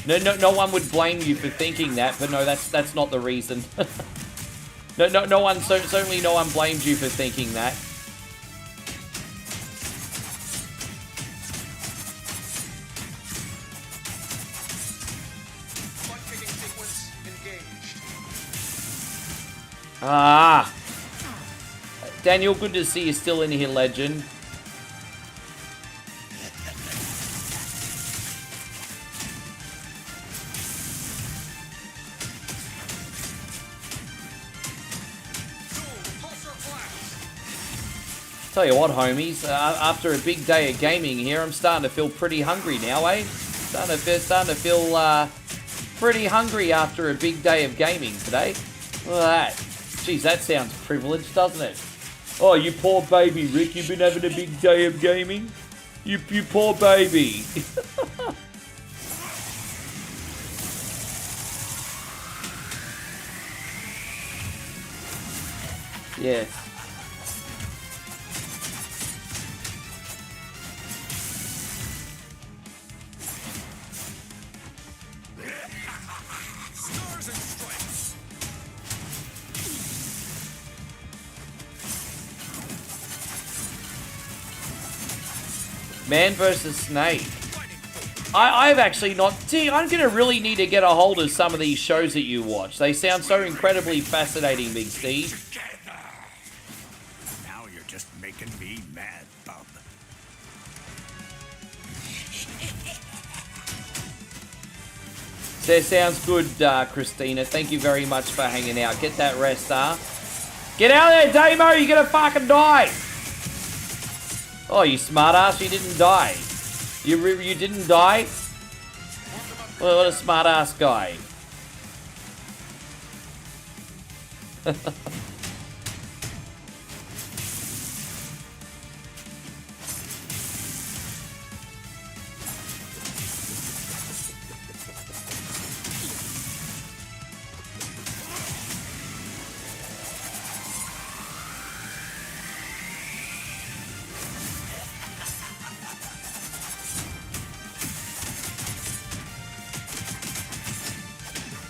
No one would blame you for thinking that, but no, that's not the reason. no one, certainly no one blames you for thinking that. Ah. Daniel, good to see you still in here, legend. Tell you what, homies, after a big day of gaming here, I'm starting to feel pretty hungry now, eh? Starting to feel pretty hungry after a big day of gaming today. Look at that. Jeez, that sounds privileged, doesn't it? Oh, you poor baby, Rick. You've been having a big day of gaming? You poor baby. Yes. Man versus Snake. I've actually not... See, I'm going to really need to get a hold of some of these shows that you watch. They sound so incredibly fascinating, Big Steve. Now you're just making me mad, bub. That sounds good, Christina. Thank you very much for hanging out. Get that rest, Get out there, Damo! You're going to fucking die! Oh, you smartass, you didn't die. You didn't die? What a smartass guy.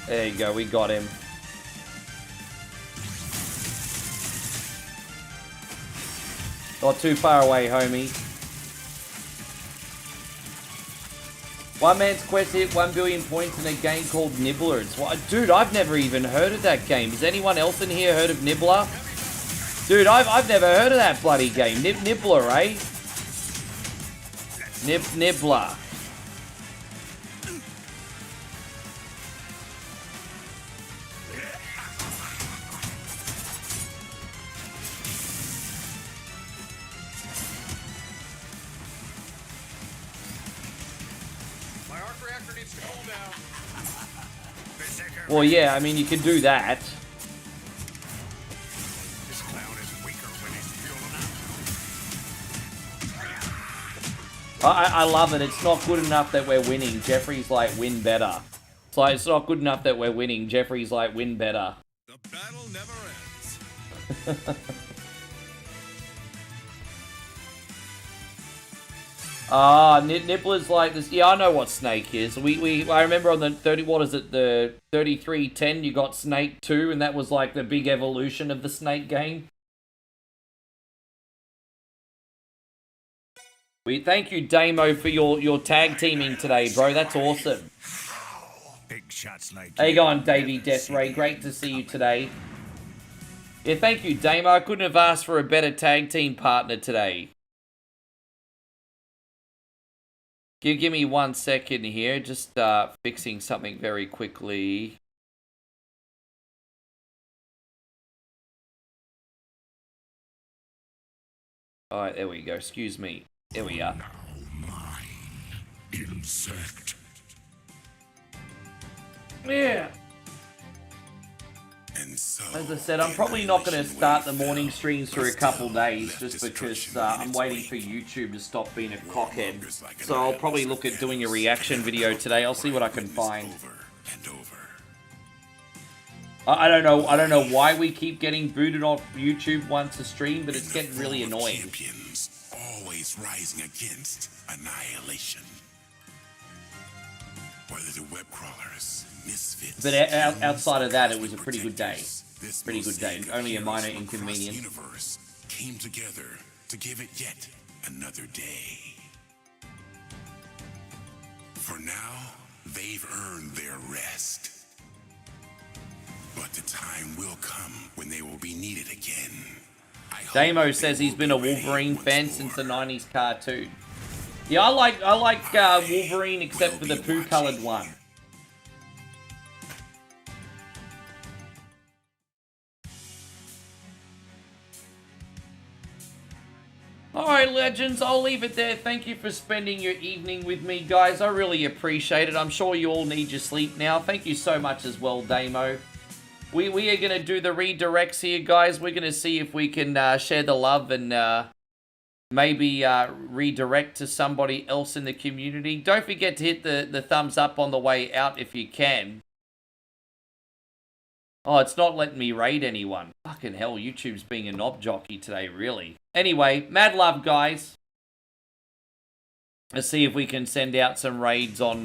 There you go, we got him. Not too far away, homie. One man's quest hit 1 billion points in a game called Nibbler. Dude, I've never even heard of that game. Has anyone else in here heard of Nibbler? Dude, I've never heard of that bloody game. Nibbler, eh? Nibbler. Well, yeah, I mean, you can do that. This clown is weaker when he's fueled up. I love it. It's not good enough that we're winning. Jeffrey's like, win better. It's like, it's not good enough that we're winning. Jeffrey's like, win better. The battle never ends. Ah, Nibbler's like this. Yeah, I know what Snake is. I remember on the 3310 you got Snake 2, and that was like the big evolution of the Snake game. We thank you, Damo, for your tag teaming today, bro. That's awesome. Big shots like How you going, Davey Death Ray? Great to see you today. Yeah, thank you, Damo. I couldn't have asked for a better tag team partner today. Give me 1 second here. Just fixing something very quickly. Alright, there we go. Excuse me. There we are. Now mine, insect. Yeah. And so, As I said, I'm probably not going to start the morning streams for a couple days just because I'm waiting for YouTube to stop being a cockhead. So I'll probably look at doing a reaction video today. I'll see what I can find. I don't know why we keep getting booted off YouTube once a stream, but it's getting really annoying. Champions always rising against annihilation. Whether the web crawlers, misfits, But outside of that, it was a pretty good day. Pretty good day. Only a minor inconvenience. Universe came together to give it yet another day. For now, they've earned their rest. But the time will come when they will be needed again. Damo says he's been a Wolverine fan since the 90s cartoon. Yeah, I like Wolverine except for the poo-colored one. Alright, legends, I'll leave it there. Thank you for spending your evening with me, guys. I really appreciate it. I'm sure you all need your sleep now. Thank you so much as well, Damo. We are going to do the redirects here, guys. We're going to see if we can share the love and maybe redirect to somebody else in the community. Don't forget to hit the thumbs up on the way out if you can. Oh, it's not letting me raid anyone. Fucking hell, YouTube's being a knob jockey today, really. Anyway, mad love, guys. Let's see if we can send out some raids on